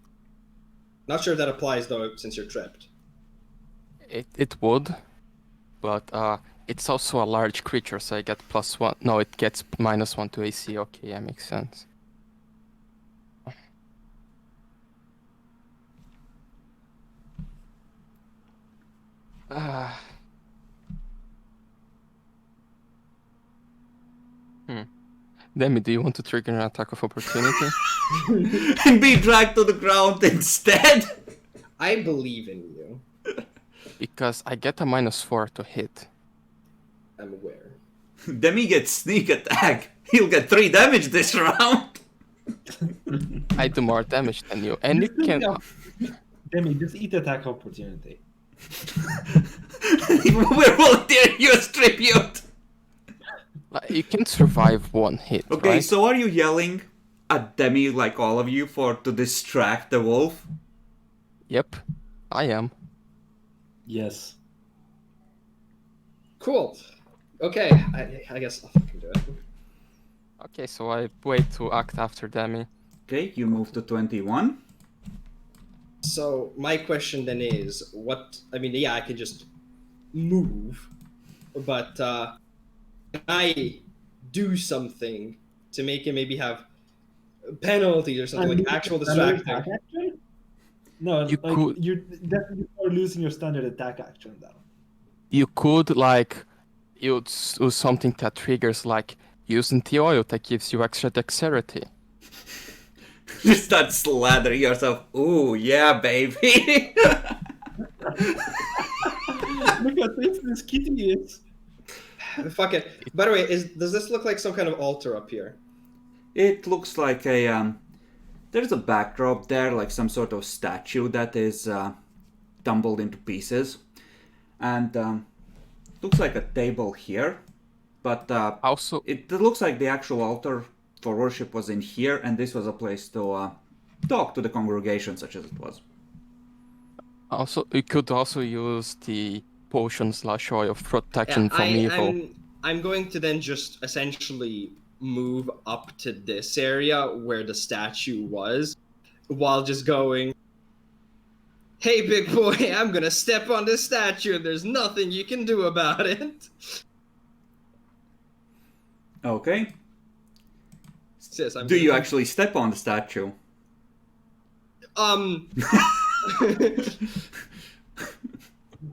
Not sure if that applies though, since you're tripped. It would, but it's also a large creature, so I get +1. No, it gets -1 to AC. Okay, yeah, makes sense. Demi, do you want to trigger an attack of opportunity? And be dragged to the ground instead? I believe in you. Because I get a -4 to hit. I'm aware. Demi gets sneak attack. He'll get 3 damage this round. I do more damage than you, and you can. Demi, just eat attack of opportunity. We're volunteering you as tribute. You can survive 1 hit. Okay, right? so are you yelling at Demi, like all of you, to distract the wolf? Yep, I am. Yes. Cool. Okay, I guess I'll fucking do it. Okay, so I wait to act after Demi. Okay, you move to 21. So my question then is, yeah, I could just move, but can I do something to make him maybe have penalties or something, like actual distracting? No, You could- you definitely are losing your standard attack action now. You could use something that triggers using the oil that gives you extra dexterity. Just start slathering yourself. Ooh, yeah, baby. Look how tasty this kitty is. Fuck it. By the way, does this look like some kind of altar up here? It looks like there's a backdrop there, like some sort of statue that is tumbled into pieces. And looks like a table here. But Also, it looks like the actual altar for worship was in here, and this was a place to talk to the congregation, such as it was. you could also use the potion/oil of protection from evil. I'm going to then just essentially move up to this area where the statue was, while just going, "Hey, big boy, I'm gonna step on this statue, and there's nothing you can do about it." Okay. Sis, Do you actually step on the statue?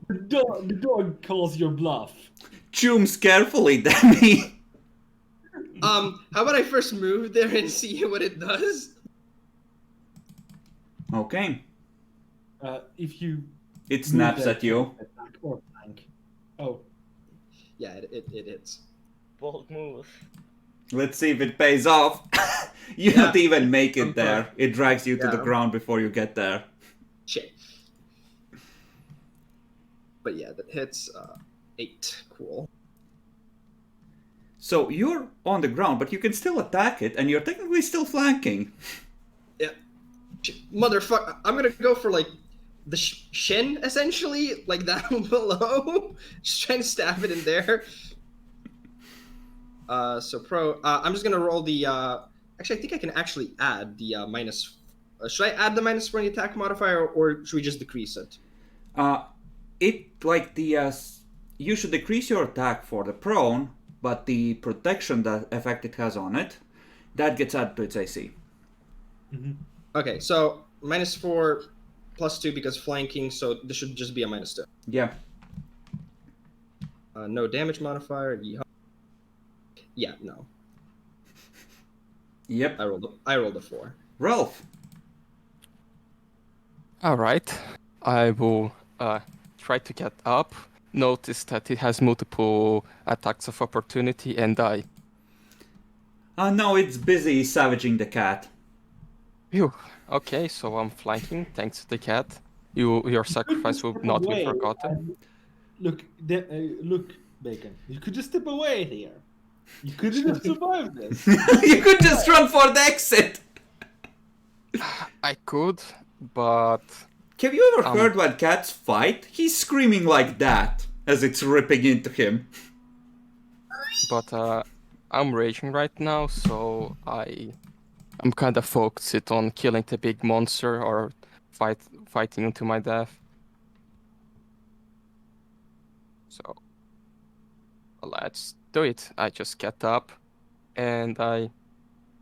The dog calls your bluff. Chooms carefully, Demi. How about I first move there and see what it does? Okay. If you It snaps move at you. attack or flank. Oh, Yeah, it hits. Bold move. Let's see if it pays off. You Yeah. don't even make it I'm there. fine. It drags you to the Yeah. ground before you get there. Shit. But yeah, that hits 8. Cool. So you're on the ground, but you can still attack it, and you're technically still flanking. Yeah. Motherfucker, I'm gonna go for like the shin, essentially, like down below. Just trying to stab it in there. I'm just gonna roll the. Actually, I think I can actually add the minus. Should I add the minus for the attack modifier, or should we just decrease it? You should decrease your attack for the prone, but the protection that effect it has on it, that gets added to its AC. Okay, so -4 +2 because flanking, so this should just be a -2. Yeah. No damage modifier. Yeah, no. Yep. I rolled a 4. Ralph. Alright, I will try to get up, notice that it has multiple attacks of opportunity, and die. No, it's busy savaging the cat. Phew. Okay, so I'm flanking thanks to the cat. Your sacrifice will Step not be away forgotten. and look, look, Bacon. You could just step away here. You couldn't have survived this. You could just run for the exit! I could, but Have you ever heard when cats fight? He's screaming like that as it's ripping into him. I'm raging right now, so I'm kind of focused on killing the big monster or fighting into my death. So let's do it. I just get up and I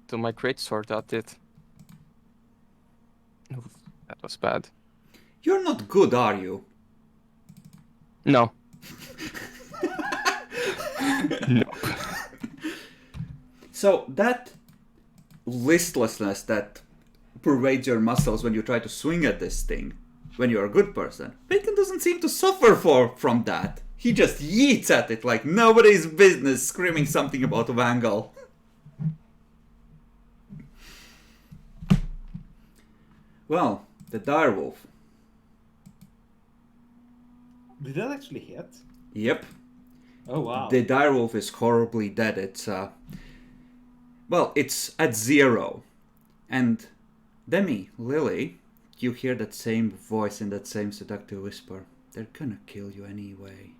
do my greatsword at it. Oof, that was bad. You're not good, are you? No. Nope. So that listlessness that pervades your muscles when you try to swing at this thing, when you're a good person, Bacon doesn't seem to suffer from that. He just yeets at it like nobody's business, screaming something about Vangal. Well, the direwolf. Did that actually hit? Yep. Oh wow. The direwolf is horribly dead. It's well, it's at 0. And Demi, Lily, you hear that same voice in that same seductive whisper. They're gonna kill you anyway.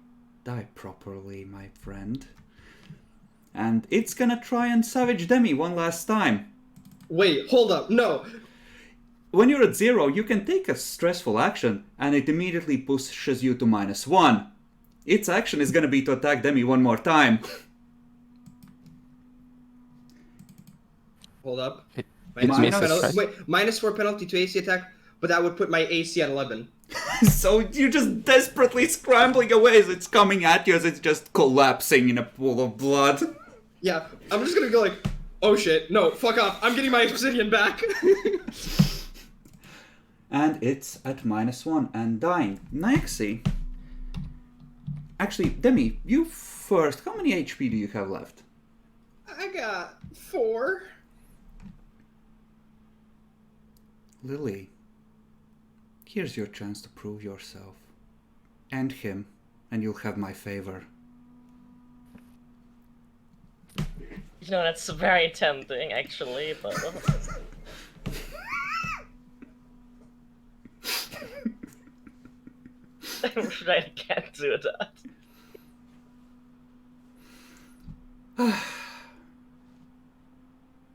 Die properly, my friend. And it's gonna try and savage Demi one last time. Wait, hold up. No. When you're at 0, you can take a stressful action, and it immediately pushes you to -1. Its action is gonna be to attack Demi one more time. Hold up. It Minus- misses, right? Wait, -4 penalty to AC attack, but that would put my AC at 11. So you're just desperately scrambling away as it's coming at you, as it's just collapsing in a pool of blood. Yeah, I'm just gonna go like, oh shit, no, fuck off, I'm getting my obsidian back. And it's at -1 and dying. Nixie. Actually, Demi, you first. How many HP do you have left? I got 4. Lily, here's your chance to prove yourself. End him, and you'll have my favor. You know, that's very tempting, actually, but... I'm afraid I can't do that.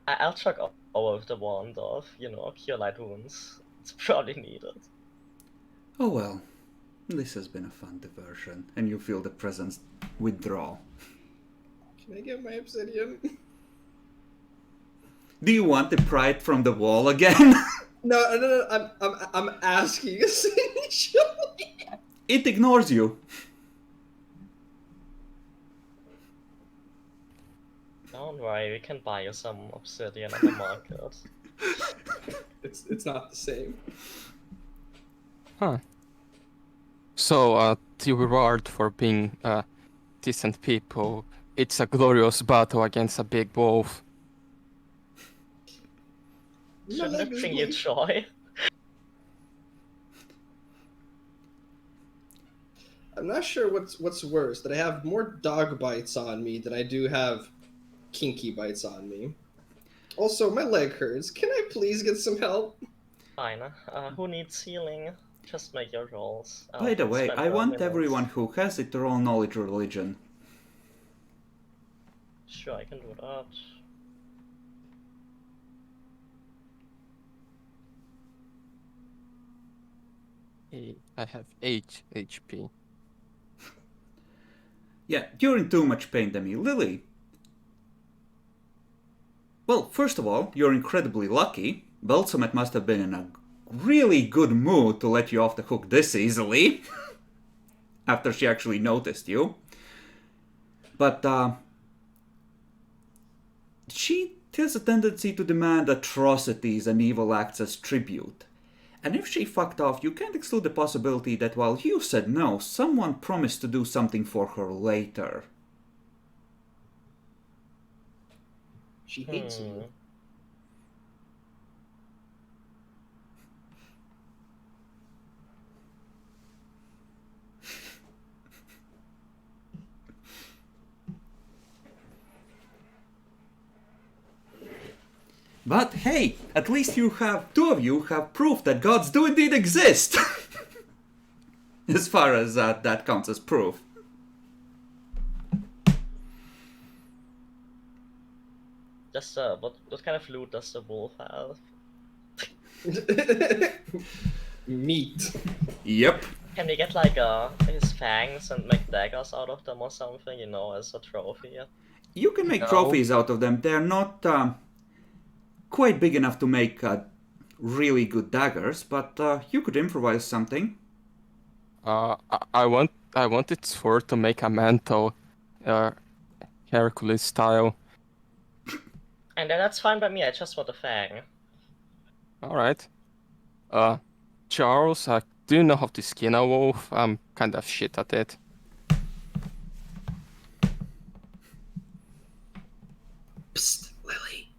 I'll chuck all of the wand off, you know, cure light wounds. It's probably needed. Oh well, this has been a fun diversion, and you feel the presence withdraw. Can I get my obsidian? Do you want to pry it from the wall again? No, I'm asking essentially. It ignores you. Don't worry, we can buy you some obsidian on the market. It's not the same. Huh. So, the reward for being decent people, it's a glorious battle against a big wolf. Shouldn't it bring you joy? I'm not sure what's worse, that I have more dog bites on me than I do have kinky bites on me. Also, my leg hurts. Can I please get some help? Fine. Who needs healing? Just make your rolls. By the way, Spend I 12 want minutes. everyone who has it to roll knowledge religion. Sure, I can do that. I have 8 HP. Yeah, you're in too much pain, Demi. Lily. Well, first of all, you're incredibly lucky. Belsomet must have been in a really good mood to let you off the hook this easily. After she actually noticed you. But, she has a tendency to demand atrocities and evil acts as tribute. And if she fucked off, you can't exclude the possibility that while you said no, someone promised to do something for her later. She hates you. But hey, at least two of you have proof that gods do indeed exist! As far as that counts as proof. Just what kind of loot does the wolf have? Meat. Yep. Can we get like his fangs and make daggers out of them or something, you know, as a trophy? You can make No. trophies out of them. They're not quite big enough to make really good daggers, but you could improvise something. I want its sword to make a mantle, Hercules style. And that's fine by me, I just want a fang. All right. Charles, do you know how to skin a wolf? I'm kind of shit at it. Psst, Lily.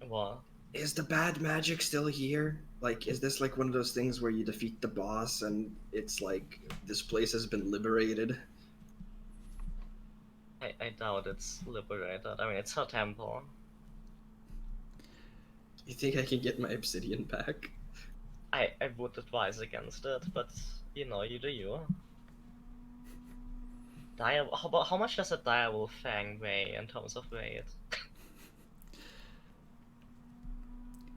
What? Is the bad magic still here? Like, is this like one of those things where you defeat the boss and it's like this place has been liberated? I doubt it's liberated. I mean, it's her temple. You think I can get my obsidian back? I would advise against it, but you know, you do you. How much does a direwolf fang weigh in terms of weight?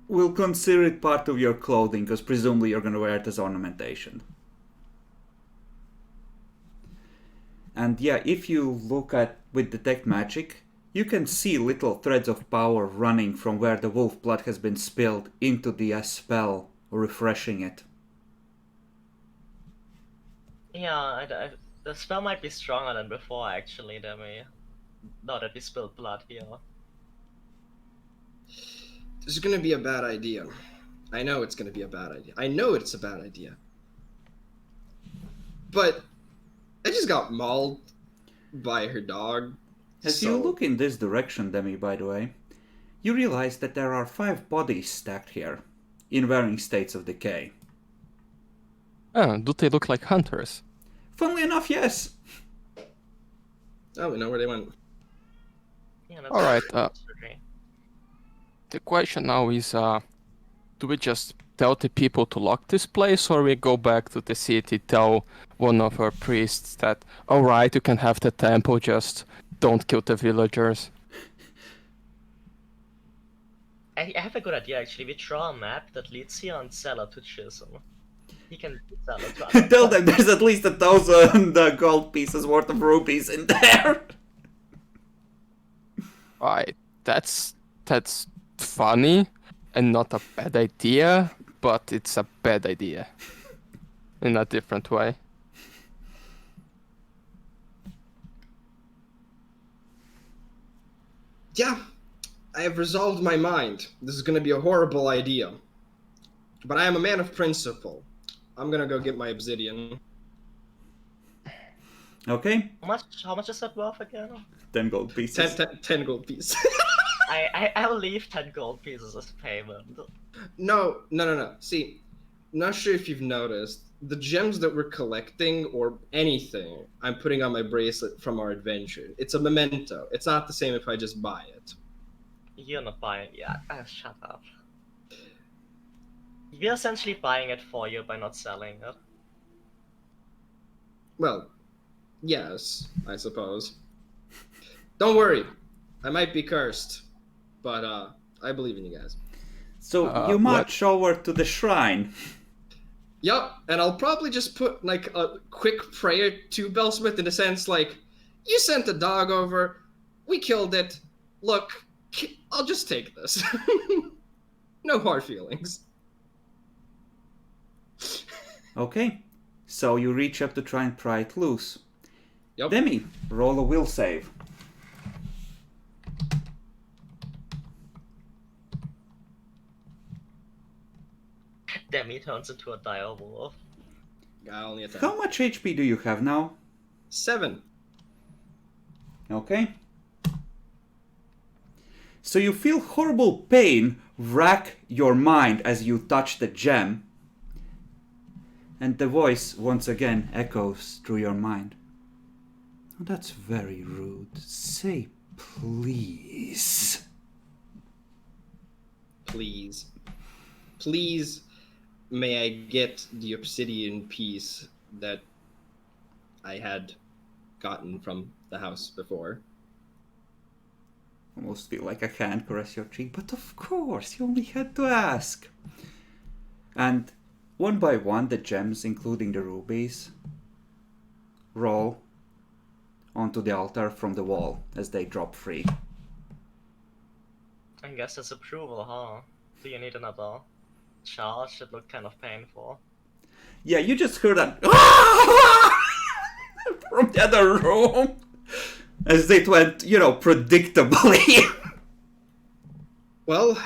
We'll consider it part of your clothing, because presumably you're going to wear it as ornamentation. And yeah, if you look at with detect magic, you can see little threads of power running from where the wolf blood has been spilled into the spell, refreshing it. Yeah, the spell might be stronger than before, actually, Demi. Now that we spilled blood here. This is gonna be a bad idea. I know it's gonna be a bad idea. I know it's a bad idea. But I just got mauled by her dog. As you look in this direction, Demi, by the way, you realize that there are 5 bodies stacked here, in varying states of decay. Do they look like hunters? Funnily enough, yes. Oh, we know where they went. Yeah, that's All right. that's okay. The question now is, do we just tell the people to lock this place, or we go back to the city, tell one of our priests that, all right, you can have the temple, just don't kill the villagers? I have a good idea, actually. We draw a map that leads here and Zeller to Chisholm. He can sell it to us. Tell them there's at least 1,000 gold pieces worth of rupees in there. Right, that's funny and not a bad idea, but it's a bad idea in a different way. Yeah, I have resolved my mind. This is gonna be a horrible idea. But I am a man of principle. I'm gonna go get my obsidian. Okay, How much is that worth again? 10 gold pieces. 10 gold pieces. I'll leave 10 gold pieces as payment. No. See, not sure if you've noticed, the gems that we're collecting or anything I'm putting on my bracelet from our adventure, it's a memento. It's not the same if I just buy it. You're not buying. Yeah, shut up. We're essentially buying it for you by not selling it. Well, yes, I suppose. Don't worry, I might be cursed, but I believe in you guys. So you march over to the shrine. Yup, and I'll probably just put like a quick prayer to Bellsmith in a sense like, you sent a dog over, we killed it. Look, I'll just take this. No hard feelings. Okay, so you reach up to try and pry it loose. Yep. Demi, roll a will save. Demi turns into a dire wolf. I only attack. How much HP do you have now? 7. Okay. So you feel horrible pain rack your mind as you touch the gem. And the voice once again echoes through your mind. Oh, that's very rude. Say please. Please. Please, may I get the obsidian piece that I had gotten from the house before? Almost feel like a hand caress your cheek, but of course, you only had to ask. And one by one, the gems, including the rubies, roll onto the altar from the wall as they drop free. I guess that's approval, huh? Do you need another charge? It looked kind of painful. Yeah, you just heard that from the other room as it went, predictably. Well,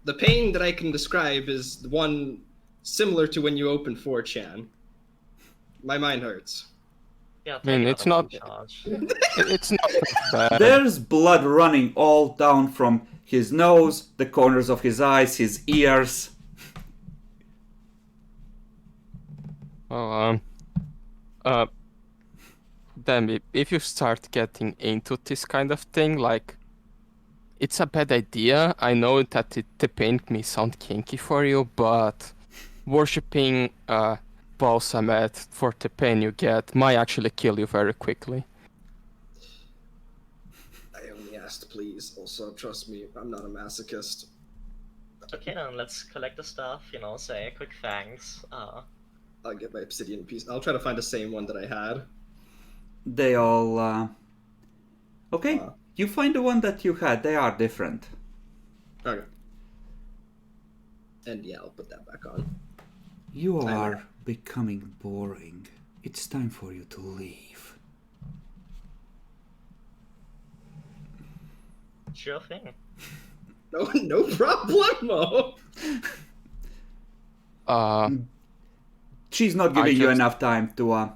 the pain that I can describe is the one similar to when you open 4chan. My mind hurts. Yeah, I mean, take it's another not- charge. It's not that bad. There's blood running all down from his nose, the corners of his eyes, his ears. Well, then if you start getting into this kind of thing, like, it's a bad idea. I know that the pain may sound kinky for you, but worshipping balsamet for the pain you get might actually kill you very quickly. I only asked, please. Also, trust me, I'm not a masochist. Okay, then let's collect the stuff, say a quick thanks. I'll get my obsidian piece. I'll try to find the same one that I had. They all, Okay, Uh. you find the one that you had. They are different. Okay. And yeah, I'll put that back on. You I know. are becoming boring. It's time for you to leave. Sure thing. No problemo. She's not giving you just- enough time to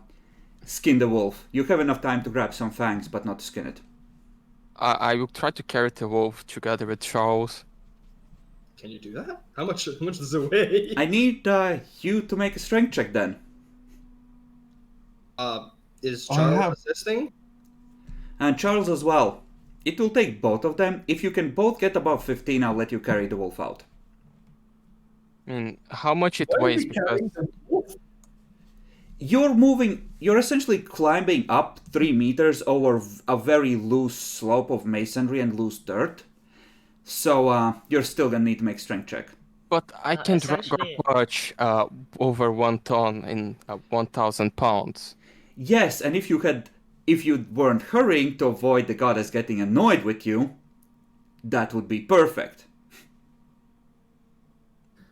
skin the wolf. You have enough time to grab some fangs, but not to skin it. I will try to carry the wolf together with Charles. Can you do that? How much does it weigh? I need you to make a strength check then. Is I Charles have- assisting? And Charles as well. It will take both of them. If you can both get above 15, I'll let you carry the wolf out. I mean, how much it Why are weighs? we Because carrying the wolf? You're essentially climbing up 3 meters over a very loose slope of masonry and loose dirt. So you're still gonna need to make strength check. But I can drag essentially- or punch over 1 ton in 1,000 pounds. Yes, and if you weren't hurrying to avoid the goddess getting annoyed with you, that would be perfect.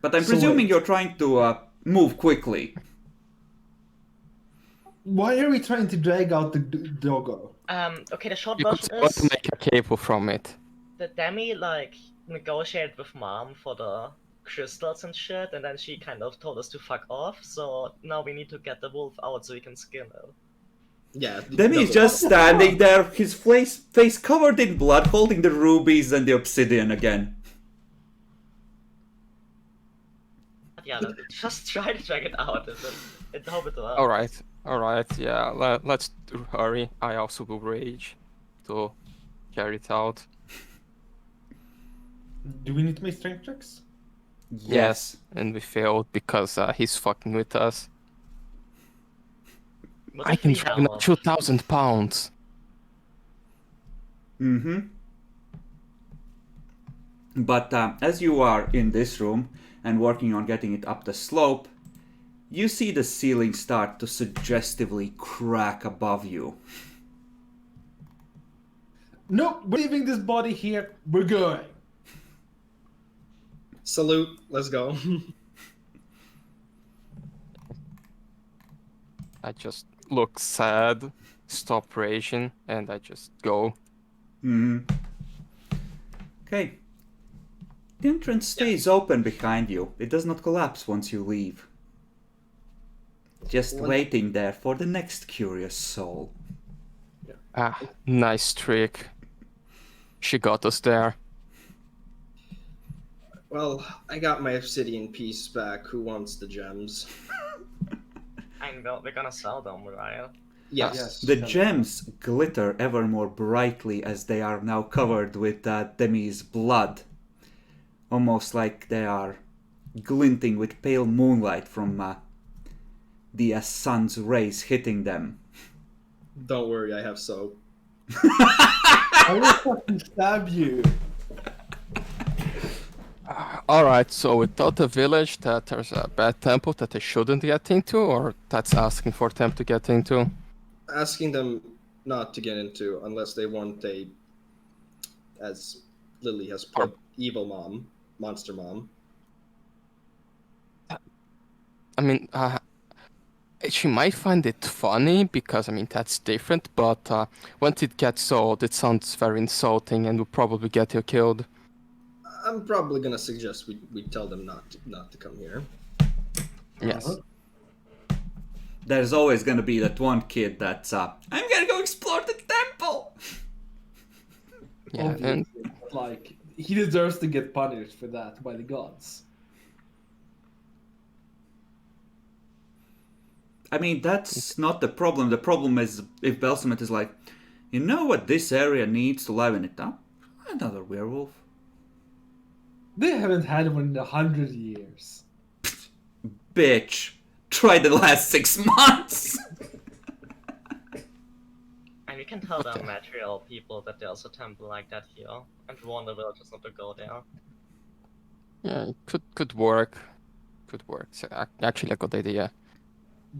But I'm So presuming wait. you're trying to move quickly. Why are we trying to drag out the doggo? Okay, the short You could version want to is make a cable from it. the Demi, negotiated with Mom for the crystals and shit, and then she kind of told us to fuck off, so now we need to get the wolf out so we can skin it. Yeah. Demi is just standing there, his face covered in blood, holding the rubies and the obsidian again. But yeah, just try to drag it out and hope it works. Alright, yeah, let's hurry. I also will rage to carry it out. Do we need to make strength checks? Yes, and we failed because he's fucking with us. What I if can we drag have- now 2,000 pounds. Mm-hmm. But as you are in this room and working on getting it up the slope, you see the ceiling start to suggestively crack above you. No, we're leaving this body here. We're going. Salute. Let's go. I just look sad, stop raging, and I just go. Mm-hmm. Okay. The entrance stays open behind you. It does not collapse once you leave. Just waiting there for the next curious soul. Ah, nice trick. She got us there. Well, I got my obsidian piece back. Who wants the gems? And we're gonna sell them, right? Yes. The gems glitter ever more brightly as they are now covered with Demi's blood. Almost like they are glinting with pale moonlight from the sun's rays hitting them. Don't worry, I have soap. I will fucking stab you. Alright, so we thought the village that there's a bad temple that they shouldn't get into, or that's asking for them to get into? Asking them not to get into unless they want a, as Lily has put, evil mom, monster mom. I mean, she might find it funny because, I mean, that's different, but once it gets old, it sounds very insulting and will probably get you killed. I'm probably gonna suggest we tell them not to come here. Yes. There's always gonna be that one kid that's I'm gonna go explore the temple. Yeah, and Obviously, but, like, he deserves to get punished for that by the gods. I mean, that's not the problem. The problem is if Belsumet is like, you know what this area needs to liven it up? Another werewolf. They haven't had one in 100 years. Bitch. Try the last 6 months. And we can tell the material people that there's a temple like that here, and warn the villagers not to go there. yeah, it could work. Could work. So, actually, a good idea.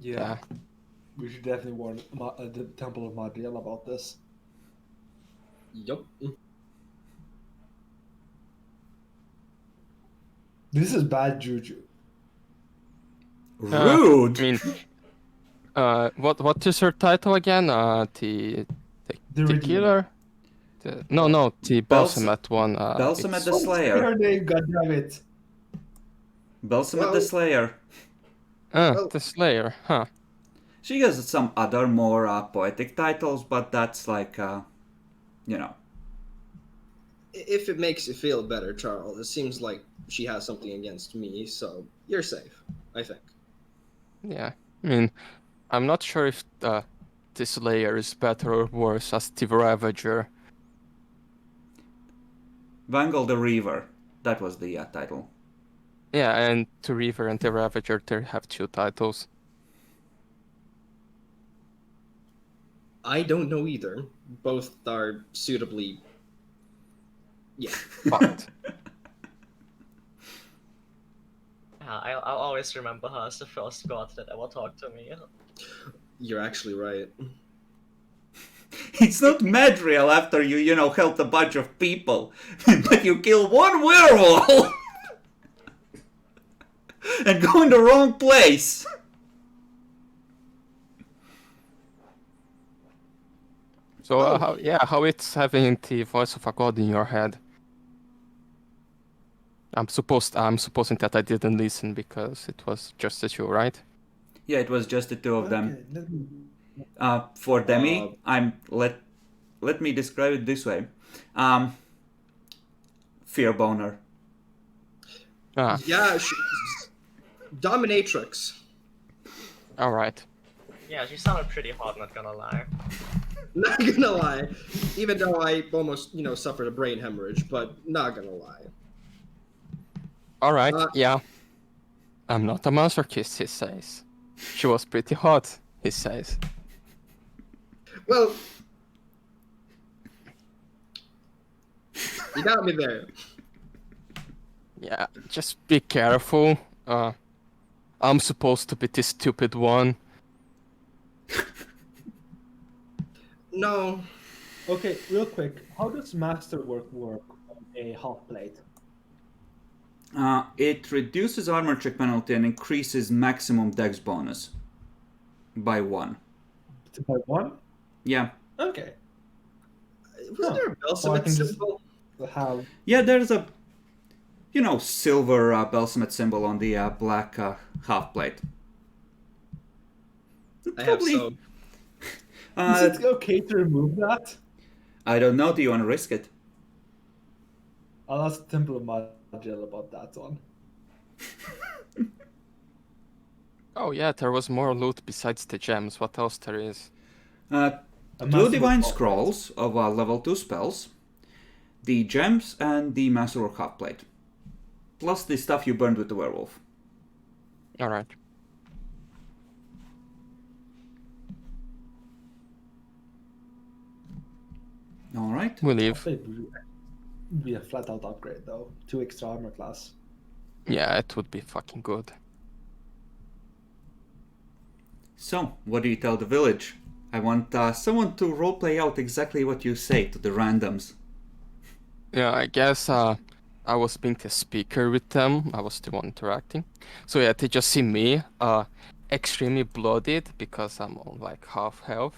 Yeah. We should definitely warn the Temple of Madriel about this. Yup. This is bad juju. Rude. I mean, what is her title again? The Redeemer. killer? No, the Balsamet one. Belsumet the Say Slayer. her name, goddammit. Belsumet the Well- Slayer. The Slayer, huh? She has some other more poetic titles, but that's like, you know. If it makes you feel better, Charles, it seems like she has something against me, so you're safe, I think. Yeah. I mean, I'm not sure if this Slayer is better or worse as the Ravager. Vangle the Reaver. That was the title. Yeah, and the Reaver and the Ravager, they have 2 titles. I don't know either. Both are suitably. Yeah. But Yeah, I'll always remember her as the first god that ever talked to me. You're actually right. It's not Madriel after you know, helped a bunch of people. But you kill one werewolf! And go in the wrong place! so how it's having the voice of a god in your head? I'm supposing that I didn't listen because it was just the 2, right? Yeah, it was just the 2 of them. Okay, let me... For Demi, let me describe it this way. Fear boner. Ah, Yeah, dominatrix. all right. Yeah, she sounded pretty hot, not gonna lie. Not gonna lie, even though I almost, suffered a brain hemorrhage, but not gonna lie. All right, yeah. I'm not a masochist, he says. She was pretty hot, he says. Well, you got me there. Yeah, just be careful. I'm supposed to be the stupid one. No, Okay, real quick. How does Masterwork work on a half plate? It reduces armor check penalty and increases maximum dex bonus by 1. By 1? Yeah. Okay. wasn't there a Well, I Belsumet can just- symbol? Have... Yeah, there's a... silver Belsmith symbol on the black half plate. I have so. Is it okay to remove that? I don't know. Do you want to risk it? I'll ask Temple of Magil about that one. Oh yeah, there was more loot besides the gems. What else there is? Two massive divine assault, scrolls of level 2 spells, the gems, and the masterwork half plate. Plus the stuff you burned with the werewolf. Alright. Alright. We leave. Be a flat out upgrade though. 2 extra armor class. Yeah, it would be fucking good. So, what do you tell the village? I want someone to roleplay out exactly what you say to the randoms. Yeah, I guess I was being the speaker with them. I was the one interacting. So yeah, they just see me extremely bloodied because I'm on like half health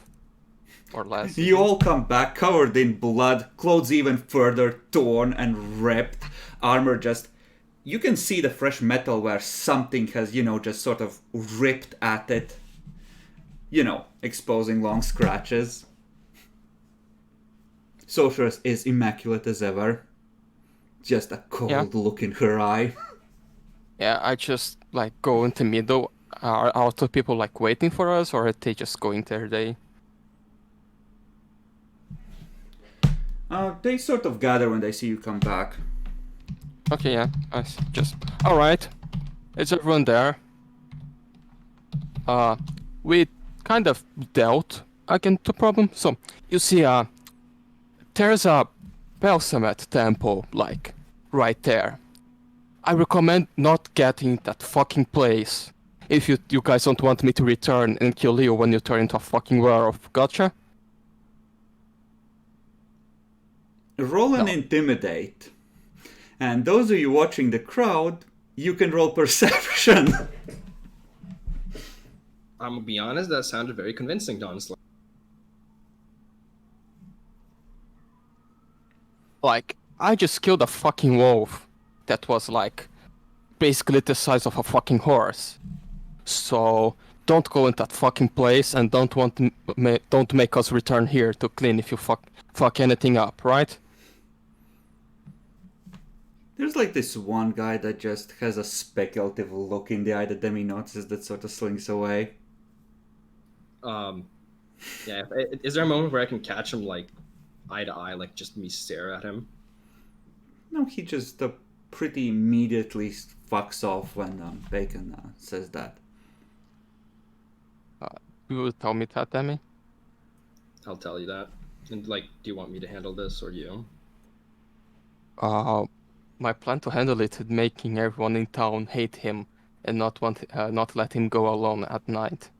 or less. You all come back covered in blood, clothes even further torn and ripped, armor just... You can see the fresh metal where something has, just sort of ripped at it. Exposing long scratches. Sorceress is immaculate as ever. Just a cold look in her eye. Yeah, I just like go into middle. Are other people like waiting for us, or are they just going their day? They sort of gather when they see you come back. Okay, yeah, I see. Just all right. Is everyone there? We kind of dealt again the problem. So you see, there's a Belsamet temple like right there. I recommend not getting that fucking place if you guys don't want me to return and kill you when you turn into a fucking werewolf. Gotcha? Roll an No. intimidate. And those of you watching the crowd, you can roll perception. I'm gonna be honest, that sounded very convincing, honestly. Like, I just killed a fucking wolf that was like basically the size of a fucking horse. So don't go in that fucking place and don't make us return here to clean if you fuck anything up, right? There's like this one guy that just has a speculative look in the eye that Demi notices that sort of slinks away. Yeah. Is there a moment where I can catch him like eye to eye, like just me stare at him? No, he just pretty immediately fucks off when Bacon says that. You will tell me that, Demi? I'll tell you that. And like, do you want me to handle this or you? My plan to handle it is making everyone in town hate him and not let him go alone at night.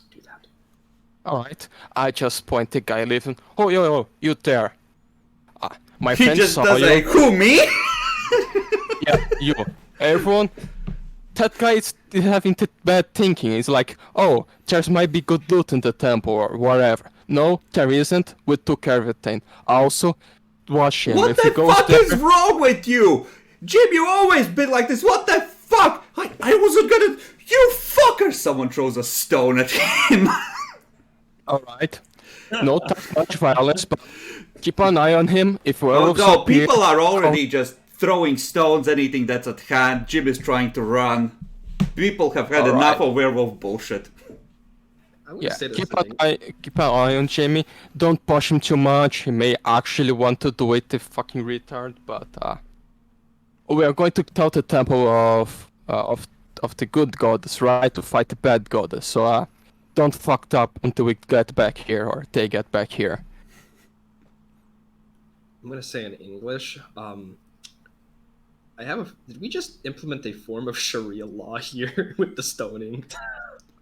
Do that. All right. I just point the guy leaving. Oh, yo, you there? My He friend just saw does you. a, who, me? Yeah, you. Everyone. That guy is having bad thinking. He's like, oh, there might be good loot in the temple or whatever. No, there isn't. We took care of it. Also, watch him. What If he the goes fuck there, is wrong with you? Jim, you always been like this. What the fuck? I wasn't gonna... You fucker! Someone throws a stone at him. all right. Not that much violence, but keep an eye on him. If Oh werewolves no, appear, people are already just throwing stones, anything that's at hand. Jim is trying to run. People have had enough of werewolf bullshit. I would yeah, say that's keep the thing. an eye on Jamie. Don't push him too much. He may actually want to do it, the fucking retard. But we are going to tell the temple of the good goddess, right, to fight the bad goddess. So don't fuck up until we get back here or they get back here. I'm gonna say in English. Did we just implement a form of Sharia law here with the stoning?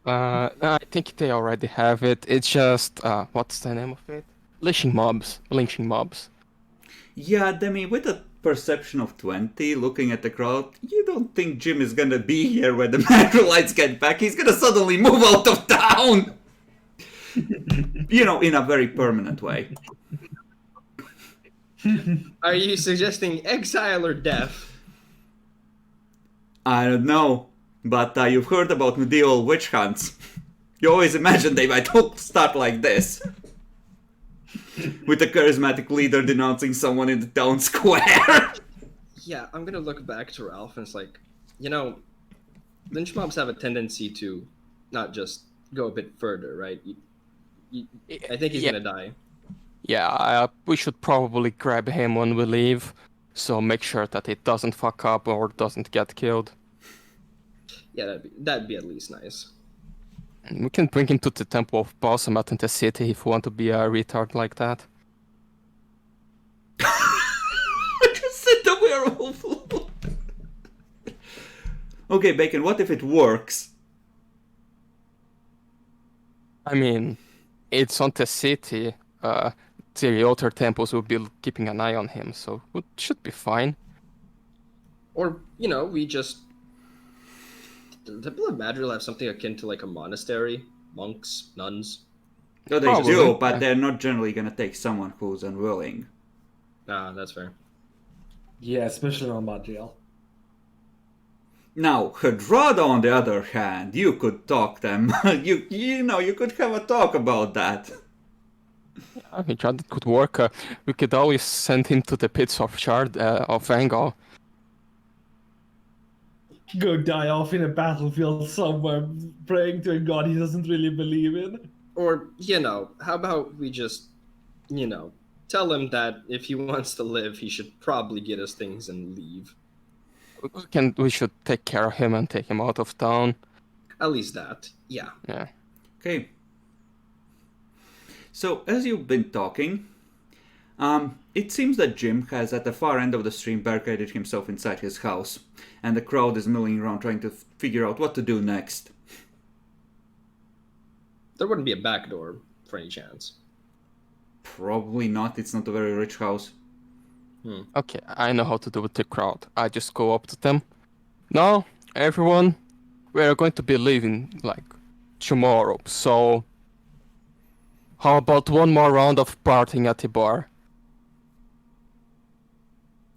I think they already have it. It's just what's the name of it? Lynching mobs. Yeah, Demi, with a perception of 20, looking at the crowd, you don't think Jim is gonna be here when the Macrolites get back. He's gonna suddenly move out of town! In a very permanent way. Are you suggesting exile or death? I don't know, but you've heard about medieval witch hunts. You always imagine they might all start like this. With a charismatic leader denouncing someone in the town square. Yeah, I'm gonna look back to Ralph and it's like, you know, lynch mobs have a tendency to not just go a bit further, right? I think he's Yeah. gonna die. Yeah, we should probably grab him when we leave, so make sure that it doesn't fuck up or doesn't get killed. Yeah, that'd be at least nice. And we can bring him to the Temple of Balsamat in the city if we want to be a retard like that. I just said the werewolf. Okay, Bacon, what if it works? I mean, it's on the city. The other temples will be keeping an eye on him, so it should be fine. Or, you know, we just... The Temple of Madrigal have something akin to like a monastery? Monks? Nuns? No, they Probably, do, but yeah. they're not generally gonna take someone who's unwilling. Ah, that's fair. Yeah, especially on Madrigal. Now, Hadrada, on the other hand, you could talk them. you know, you could have a talk about that. I mean, that could work. We could always send him to the pits of Shard of Angal. Go die off in a battlefield somewhere, praying to a god he doesn't really believe in. Or, you know, how about we just, you know, tell him that if he wants to live, he should probably get us things and leave. We should take care of him and take him out of town. At least that. Yeah. Yeah. Okay. So, as you've been talking, it seems that Jim has at the far end of the stream barricaded himself inside his house, and the crowd is milling around trying to figure out what to do next. There wouldn't be a back door for any chance. Probably not, it's not a very rich house. Okay, I know how to do with the crowd. I just go up to them. Now, everyone, we are going to be leaving, like, tomorrow, so... How about one more round of partying at the bar?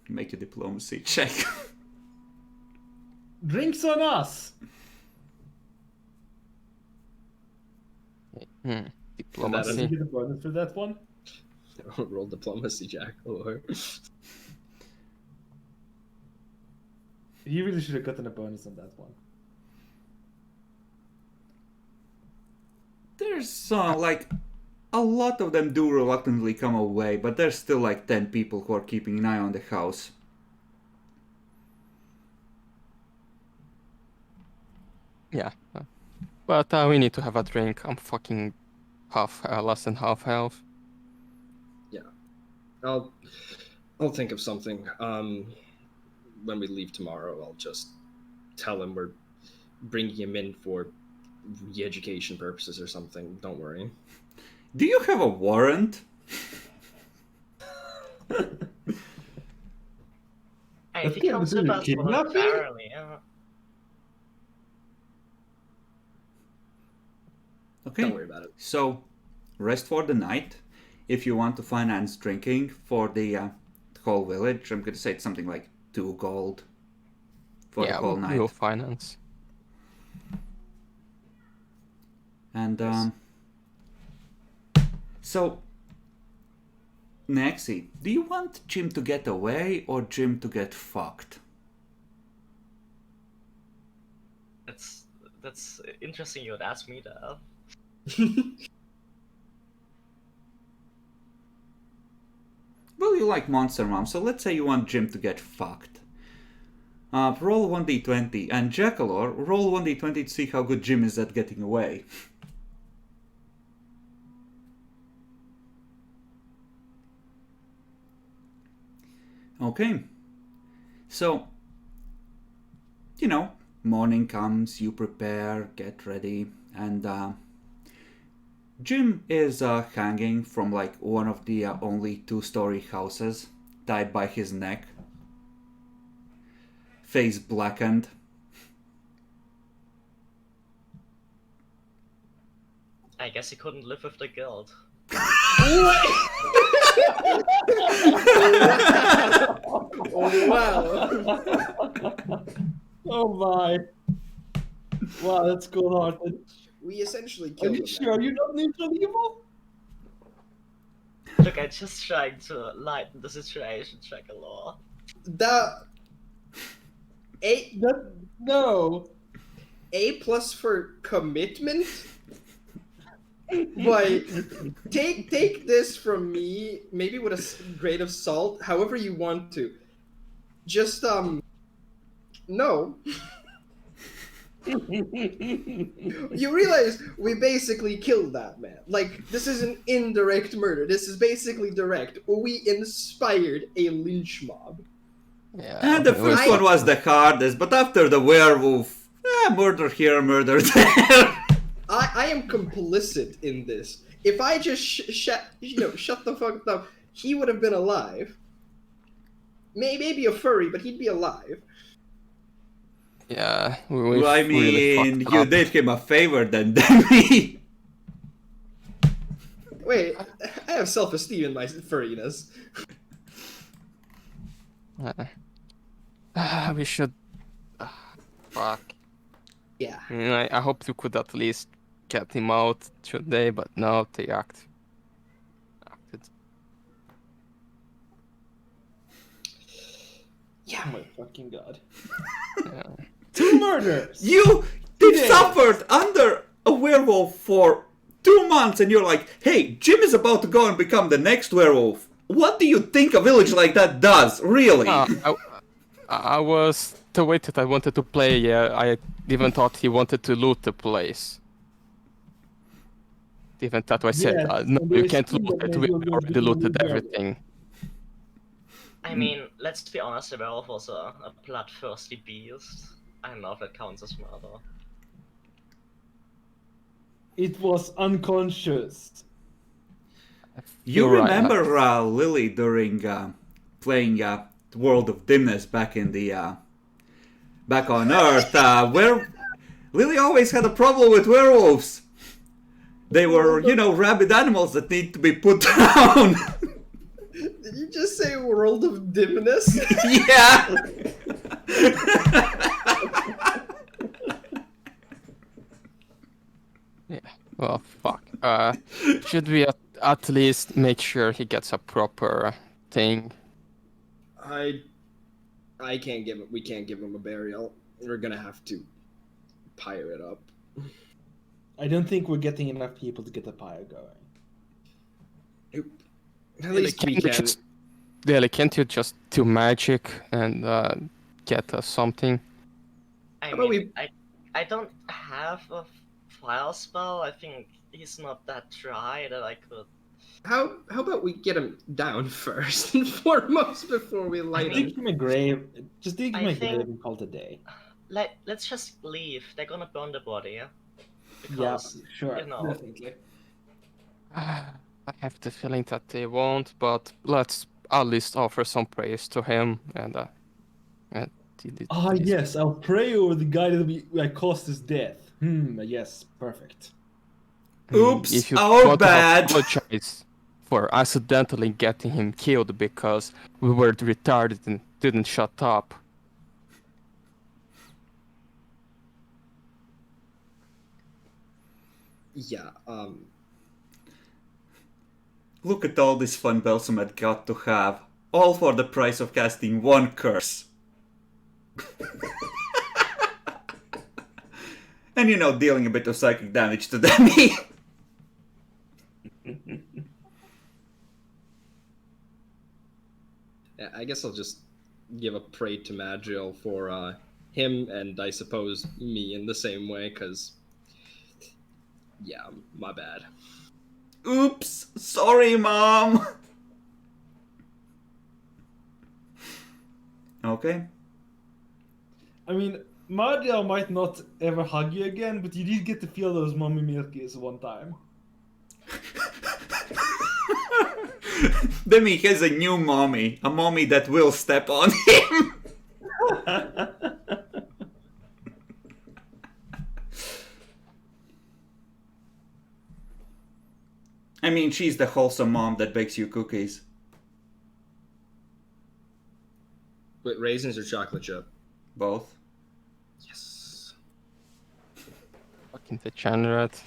Make a diplomacy check. Drinks on us! That Diplomacy. Did you get a bonus for that one? Roll diplomacy, Jack. Or... You really should have gotten a bonus on that one. There's, like, a lot of them do reluctantly come away, but there's still like 10 people who are keeping an eye on the house. Yeah. But we need to have a drink. I'm fucking less than half health. Yeah. I'll think of something. When we leave tomorrow, I'll just tell him we're bringing him in for re-education purposes or something. Don't worry. Do you have a warrant? Hey, if he Okay, comes but with then us kidnapping? voluntarily, Okay, Don't worry about it. so rest for the night. If you want to finance drinking for the whole village, I'm gonna say it's something like 2 gold for the whole night. We'll finance. And so, Nexi, do you want Jim to get away or Jim to get fucked? that's interesting you would ask me that. Well, you like Monster Mom, so let's say you want Jim to get fucked. Roll 1d20, and Jackalor, roll 1d20 to see how good Jim is at getting away. Okay. So, you know, morning comes, you prepare, get ready, and Jim is hanging from like one of the only 2-story houses, tied by his neck, face blackened. I guess he couldn't live with the guilt. Oh, wow. Oh my. Wow, that's cold-hearted. We essentially Are killed you him. sure you're not neutral evil? Look, I'm just trying to lighten the situation, Chakalaw. That A No. plus for commitment. But take this from me, maybe with a grain of salt, however you want to. Just no. You realize we basically killed that man. Like, this is an indirect murder. This is basically direct. We inspired a lynch mob. Yeah. And the it was- first one was the hardest, but after the werewolf, murder here, murder there. I am complicit in this. If I just shut the fuck up, he would have been alive. Maybe a furry, but he'd be alive. Yeah. We Well, I really mean, fucked you up. did him a favor than me. Wait, I have self-esteem in my furriness. We should. Fuck. Yeah. I hope you could at least get him out today, but no, they acted. Yeah. Oh my fucking god. Yeah. 2 murders! You did Yes. suffered under a werewolf for 2 months, and you're like, hey, Jim is about to go and become the next werewolf. What do you think a village like that does, really? I was the way that I wanted to play. I even thought he wanted to loot the place. Even that I said, Yes, no, and you there's can't still loot that it. maybe We we'll already do looted the everything. I mean, let's be honest, the werewolf was a bloodthirsty beast. I don't know if that counts as murder. It was unconscious. You You're right, remember Lily during playing World of Dimness back in the back on Earth, where Lily always had a problem with werewolves. They were, rabid animals that need to be put down. Did you just say world of dimness? Yeah. Yeah. Well, fuck. Should we at least make sure he gets a proper thing? We can't give him a burial. We're gonna have to pyre it up. I don't think we're getting enough people to get the pyre going. At least we can. Can't you just do magic and get us something? I How about mean, I don't have a fire spell. I think he's not that dry that I could. How about we get him down first and foremost before we light him? Dig him a grave. Just dig him I a think- grave and call it a day. Let's just leave. They're gonna burn the body. Yeah, Because, sure, you know. definitely. I have the feeling that they won't, but let's at least offer some praise to him and Yes, I'll pray over the guy that caused his death. Yes, perfect. Oops, If you our want to bad. apologize for accidentally getting him killed because we were retarded and didn't shut up. Yeah. Look at all this fun Belsom had got to have. All for the price of casting 1 curse. And dealing a bit of psychic damage to them. Yeah, I guess I'll just give a pray to Madriel for him and I suppose me in the same way, because yeah, my bad. Oops, sorry, Mom. Okay. I mean, Mardial might not ever hug you again, but you did get to feel those mommy milkies one time. Demi has a new mommy. A mommy that will step on him. I mean, she's the wholesome mom that bakes you cookies. With raisins or chocolate chip? Both. Yes. Fucking degenerate.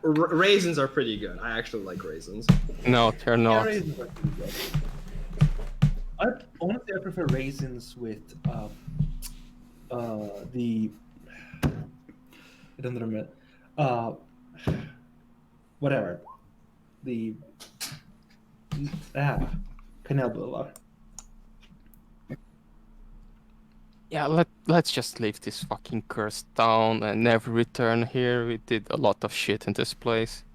Raisins are pretty good. I actually like raisins. No, they're Yeah, not. raisins are pretty good. Honestly, I prefer raisins with the I don't remember whatever the canelbullar. Yeah, let's just leave this fucking cursed town and never return here. We did a lot of shit in this place.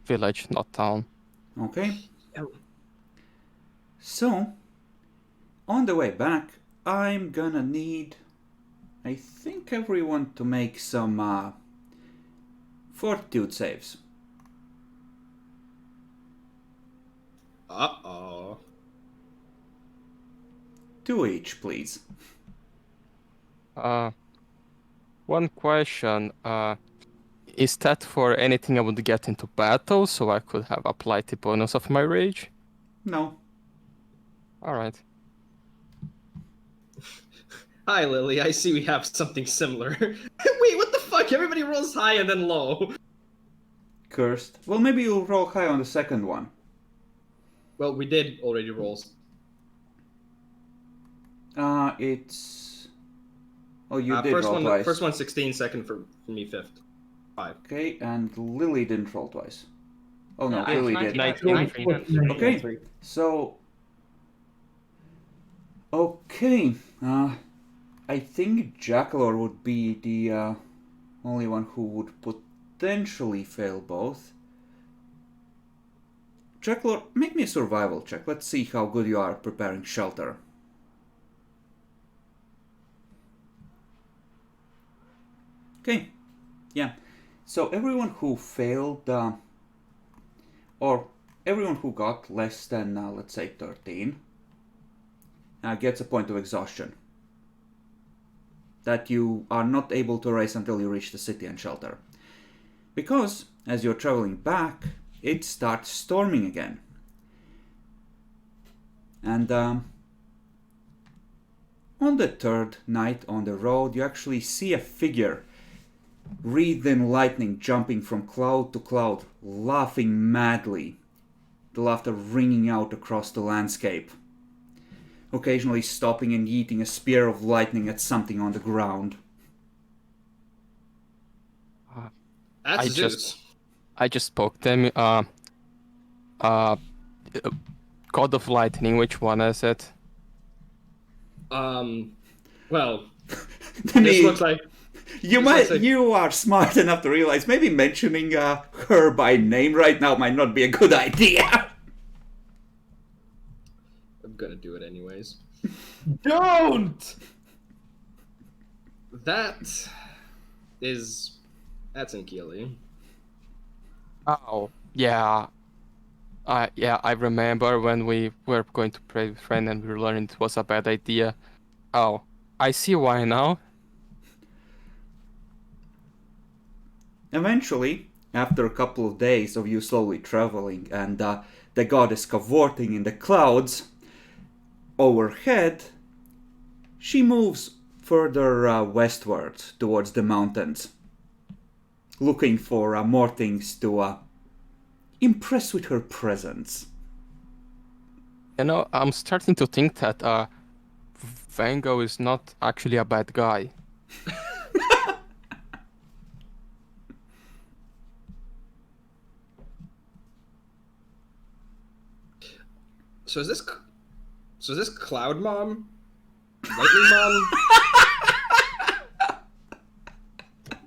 Village, not town. Okay. Yeah. So, on the way back, I'm gonna need, I think, everyone to make some fortitude saves. Uh-oh. 2 each, please. One question. Is that for anything I would get into battle, so I could have applied the bonus of my rage? No. Alright. Hi, Lily. I see we have something similar. Wait, what the fuck? Everybody rolls high and then low. Cursed. Well, maybe you'll roll high on the second one. Well, we did already roll. It's... Oh, you did First roll one, twice. first one 16, second for me 5th. 5. Okay, and Lily didn't roll twice. Oh no, Yeah, I have Lily did. 19. Okay, so... Okay, I think Jackalor would be the only one who would potentially fail both. Jackalor, make me a survival check. Let's see how good you are preparing shelter. Okay, yeah. So everyone who failed, or everyone who got less than, let's say, 13, gets a point of exhaustion that you are not able to raise until you reach the city and shelter. Because, as you're traveling back, it starts storming again. And on the third night on the road, you actually see a figure wreathed in lightning jumping from cloud to cloud, laughing madly, the laughter ringing out across the landscape, occasionally stopping and yeeting a spear of lightning at something on the ground. That's I Zeus. I just spoke them. God of Lightning, which one is it? Well, I this mean, looks like... you are smart enough to realize maybe mentioning her by name right now might not be a good idea. I'm gonna do it anyways. Don't! That's Inkili. Oh, yeah. I remember when we were going to play with friend and we learned it was a bad idea. Oh, I see why now. Eventually, after a couple of days of you slowly traveling and the goddess cavorting in the clouds overhead, she moves further westward towards the mountains, looking for more things to impress with her presence. You know, I'm starting to think that Van Gogh is not actually a bad guy. So is this Cloud Mom? Lightning Mom?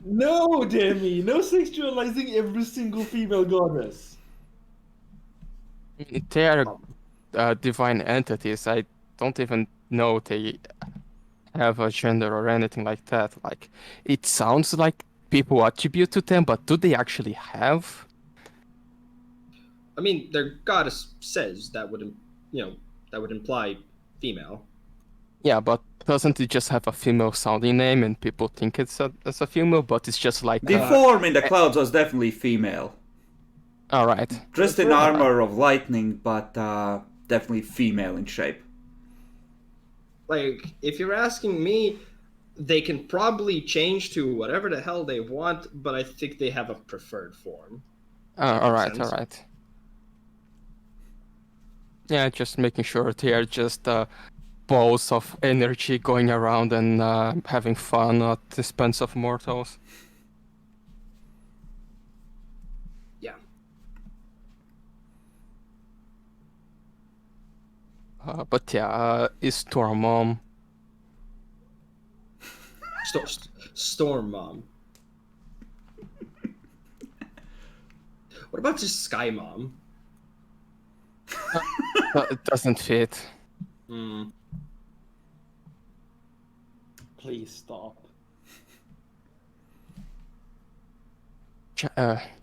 No, Demi, no sexualizing every single female goddess. They are divine entities. I don't even know they have a gender or anything like that. Like, it sounds like people attribute to them, but do they actually have? I mean, their goddess says that would imply female. Yeah, but doesn't it just have a female sounding name and people think it's a female, but it's just like The form in the clouds was definitely female. Alright. Dressed in armor of lightning, but definitely female in shape. Like, if you're asking me, they can probably change to whatever the hell they want, but I think they have a preferred form. Does that All make right, sense? all right. Yeah, just making sure they are just balls of energy going around and having fun at the expense of mortals. Yeah. But yeah, is Storm Storm Mom. What about just Sky Mom? it doesn't fit. Hmm. Please stop.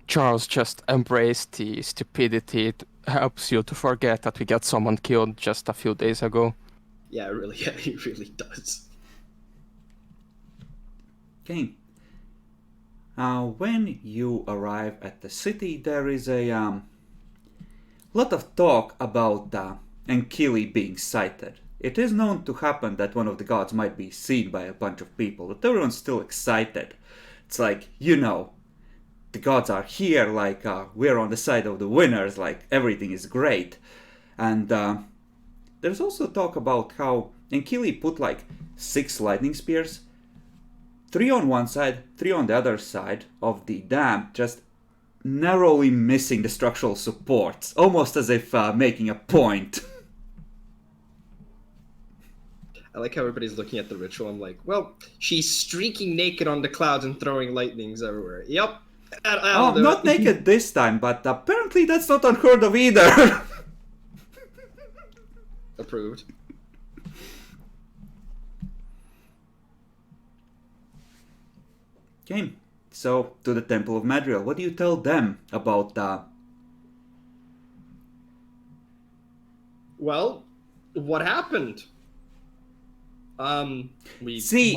Charles, just embrace the stupidity. It helps you to forget that we got someone killed just a few days ago. Yeah, really. Yeah, he really does. Okay. When you arrive at the city, there is a lot of talk about Enkili being sighted. It is known to happen that one of the gods might be seen by a bunch of people, but everyone's still excited. It's like, the gods are here, like, we're on the side of the winners, like, everything is great. And there's also talk about how Enkili put, like, 6 lightning spears, 3 on one side, 3 on the other side of the dam, just narrowly missing the structural supports, almost as if making a point. I like how everybody's looking at the ritual. I'm like, well, she's streaking naked on the clouds and throwing lightnings everywhere. Yep. I'll do Not it. naked this time, but apparently that's not unheard of either. Approved. Okay, so to the Temple of Madriel, what do you tell them about Well, what happened? We See,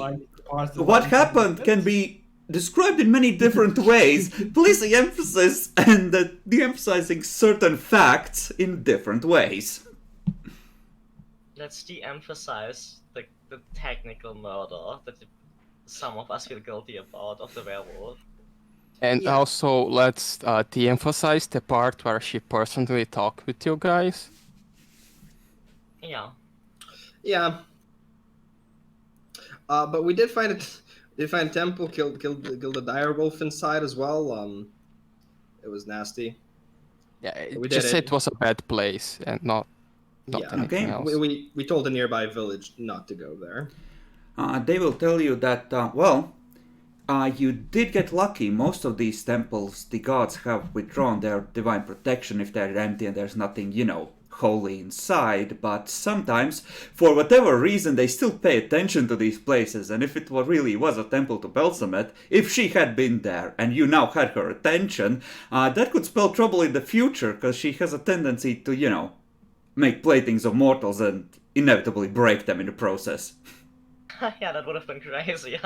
Part what happened can be described in many different ways, placing emphasis and de-emphasizing certain facts in different ways. Let's de-emphasize the technical murder that some of us feel guilty about of the werewolf. And Yeah. also, let's de-emphasize the part where she personally talked with you guys. Yeah. Yeah. But we did find it. Did find Temple killed the dire wolf inside as well. It was nasty. Yeah, We just did say it. it was a bad place and not Yeah. anything Okay. else. We told the nearby village not to go there. They will tell you that, you did get lucky. Most of these temples, the gods have withdrawn their divine protection if they're empty and there's nothing, holy inside. But sometimes, for whatever reason, they still pay attention to these places. And if it really was a temple to Belsamet, if she had been there and you now had her attention, that could spell trouble in the future, because she has a tendency to, make playthings of mortals and inevitably break them in the process. Yeah, that would have been crazy.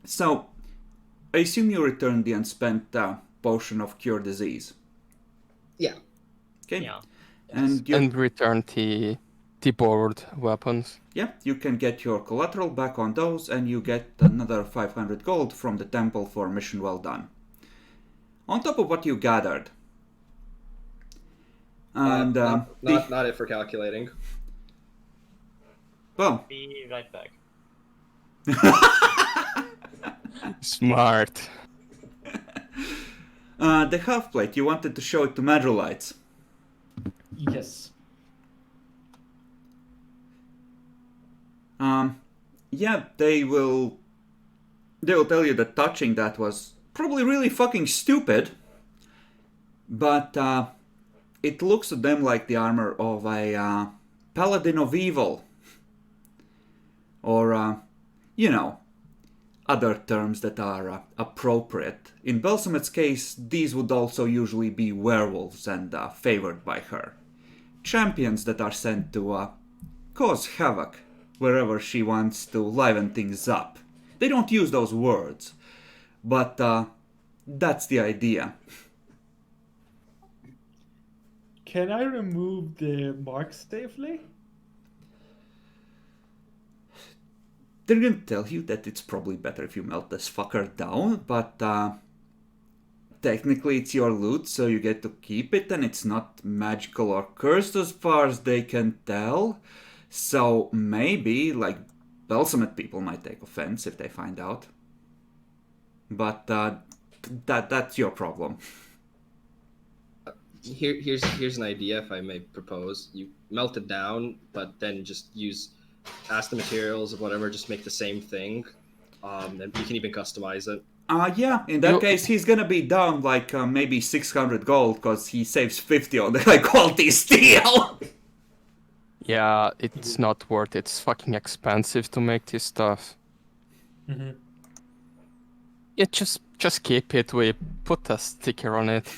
So, I assume you returned the unspent potion of cure disease. Yeah. Okay. Yeah. And you, And return the borrowed weapons. yeah, you can get your collateral back on those, and you get another 500 gold from the temple for mission well done. On top of what you gathered. And Not it for calculating. well, Be right back. Smart. the half plate, you wanted to show it to Madrolites. Yes. Yeah, they will tell you that touching that was probably really fucking stupid, but it looks to them like the armor of a paladin of evil, or other terms that are appropriate. In Belsamet's case, these would also usually be werewolves and favored by her, champions that are sent to cause havoc wherever she wants to liven things up. They don't use those words, but that's the idea. Can I remove the marks safely? They're gonna tell you that it's probably better if you melt this fucker down, but technically it's your loot, so you get to keep it, and it's not magical or cursed as far as they can tell. So maybe, like, Belsameth people might take offense if they find out. But that's your problem. Here's an idea, if I may propose. You melt it down, but then just ask the materials of whatever, just make the same thing. And you can even customize it. Yeah, in that case, he's gonna be down like maybe 600 gold, because he saves 50 on the high quality steel. Yeah, it's not worth it. It's fucking expensive to make this stuff. Mm-hmm. Yeah, just keep it. We put a sticker on it.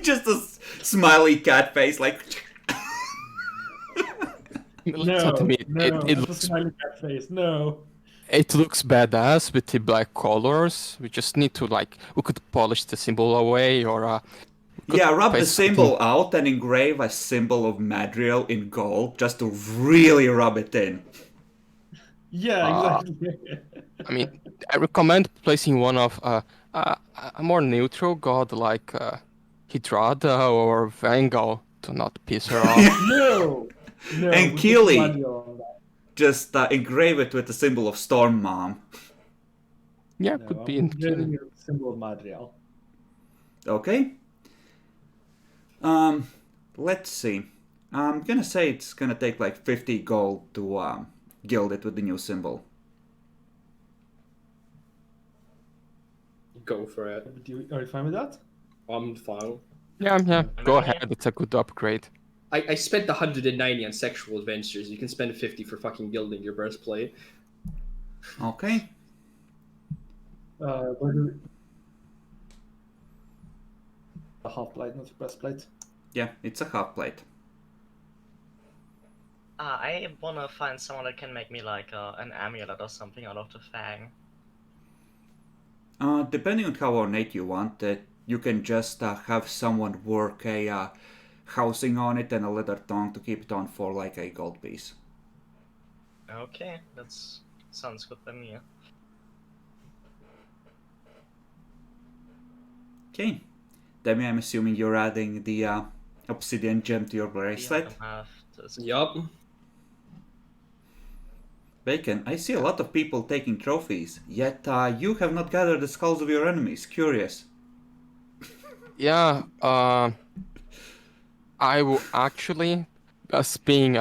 Just a smiley cat face, like. No, To me, no, it that's a looks smiley cat face. No. it looks badass with the black colors. We just need to we could polish the symbol away or Yeah, rub the paste symbol out and engrave a symbol of Madriel in gold, just to really rub it in. Yeah, exactly. I mean, I recommend placing one of a more neutral god like Hydrada or Vangal to not piss her off. No. No. And we put Keely. money on that. Just engrave it with the symbol of Storm Mom. Yeah, No, could be I'm in getting a symbol of Madriel. Okay. Let's see. I'm gonna say it's gonna take like 50 gold to gild it with the new symbol. Go for it. Are you fine with that? I'm fine. Yeah, I go mean, ahead. It's a good upgrade. I spent 190 on sexual adventures. You can spend 50 for fucking gilding your breastplate. Okay. Where do a half plate, not a breastplate. Yeah, it's a half plate. I wanna find someone that can make me like an amulet or something out of the fang. Depending on how ornate you want it, you can just have someone work a housing on it and a leather tongue to keep it on for like a gold piece. Okay, that's sounds good by me. Okay. Demi, I'm assuming you're adding the obsidian gem to your bracelet. Yup. Bacon, I see a lot of people taking trophies, yet you have not gathered the skulls of your enemies. Curious. Yeah, I will actually, as being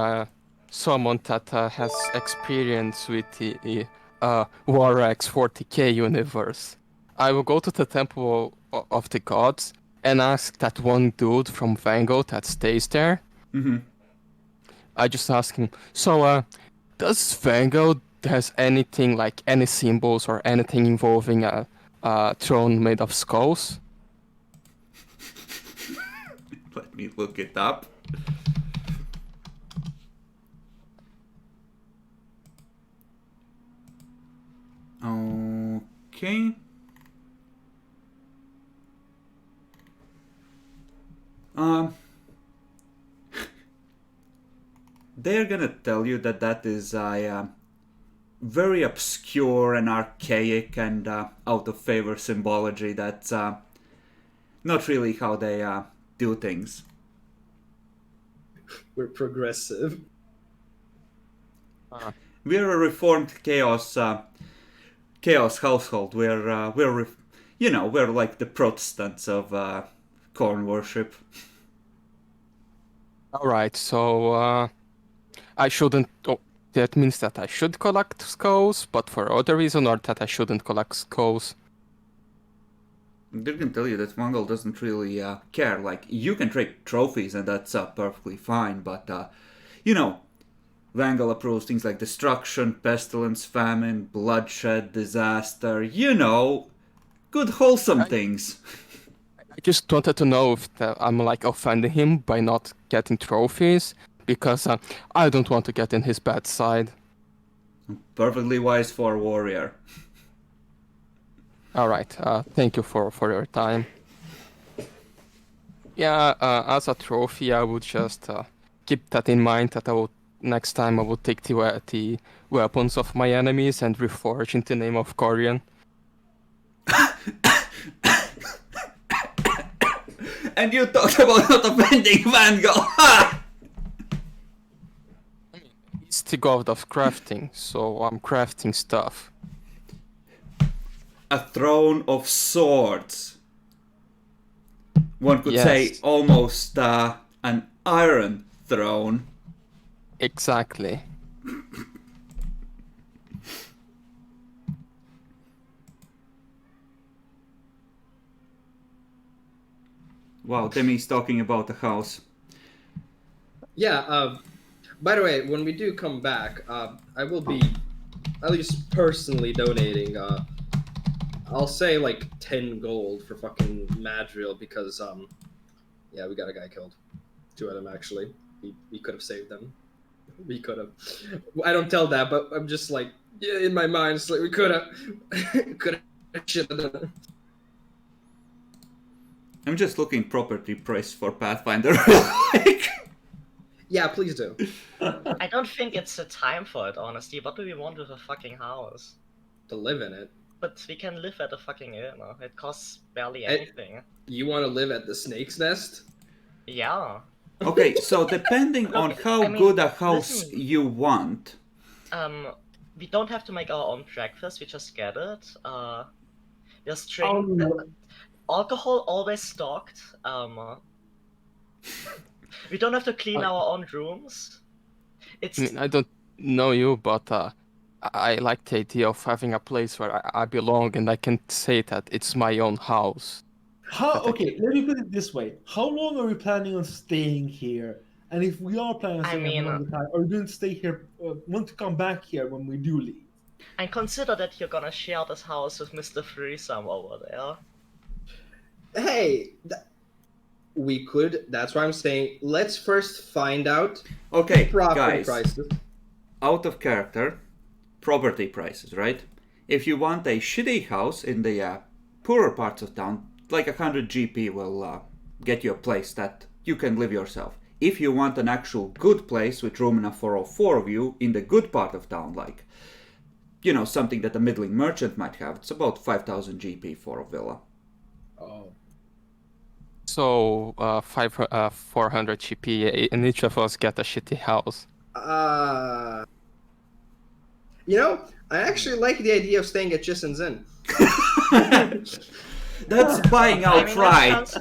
someone that has experience with the Warx 40k universe, I will go to the Temple of the Gods and ask that one dude from Vango that stays there. Mm-hmm. I just ask him, so does Vango has anything like any symbols or anything involving a throne made of skulls? Let me look it up. Okay. They're gonna tell you that that is a very obscure and archaic and out of favor symbology. That's not really how they do things. We're progressive. We're a reformed chaos household. We're like the Protestants of corn worship. All right, so I shouldn't. Oh, that means that I should collect skulls, but for other reason, or that I shouldn't collect skulls. They can tell you that Mongol doesn't really care. Like, you can trade trophies and that's perfectly fine, but Vangal approves things like destruction, pestilence, famine, bloodshed, disaster. Good wholesome things. I just wanted to know if I'm like offending him by not getting trophies, because I don't want to get in his bad side. Perfectly wise for a warrior. All right. Thank you for your time. Yeah. As a trophy, I would just keep that in mind. That I would next time I would take the weapons of my enemies and reforge in the name of Corian. And you talked about not offending Vangal. Ha! He's the god of crafting, so I'm crafting stuff. A throne of swords. One could Yes. say almost an iron throne. Exactly. Wow, Demi's talking about the house. Yeah. By the way, when we do come back, I will be at least personally donating. I'll say like 10 gold for fucking Madriel because yeah, we got a guy killed. 2 of them actually. We could have saved them. We could have. I don't tell that, but I'm just like, yeah, in my mind, it's like we could have, should have done it. I'm just looking property price for Pathfinder real quick. Yeah, please do. I don't think it's the time for it, honestly. What do we want with a fucking house? To live in it. But we can live at a fucking inn. It costs barely Hey. anything. You want to live at the Snake's Nest? Yeah. Okay, so depending on how good a house listen. you want. We don't have to make our own breakfast. We just get it. There's drink. Alcohol always stocked. We don't have to clean our own rooms. It's I mean, I don't know you, but I like the idea of having a place where I belong and I can say that it's my own house. Okay, let me put it this way. How long are we planning on staying here? And if we are planning on I staying here mean, for a long time, are we going to stay here, want to come back here when we do leave? and consider that you're gonna share this house with Mr. Threesome over there. Hey, we could. That's why I'm saying. Let's first find out Okay, property guys, prices. out of character, property prices, right? If you want a shitty house in the poorer parts of town, like 100 GP will get you a place that you can live yourself. If you want an actual good place with room enough for all 4 of you in the good part of town, like, you know, something that a middling merchant might have, it's about 5,000 GP for a villa. Oh. So 400 GP, and each of us get a shitty house. You know, I actually like the idea of staying at Chison's Inn. That's buying I mean, outright.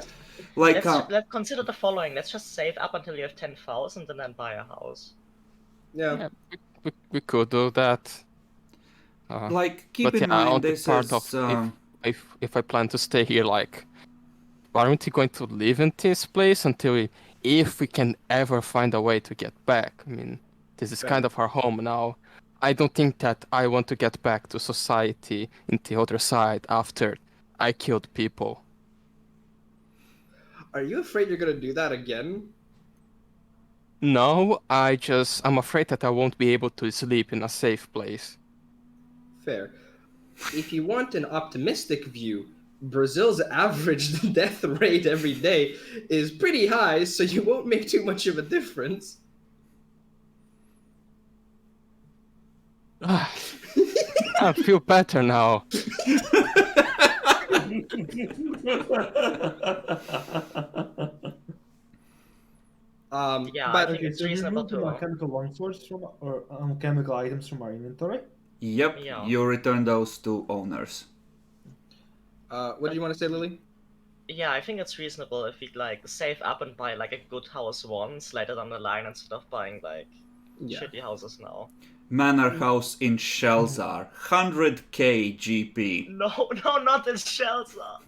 Like, let's consider the following. Let's just save up until you have 10,000 and then buy a house. Yeah. We could do that. like keep But in yeah, on mind the this part is. of if I plan to stay here, like, aren't we going to live in this place until if we can ever find a way to get back? I mean, this is kind of our home now. I don't think that I want to get back to society in the other side after I killed people. Are you afraid you're gonna do that again? No, I'm afraid that I won't be able to sleep in a safe place. Fair. If you want an optimistic view, Brazil's average death rate every day is pretty high, so you won't make too much of a difference. I feel better now. Yeah, but I think it's reasonable we remove the to. alchemical longswords from or alchemical items from our inventory. Yep, Yeah. you return those to owners. what do you want to say, Lily? Yeah, I think it's reasonable if we like save up and buy like a good house once later down the line instead of buying like shitty houses now. Manor house in Shelzar, 100k GP. No, not in Shelter.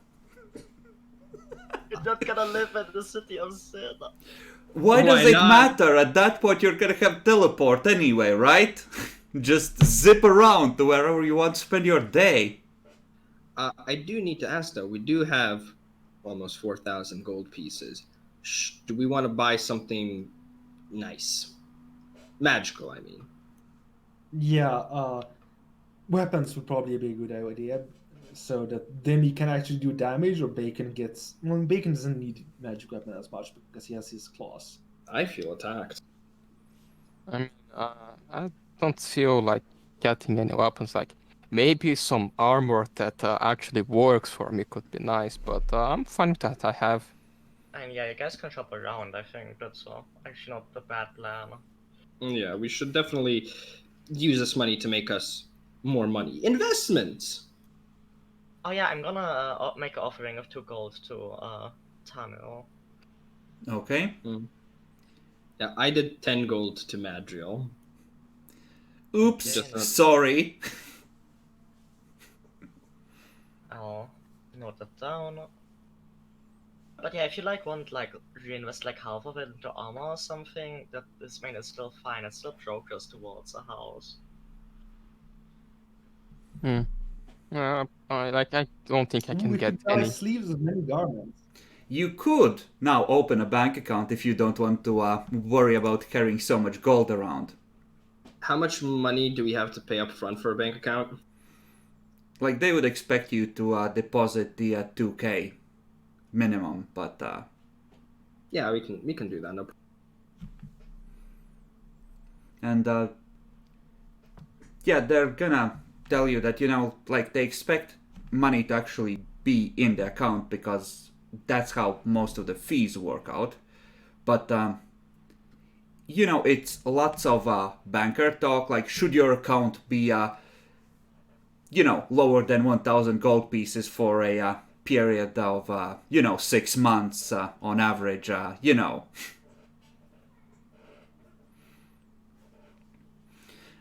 You're not gonna live in the city of Sin. Why does Why it not? matter? At that point, you're gonna have teleport anyway, right? Just zip around to wherever you want to spend your day. I do need to ask though. We do have almost 4,000 gold pieces. Do we want to buy something nice, magical? I mean. Yeah, weapons would probably be a good idea, so that then he can actually do damage, or Bacon gets. Well, Bacon doesn't need magic weapon as much because he has his claws. I feel attacked. I mean, I don't feel like getting any weapons. Like maybe some armor that actually works for me could be nice, but I'm fine with that. I have. And yeah, you guys can shop around. I think that's actually not a bad plan. Yeah, we should definitely use this money to make us more money. Investments. Oh yeah, I'm gonna make an offering of 2 gold to Tamil. Okay. Yeah, I did 10 gold to Madriel. Oops. Just Sorry. I'll note that down. But yeah, if you want reinvest half of it into armor or something, that is it's still fine. It still progress towards a house. I don't think I can We get could buy any. sleeves of many garments. You could now open a bank account if you don't want to worry about carrying so much gold around. how much money do we have to pay up front for a bank account? Like, they would expect you to deposit the 2k minimum, but Yeah, we can do that. No. and yeah, they're gonna tell you that, like, they expect money to actually be in the account because that's how most of the fees work out. But it's lots of banker talk, like, should your account be lower than 1000 gold pieces for a period of 6 months on.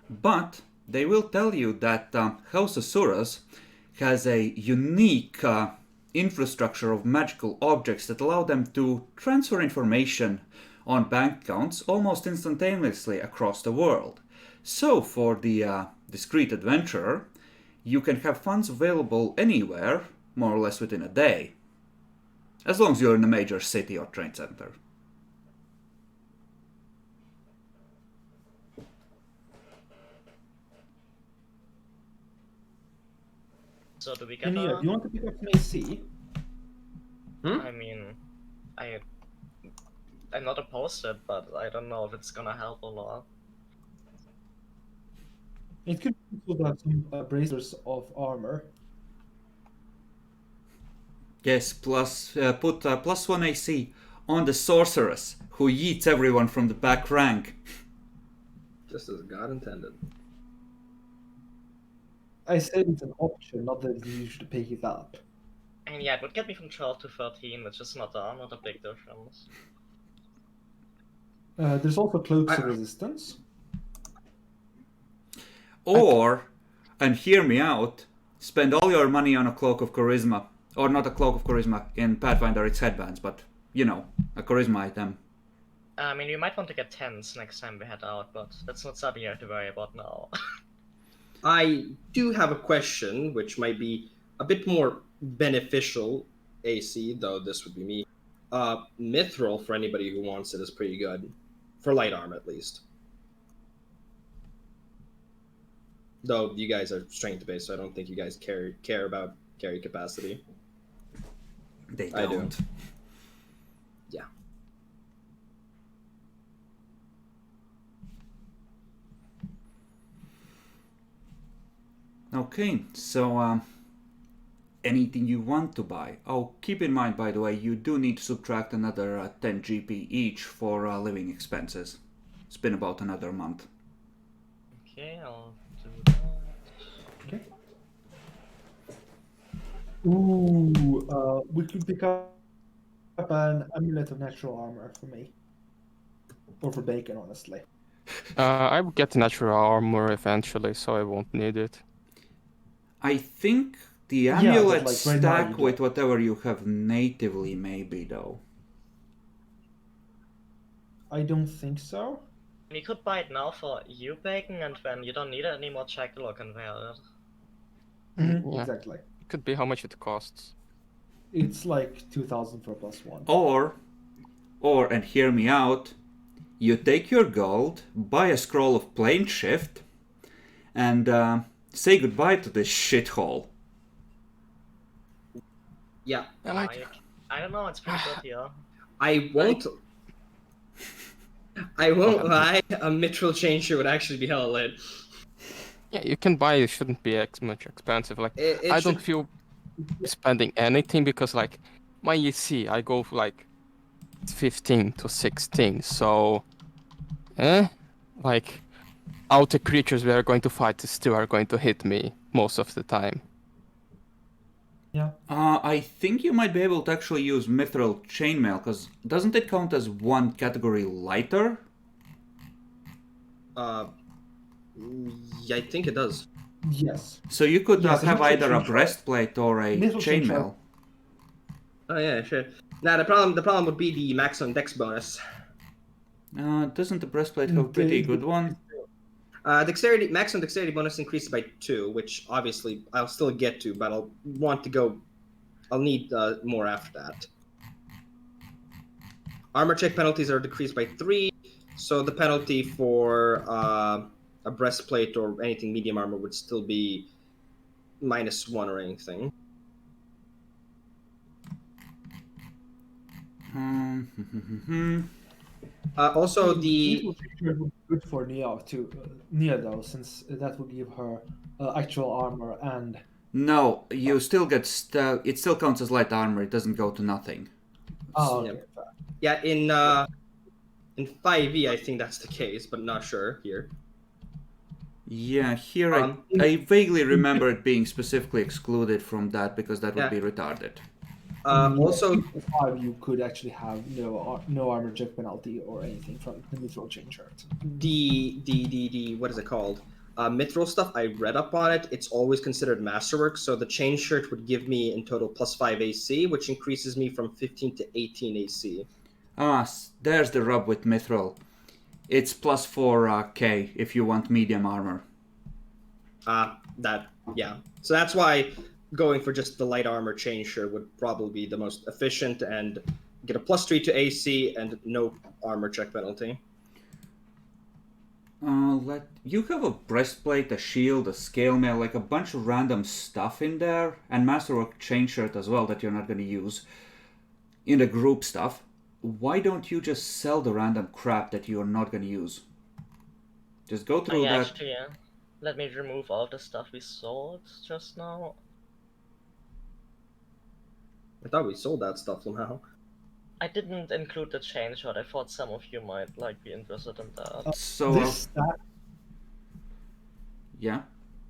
But they will tell you that House Asuras has a unique infrastructure of magical objects that allow them to transfer information on bank accounts almost instantaneously across the world. So, for the discreet adventurer, you can have funds available anywhere, more or less within a day. As long as you're in a major city or train center. So do we get Ania, do you want to pick up some AC? I mean, I'm not opposed to it, but I don't know if it's gonna help a lot. It could be useful to have some bracers of armor. Yes, plus put +1 AC on the sorceress, who yeets everyone from the back rank. Just as God intended. I said it's an option, not that you should pick it up. And yeah, it would get me from 12 to 13, which is not a big difference. There's also cloaks of resistance. Or, and hear me out, spend all your money on a cloak of charisma. Or not a cloak of charisma, in Pathfinder it's headbands, but, a charisma item. I mean, you might want to get 10s next time we head out, but that's not something you have to worry about now. I do have a question, which might be a bit more beneficial, AC, though this would be me. Mithril, for anybody who wants it, is pretty good. For light arm, at least. Though you guys are strength-based, so I don't think you guys care about carry capacity. They I do. don't. Yeah. Okay, so anything you want to buy. Oh, keep in mind, by the way, you do need to subtract another 10 GP each for living expenses. It's been about another month. Okay, I'll do that. Okay. Ooh, we could pick up an amulet of natural armor for me. Or for Bacon, honestly. I will get natural armor eventually, so I won't need it. I think the but, amulets like, right now stack you with don't. whatever you have natively, maybe, though. I don't think so. You could buy it now for you, Bacon, and when you don't need it anymore, Jackalope can wear it. Yeah. Exactly. It could be how much it costs. It's like 2,000 for +1. Or, and hear me out, you take your gold, buy a scroll of plane shift, and say goodbye to this shithole. Yeah, I like. I don't know, it's pretty good here. I won't. I won't lie. A mithril changer would actually be hella lit. Yeah, you can buy. It shouldn't be much expensive. Like It I don't should. feel spending anything because like my EC, I go for like 15 to 16. So, like all the creatures we are going to fight still are going to hit me most of the time. Yeah. I think you might be able to actually use mithril chainmail, because doesn't it count as one category lighter? Yeah, I think it does. Yes. So you could Yes, have mithril either a chainmail. breastplate or a Mithril chainmail. Oh yeah, sure. Now the problem would be the maximum dex bonus. Doesn't the breastplate have a pretty good one? Maximum dexterity bonus increases by 2, which obviously I'll still get to, but I'll need more after that. Armor check penalties are decreased by 3, so the penalty for a breastplate or anything medium armor would still be -1 or anything. Also, the Mithril changer would be good for Nia though, since that would give her actual armor and. No, you still get it still counts as light armor. It doesn't go to nothing. Oh, yeah. okay. Yeah, in 5e, I think that's the case, but not sure here. Yeah, here I vaguely remember it being specifically excluded from that because that would Yeah. be retarded. Also, in 5 you could actually have no armor check penalty or anything from the mithril changer. the what is it called? Mithril stuff. I read up on it. It's always considered masterwork. So the chain shirt would give me in total +5 AC, which increases me from 15 to 18 AC. There's the rub with mithril. It's +4 K if you want medium armor. Yeah. So that's why going for just the light armor chain shirt would probably be the most efficient and get a +3 to AC and no armor check penalty. You have a breastplate, a shield, a scale mail, like a bunch of random stuff in there, and masterwork chain shirt as well that you're not going to use in the group stuff. Why don't you just sell the random crap that you're not going to use? Just go through that. Actually, yeah. Let me remove all the stuff we sold just now. I thought we sold that stuff somehow. I didn't include the chain shot. I thought some of you might be interested in that. So yeah.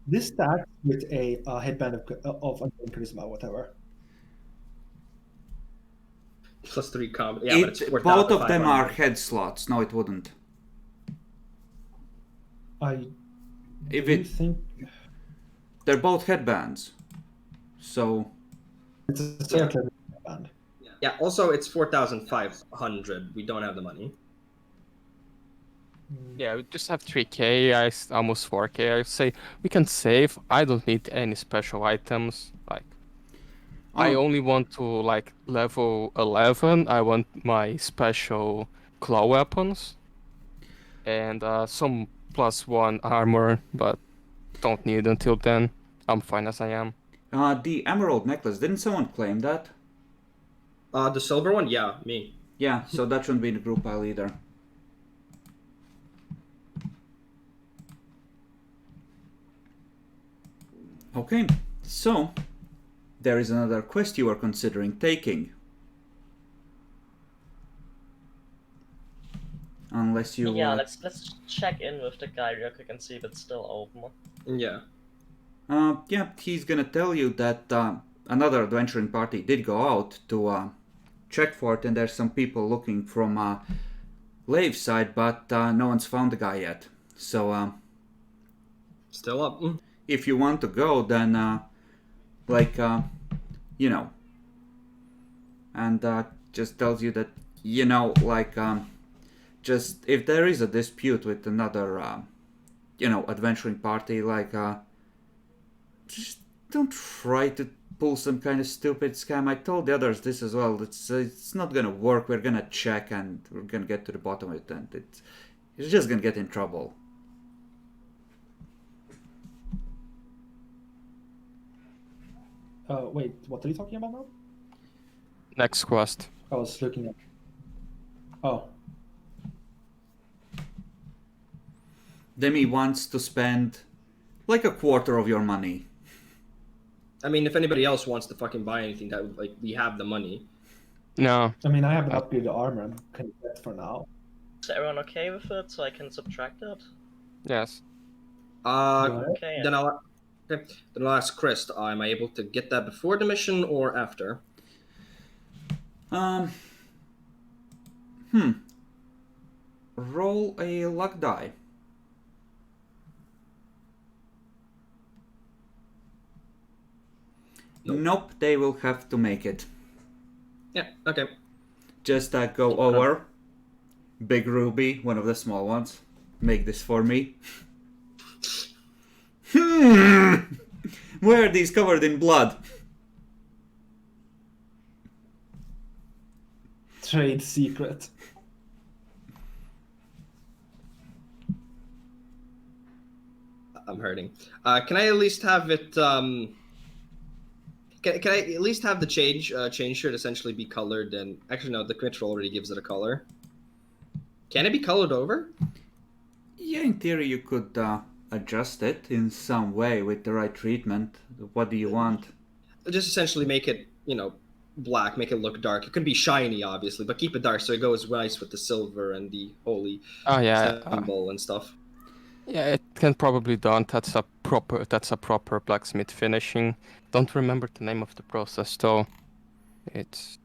This stacks with a headband of charisma, whatever. +3 combat. Yeah, but it's worth both out of them are 500. head slots. No, it wouldn't. Think They're both headbands. So it's a circular headband. Yeah. Also, it's 4,500. We don't have the money. Yeah, we just have 3k, almost 4k. I say we can save. I don't need any special items. Like, I only want to like level 11. I want my special claw weapons and some +1 armor, but don't need until then. I'm fine as I am. the emerald necklace, didn't someone claim that? The silver one, yeah, me. Yeah, so that shouldn't be in the group pile either. Okay, so there is another quest you are considering taking. Unless you Yeah, let's check in with the guy real quick and see if it's still open. Yeah. Yeah, he's gonna tell you that another adventuring party did go out to check for it, and there's some people looking from Lave's side, but no one's found the guy yet. So Still up. if you want to go, then you know, and just tells you that just if there is a dispute with another adventuring party, just don't try to pull some kind of stupid scam. I told the others this as well. It's not gonna work. We're gonna check and we're gonna get to the bottom of it, and it's just gonna get in trouble. Wait, what are you talking about now? Next quest. I was looking at. Oh, Demi wants to spend like a quarter of your money. I mean, if anybody else wants to fucking buy anything, that like we have the money. No. I mean, I have an upgraded armor. I'm content for now. Is everyone okay with it? So I can subtract it? Yes. Okay. Then I'll ask Chris. Am I able to get that before the mission or after? Roll a luck die. Nope, they will have to make it. Yeah. Okay. Just go over. Big Ruby, one of the small ones. Make this for me. Why are these covered in blood? Trade secret. I'm hurting. Can I at least have it? Can I at least have the change shirt essentially be colored? And actually, no, the control already gives it a color. Can it be colored over? Yeah, in theory you could adjust it in some way with the right treatment. What do you want? Just essentially make it, black, make it look dark. It could be shiny, obviously, but keep it dark so it goes nice with the silver and the holy Oh yeah. symbol and stuff. Yeah, it can probably done. That's a proper blacksmith finishing. Don't remember the name of the process though. It's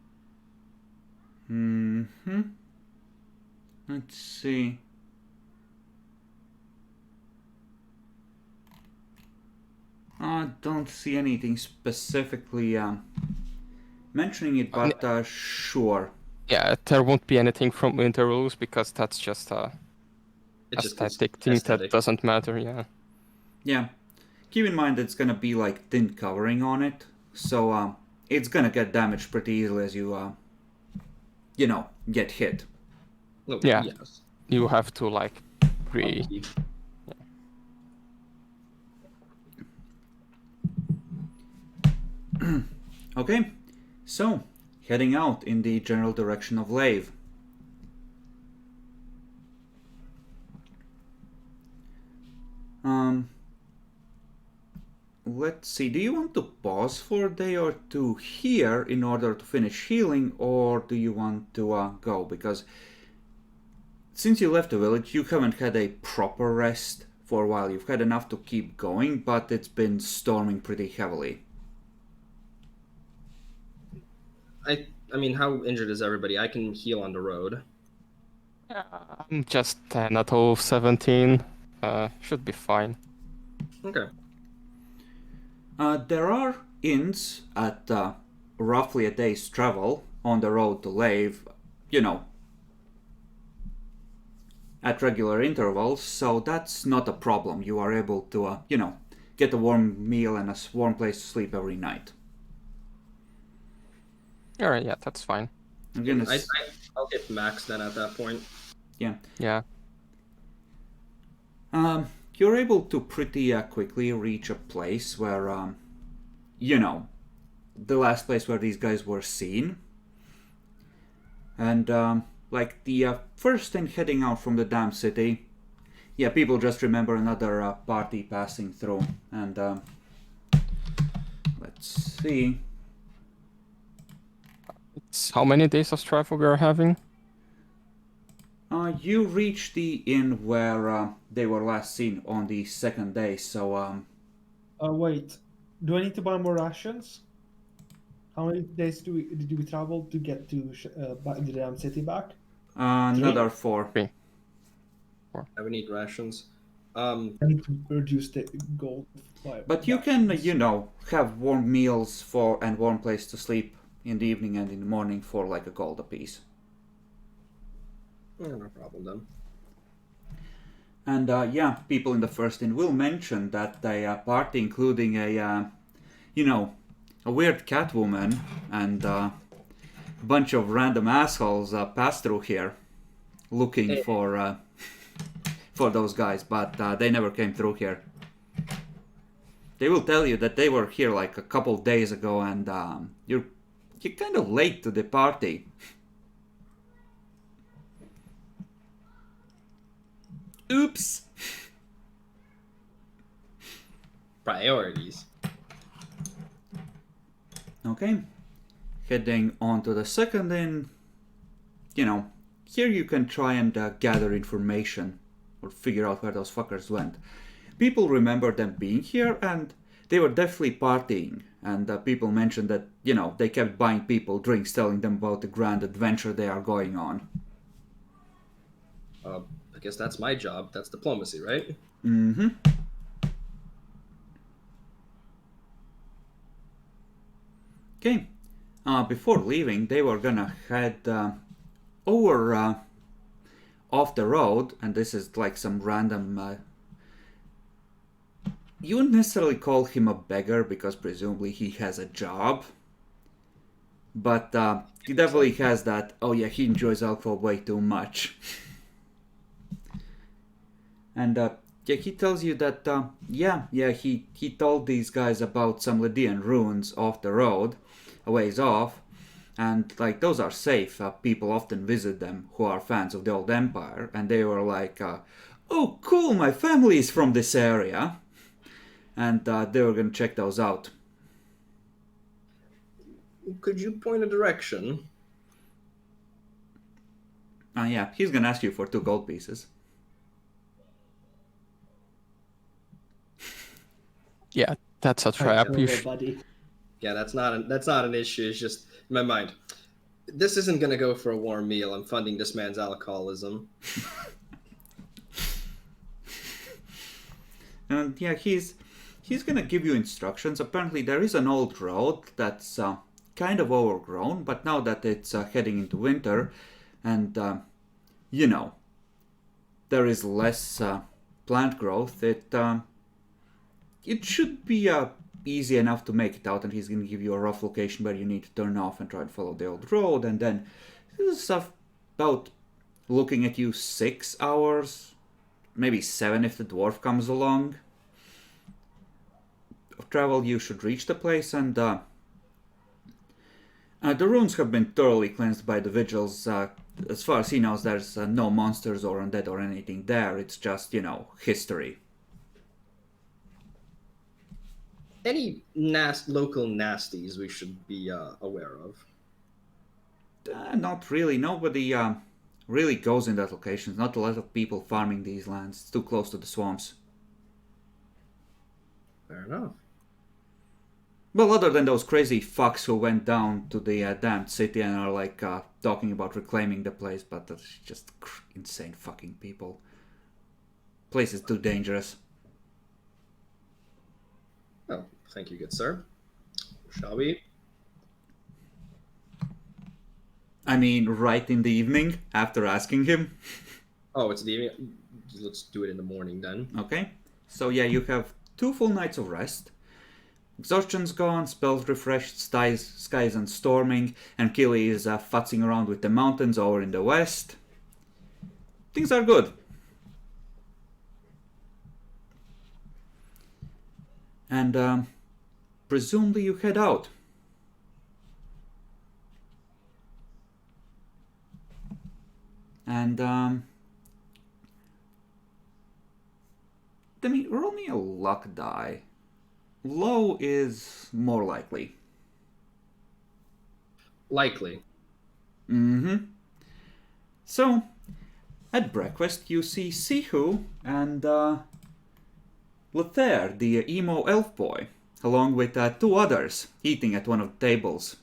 Let's see. I don't see anything specifically mentioning it, but sure. yeah, there won't be anything from Winter Rules because that's just a It's just aesthetic thing that doesn't matter, yeah. Yeah. Keep in mind it's gonna be like thin covering on it, so it's gonna get damaged pretty easily as you get hit. Oh, Yeah. Yes. You have to like Upkeep. Okay, so heading out in the general direction of Lave. Let's see, do you want to pause for a day or two here in order to finish healing, or do you want to go? Because since you left the village, you haven't had a proper rest for a while. You've had enough to keep going, but it's been storming pretty heavily. I mean, how injured is everybody? I can heal on the road. I'm just 10 out of 17. Should be fine. Okay. There are inns at roughly a day's travel on the road to Lave, at regular intervals, so that's not a problem. You are able to, get a warm meal and a warm place to sleep every night. Alright, yeah, that's fine. I'll hit max then at that point. Yeah. Yeah. You're able to pretty quickly reach a place where, the last place where these guys were seen. And, like, the first thing heading out from the damn city, yeah, people just remember another party passing through. And, let's see. It's how many days of travel we are having? You reach the inn where they were last seen on the second day, so Wait. Do I need to buy more rations? How many days did we travel to get to the damn city back? another 4. I would need rations. I need to reduce the gold. But you can, have warm meals and warm place to sleep in the evening and in the morning for like a gold apiece. Yeah, no problem then. And people in the first inn will mention that a party including a weird cat woman and a bunch of random assholes passed through here looking for those guys, but they never came through here. they will tell you that they were here like a couple days ago, and you're kind of late to the party. Oops. Priorities. Okay. Heading on to the second inn. Here you can try and gather information or figure out where those fuckers went. People remember them being here, and they were definitely partying. And people mentioned that, they kept buying people drinks, telling them about the grand adventure they are going on. I guess that's my job. That's diplomacy, right? Mm-hmm. Okay. Before leaving, they were gonna head over off the road, and this is like some random. You wouldn't necessarily call him a beggar because presumably he has a job, but he definitely has that. Oh yeah, he enjoys alcohol way too much. And he tells you that he told these guys about some Lydian ruins off the road, a ways off, and like those are safe. People often visit them who are fans of the old empire, and they were like, "Oh, cool! My family is from this area," and they were gonna check those out. Could you point a direction? Yeah, he's gonna ask you for 2 gold pieces. Yeah, that's a trap. Oh, You yeah, sh- buddy. Yeah, that's not an issue. It's just in my mind. This isn't gonna go for a warm meal. I'm funding this man's alcoholism. And yeah, he's gonna give you instructions. Apparently, there is an old road that's kind of overgrown, but now that it's heading into winter, and there is less plant growth, it should be easy enough to make it out. And he's gonna give you a rough location where you need to turn off and try and follow the old road, and then this is stuff about looking at you 6 hours. Maybe 7 if the dwarf comes along. Of travel, you should reach the place, and the ruins have been thoroughly cleansed by the vigils. As far as he knows, there's no monsters or undead or anything there. It's just, history. Any local nasties we should be aware of? Not really. Nobody really goes in that location. Not a lot of people farming these lands. It's too close to the swamps. Fair enough. Well, other than those crazy fucks who went down to the damned city and are like talking about reclaiming the place, but that's just insane fucking people. Place is too dangerous. Oh, thank you, good sir. Shall we? I mean, right in the evening after asking him. Oh, it's the evening. Let's do it in the morning then. Okay. So yeah, you have 2 full nights of rest. Exhaustion's gone, spells refreshed, skies unstorming, and Killy is futzing around with the mountains over in the west. Things are good. And presumably you head out. And roll me a luck die. Low is more likely. Likely. Mm-hmm. So, at breakfast, you see Sihu and Lothair, the emo elf boy, along with 2 others, eating at one of the tables.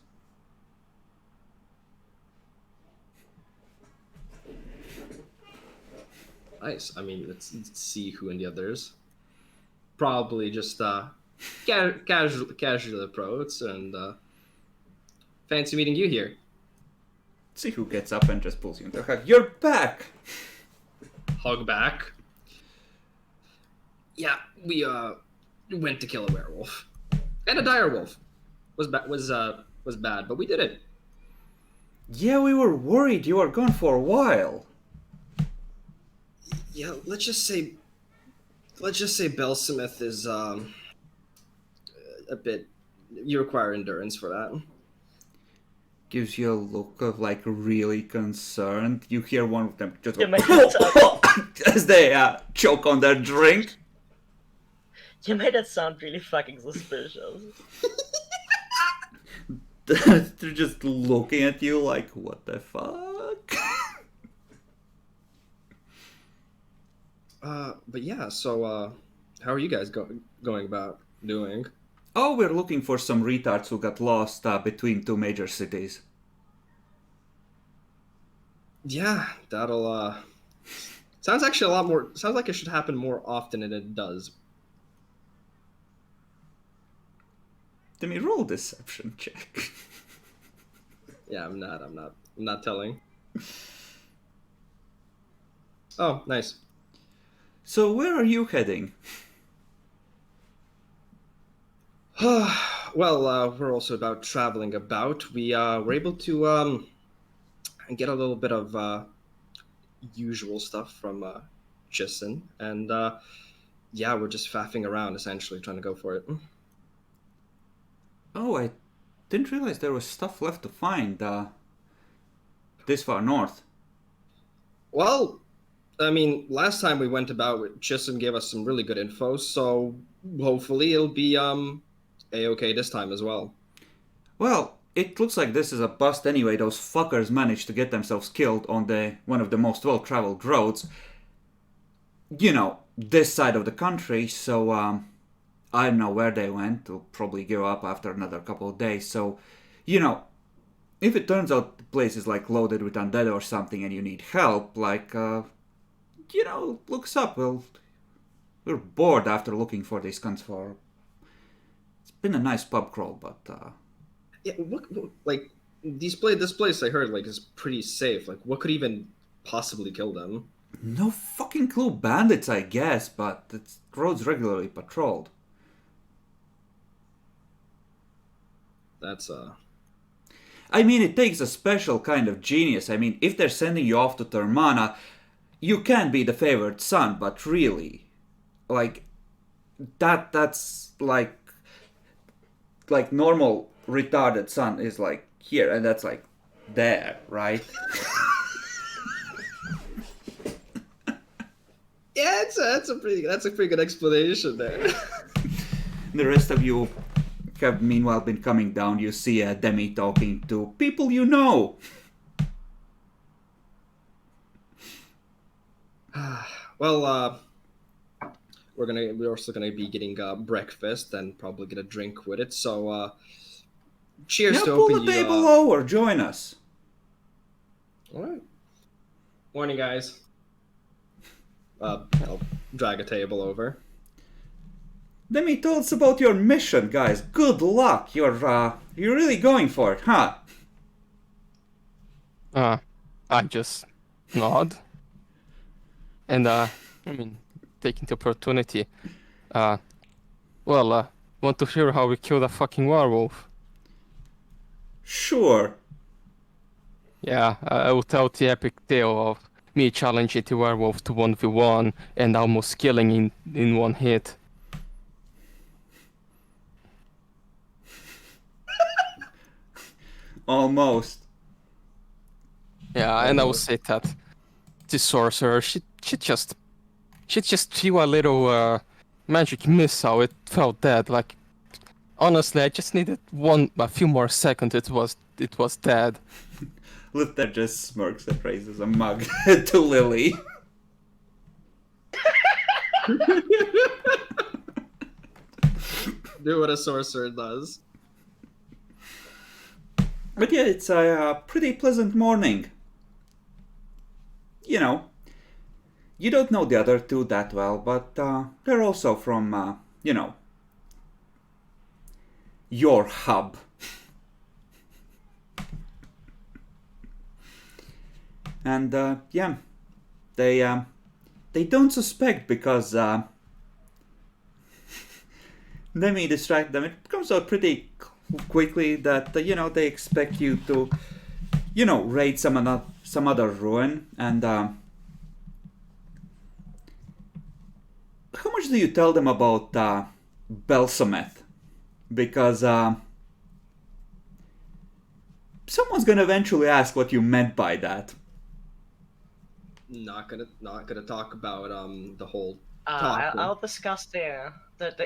Nice. I mean, let's see who and the others. Probably just casual approach and fancy meeting you here. Sihu gets up and just pulls you into a hug. You're back! Hug back. Yeah, we went to kill a werewolf and a dire wolf. Was bad, but we did it. Yeah, we were worried you were gone for a while. Yeah, let's just say Belsmith is a bit. You require endurance for that. Gives you a look of like really concerned. You hear one of them just You go made it as they choke on their drink. You made that sound really fucking suspicious. They're just looking at you like, what the fuck? But yeah, so how are you guys going about doing? Oh, we're looking for some retards who got lost between two major cities. Yeah, that'll sounds actually a lot more. Sounds like it should happen more often than it does. Let me roll deception check. Yeah, I'm not telling. Oh, nice. So where are you heading? Well, we're also about traveling about. We were able to get a little bit of usual stuff from Chissen, and yeah, we're just faffing around essentially, trying to go for it. Oh, I didn't realize there was stuff left to find this far north. Well, I mean, last time we went about, Chissen gave us some really good info, so hopefully it'll be a-okay this time as well. Well, it looks like this is a bust anyway. Those fuckers managed to get themselves killed on one of the most well-traveled roads. You know, this side of the country, so I don't know where they went. They'll probably give up after another couple of days. So, you know, if it turns out the place is like loaded with undead or something and you need help, like, you know, look us up. We're bored after looking for these guns for... It's been a nice pub crawl, but... Yeah, what like this place I heard like is pretty safe. Like, what could even possibly kill them? No fucking clue. Bandits, I guess, but the road's regularly patrolled. That's I mean, it takes a special kind of genius. I mean, if they're sending you off to Termana, you can be the favored son, but really, like, that's like normal retarded son is like here, and that's like there, right? yeah, that's a pretty good explanation there. The rest of you have meanwhile been coming down. You see Demi talking to people you know. Well, we're also gonna be getting breakfast and probably get a drink with it. So, cheers Now to pull open the you. table over. Join us. All right. Morning, guys. I'll drag a table over. Demi, tell us about your mission, guys. Good luck. You're really going for it, huh? I just nod. And, I mean, taking the opportunity. Want to hear how we killed a fucking werewolf? Sure. Yeah, I will tell the epic tale of me challenging the werewolf to 1v1 and almost killing in one hit. Almost. Yeah, and I will say that the sorcerer, she just threw a little magic missile. It fell dead. Like, honestly, I just needed a few more seconds. It was dead. Luther just smirks and raises a mug to Lily. Do what a sorcerer does. But yeah, it's a pretty pleasant morning. You know, you don't know the other two that well, but they're also from, you know, your hub. And yeah, they don't suspect because Demi distract them. It comes out pretty quickly that you know, they expect you to, you know, raid some other ruin. And how much do you tell them about Belsometh because someone's gonna eventually ask what you meant by that. Not gonna talk about the whole I'll discuss the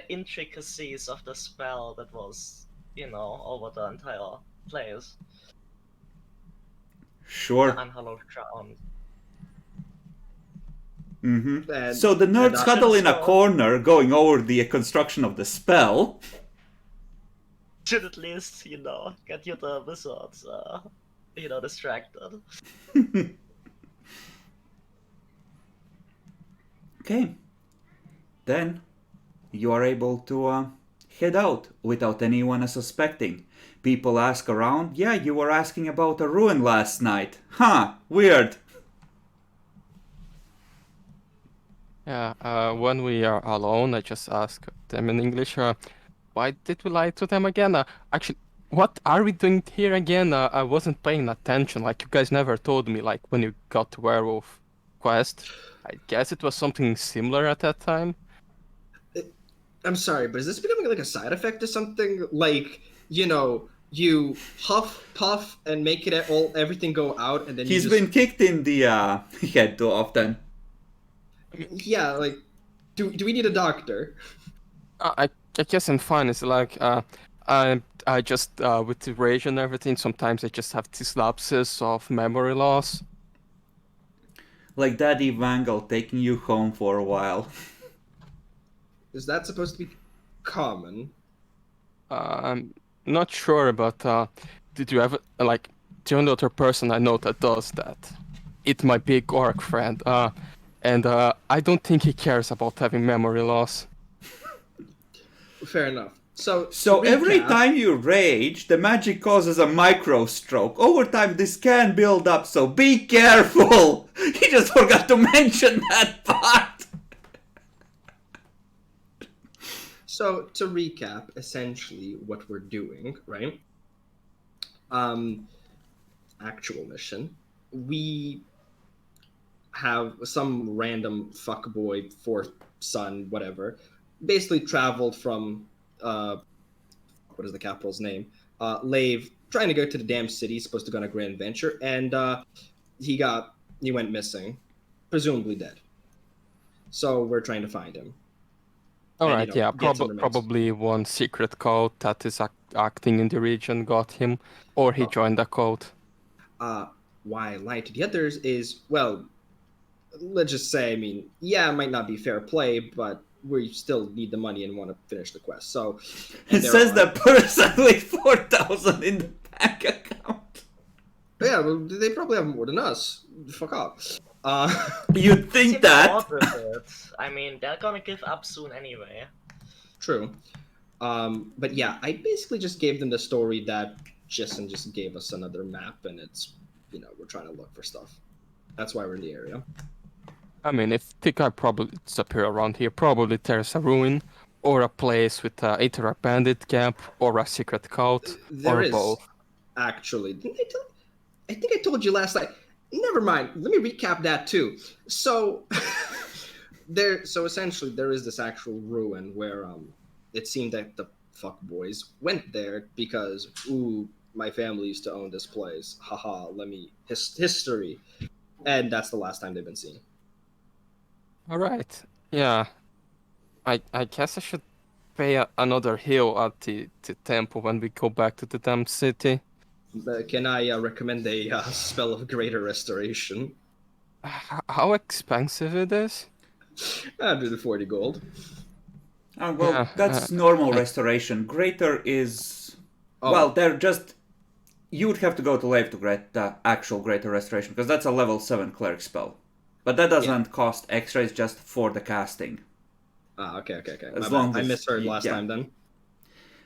intricacies of the spell that was, over the entire place. Sure. The unhallowed ground. Mm-hmm. And- So the nerds and, huddle in a so- corner going over the construction of the spell. Should at least, get you the wizards, distracted. Okay. Then you are able to head out without anyone suspecting. People ask around, yeah, you were asking about a ruin last night. Huh, weird. Yeah, when we are alone, I just ask them in English, why did we lie to them again? Actually, what are we doing here again? I wasn't paying attention, like you guys never told me, like when you got to Werewolf Quest. I guess it was something similar at that time. I'm sorry, but is this becoming like a side effect or something? Like, you huff, puff, and make it everything go out, and then He's you just... been kicked in the head too often. Yeah, like, do we need a doctor? I guess I'm fine. It's like I just with the rage and everything. Sometimes I just have these lapses of memory loss. Like Daddy Wangle taking you home for a while. Is that supposed to be common? I'm not sure, but did you ever like the only other person I know that does that? It's my big orc friend. And I don't think he cares about having memory loss. Fair enough. So So to every recap- time you rage, the magic causes a micro stroke. Over time, this can build up, so be careful! He just forgot to mention that part! So to recap, essentially what we're doing, right? Actual mission. We have some random fuckboy, fourth son, whatever, basically traveled from what is the capital's name? Lave, trying to go to the damn city, supposed to go on a grand venture, and he went missing, presumably dead. So we're trying to find him. All And, right, yeah, get some remains. probably one secret cult that is acting in the region got him, or he Oh. joined the cult. Why I lie to the others is, well, let's just say, it might not be fair play, but we still need the money and want to finish the quest. So It says the person with 4,000 in the bank account. Yeah, well, they probably have more than us. Fuck off. You'd think Seems that. odd with it. They're gonna give up soon anyway. True. But yeah, I basically just gave them the story that Jason just gave us another map, and it's, we're trying to look for stuff. That's why we're in the area. I mean, if the guy probably disappear around here, probably there's a ruin, or a place with either a bandit camp or a secret cult, There or is, both. actually. Didn't I tell? I think I told you last night. Never mind. Let me recap that too. So, so essentially, there is this actual ruin where it seemed that the fuckboys went there because, ooh, my family used to own this place. Haha, let me history, and that's the last time they've been seen. All right, yeah. I guess I should pay another hill at the temple when we go back to the damn city. Can I recommend a spell of greater restoration? How expensive it is? 140 gold. Well, Yeah, that's normal restoration. Greater is... Oh. Well, they're just... You would have to go to Lave to get actual Greater Restoration, because that's a level 7 cleric spell. But that doesn't cost extra, it's just for the casting. Okay. As My long bad. I as- misheard last yeah. time then.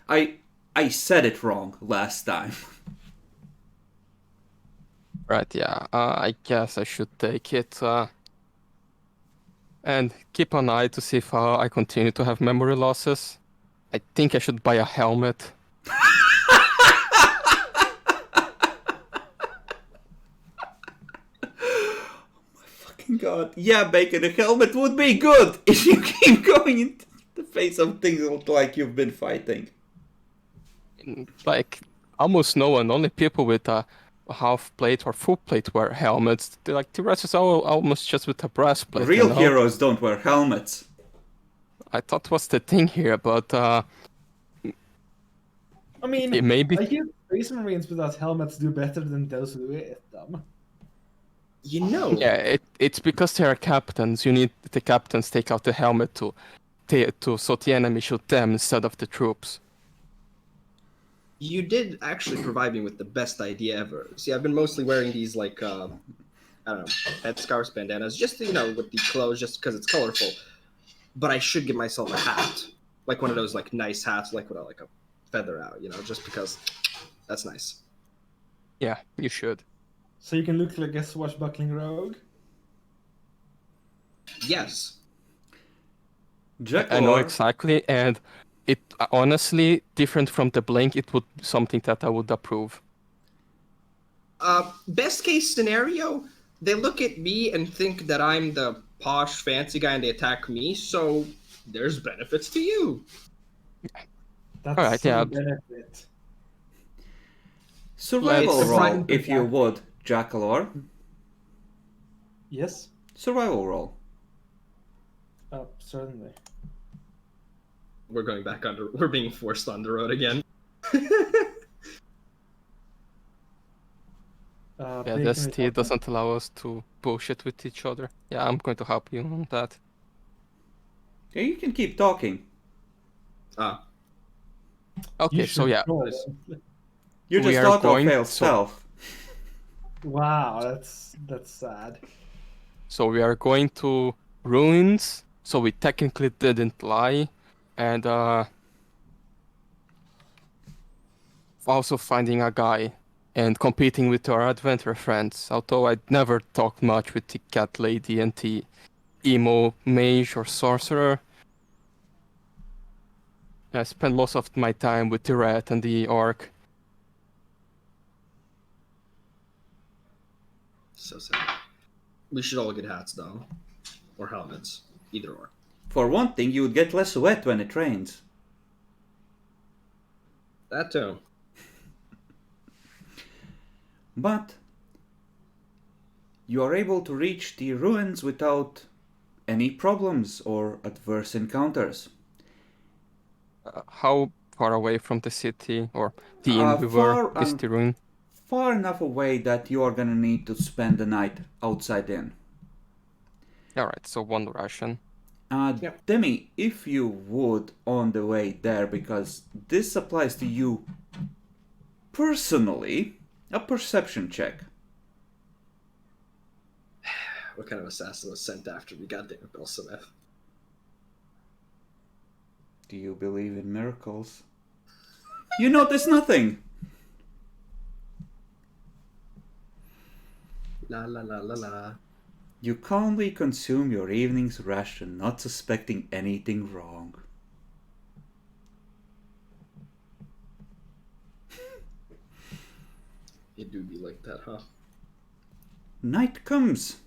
I said it wrong last time. Right, yeah. I guess I should take it. And keep an eye to see if I continue to have memory losses. I think I should buy a helmet. God. Yeah, Bacon, a helmet would be good if you keep going into the face of things like you've been fighting. Like almost no one, only people with a half plate or full plate wear helmets. Like the rest is all almost just with a breastplate, you Real know? heroes don't wear helmets. I thought was the thing here, but I mean, it maybe I hear Space Marines without helmets do better than those with them. You know, yeah, it's because they are captains. You need the captains take out the helmet to so the enemy shoot them instead of the troops. you did actually provide me with the best idea ever. See, I've been mostly wearing these like I don't know, headscarves, bandanas, just with the clothes, just because it's colorful. But I should give myself a hat, like one of those like nice hats, like with like a feather out, just because that's nice. Yeah, you should. So you can look like a swashbuckling rogue. Yes. I know Jackalor, exactly, and it honestly different from the blink. It would be something that I would approve. Best case scenario, they look at me and think that I'm the posh, fancy guy, and they attack me. So there's benefits to you. That's Alright, yeah. some benefit. survival It's roll, fine. if you would, Jackalor. Yes, Survival roll. certainly. We're going back under. We're being forced on the road again. Yeah, Bacon this with tea helmet. doesn't allow us to bullshit with each other. Yeah, I'm going to help you on that. Yeah, you can keep talking. Ah, Okay, You so should yeah, roll. You We just are auto going- fail so- stealth. Wow, that's sad. so we are going to ruins. So we technically didn't lie, and also finding a guy and competing with our adventure friends. Although I'd never talked much with the cat lady and the emo mage or sorcerer. I spent most of my time with the rat and the orc. so sad. We should all get hats though, or helmets, either or. For one thing, you would get less wet when it rains. That too. But you are able to reach the ruins without any problems or adverse encounters. How far away from the city or the inn we were is the ruin? Far enough away that you are gonna need to spend the night outside in. Alright, so one ration. Yep. Demi, if you would on the way there, because this applies to you personally, a perception check. What kind of assassin was sent after me? Goddamn, Bill Smith. Do you believe in miracles? You notice nothing. La la la la la. You calmly consume your evening's ration, not suspecting anything wrong. It do be like that, huh? Night comes,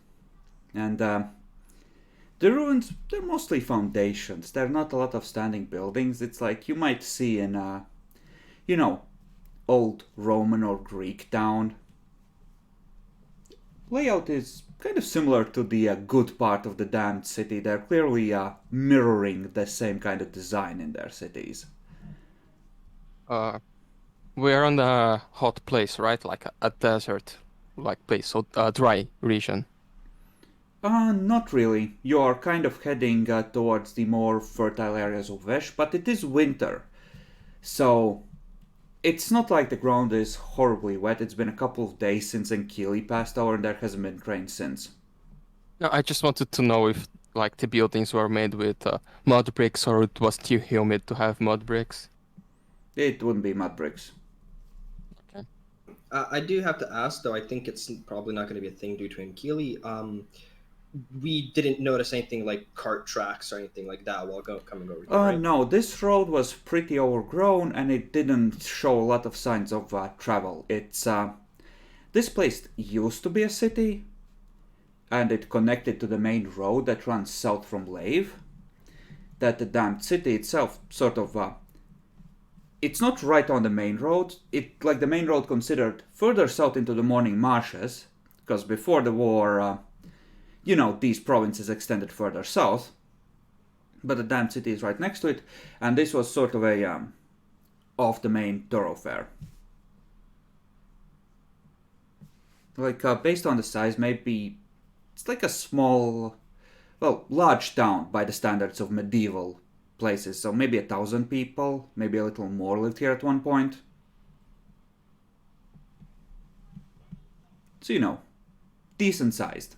and the ruins, they're mostly foundations. There are not a lot of standing buildings. It's like you might see in old Roman or Greek town. Layout is kind of similar to the good part of the damned city. They're clearly mirroring the same kind of design in their cities. We're on a hot place, right? Like a desert like place, so a dry region. Not really. You're kind of heading towards the more fertile areas of Vesh, but it is winter. So, it's not like the ground is horribly wet. It's been a couple of days since Enkili passed over and there hasn't been rain since. No, I just wanted to know if like the buildings were made with mud bricks or it was too humid to have mud bricks. It wouldn't be mud bricks. I do have to ask though. I think it's probably not going to be a thing due to Nkili. We didn't notice anything like cart tracks or anything like that while coming over here, right? No, this road was pretty overgrown and it didn't show a lot of signs of travel. This place used to be a city and it connected to the main road that runs south from Lave. That the damned city itself sort of it's not right on the main road. Like the main road considered further south into the morning marshes, because before the war, these provinces extended further south. But the damn city is right next to it, and this was sort of a off the main thoroughfare. Like based on the size, maybe it's like a small, large town by the standards of medieval places. So maybe 1,000 people, maybe a little more lived here at one point. So decent sized.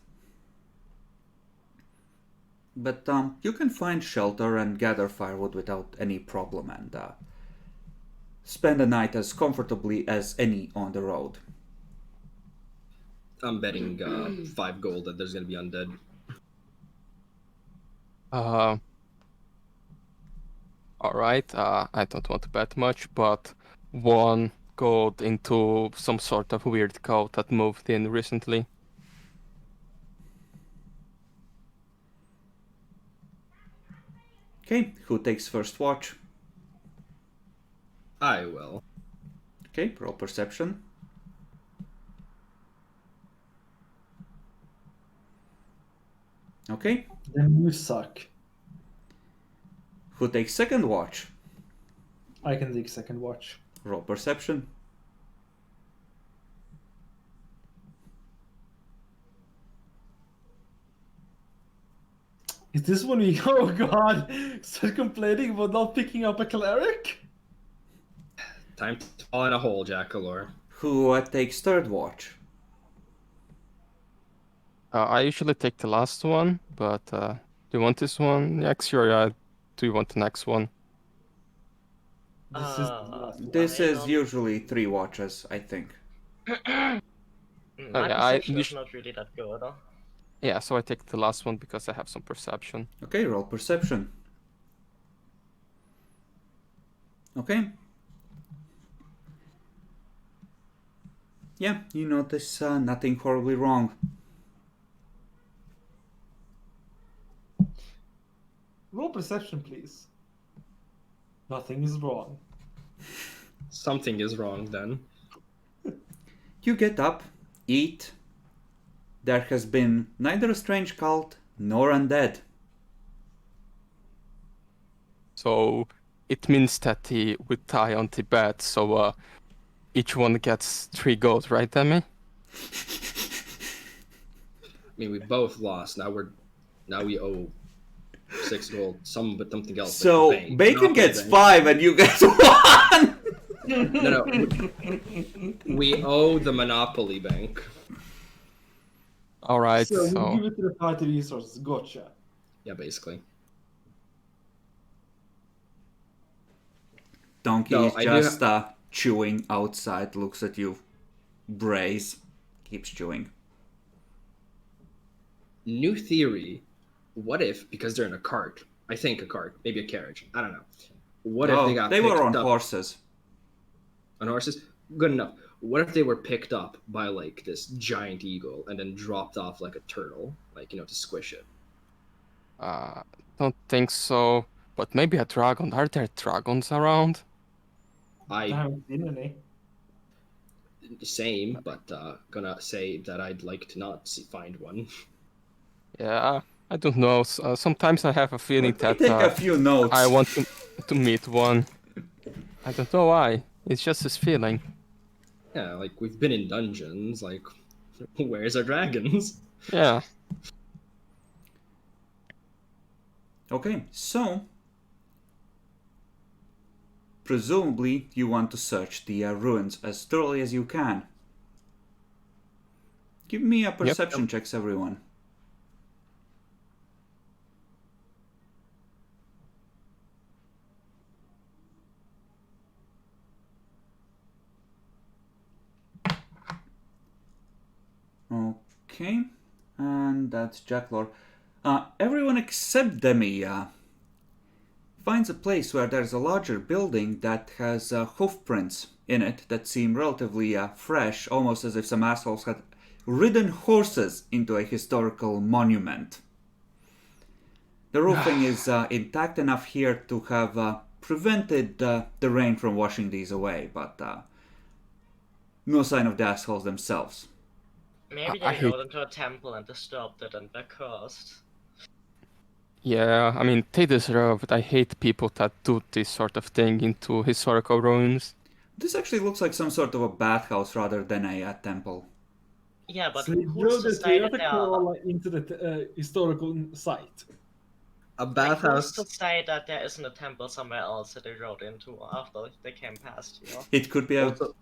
But you can find shelter and gather firewood without any problem and spend the night as comfortably as any on the road. I'm betting 5 gold that there's gonna be undead. Alright, I don't want to bet much, but 1 gold into some sort of weird cult that moved in recently. Okay, who takes first watch? I will. Okay, roll perception. Okay, Then you suck. who takes second watch? I can take second watch. Roll perception. Is this when we oh god start complaining about not picking up a cleric? Time to fall in a hole, Jackalor. Who takes third watch? I usually take the last one, but do you want this one next? Sure, yeah. Do you want the next one? This is the last one. This I is don't- usually 3 watches, I think. My yeah, perception is not really that good. Yeah, so I take the last one because I have some perception. Okay, roll perception. Okay. Yeah, you notice nothing horribly wrong. Roll perception, please. Nothing is wrong. Something is wrong then. You get up, eat. There has been neither a strange cult nor undead. So it means that he would tie on the bet, so each one gets 3 gold, right, Demi? I mean, we both lost. Now we owe 6 gold. Some, but something else. So like the bank. Bacon Not the gets bank. 5 and you get 1! No. We owe the Monopoly Bank. Alright, So so... we give it to the party resources. Gotcha. Yeah, basically. Donkey No, is I do just chewing outside, looks at you, brays, keeps chewing. New theory. What if, because they're in a cart, I think a cart, maybe a carriage, I don't know. What if they got They picked were on up horses. on horses? Good enough. What if they were picked up by like this giant eagle and then dropped off like a turtle, like, to squish it? Don't think so. But maybe a dragon. Are there dragons around? I I haven't seen any. same, but gonna say that I'd like to not find one. Yeah, I don't know. Sometimes I have a feeling Let me that take a few notes. I want to meet one. I don't know why. It's just this feeling. Yeah, like we've been in dungeons. Like, where's our dragons? Yeah. Okay, so presumably you want to search the ruins as thoroughly as you can. Give me a perception checks, everyone. Okay, and that's Jacklor. Everyone except Demi finds a place where there's a larger building that has hoof prints in it that seem relatively fresh, almost as if some assholes had ridden horses into a historical monument. The roofing is intact enough here to have prevented the rain from washing these away, but no sign of the assholes themselves. Maybe I they hate. rode into a temple and disturbed it and they're cursed. Yeah, I mean, they deserve it. I hate people that do this sort of thing into historical ruins. This actually looks like some sort of a bathhouse rather than a temple. Yeah, but So they who's drove to the say that Toyota they are? Corolla into the historical site. A Like, who's bathhouse. to say that there isn't a temple somewhere else that they rode into after they came past here? It could be Also,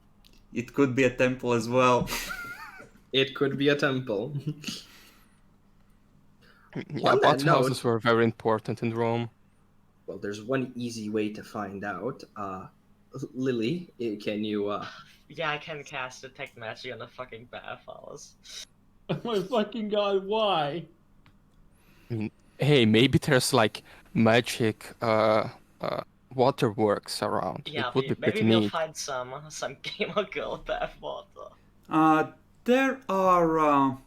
a temple as well. it could be a temple. Yeah, On that bathhouses note, were very important in Rome. well, there's one easy way to find out. Lily, can you? Yeah, I can cast detect magic on the fucking bathhouse. Oh my fucking god, why? I mean, hey, maybe there's like magic waterworks around. Yeah, It would be maybe pretty we'll neat. find some gamer girl bathwater. There are a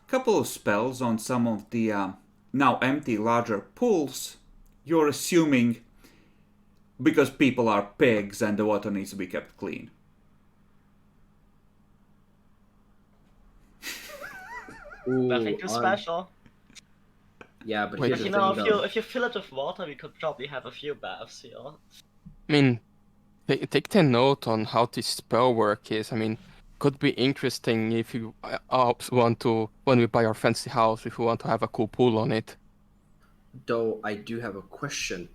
couple of spells on some of the now empty larger pools. You're assuming because people are pigs and the water needs to be kept clean. Nothing Ooh, too special. Yeah, but Wait, here's But the you know, thing, if though. you fill it with water, we could probably have a few baths here. I mean, take the note on how this spell work is. I mean, could be interesting if you want to, when we buy our fancy house, if we want to have a cool pool on it. Though I do have a question.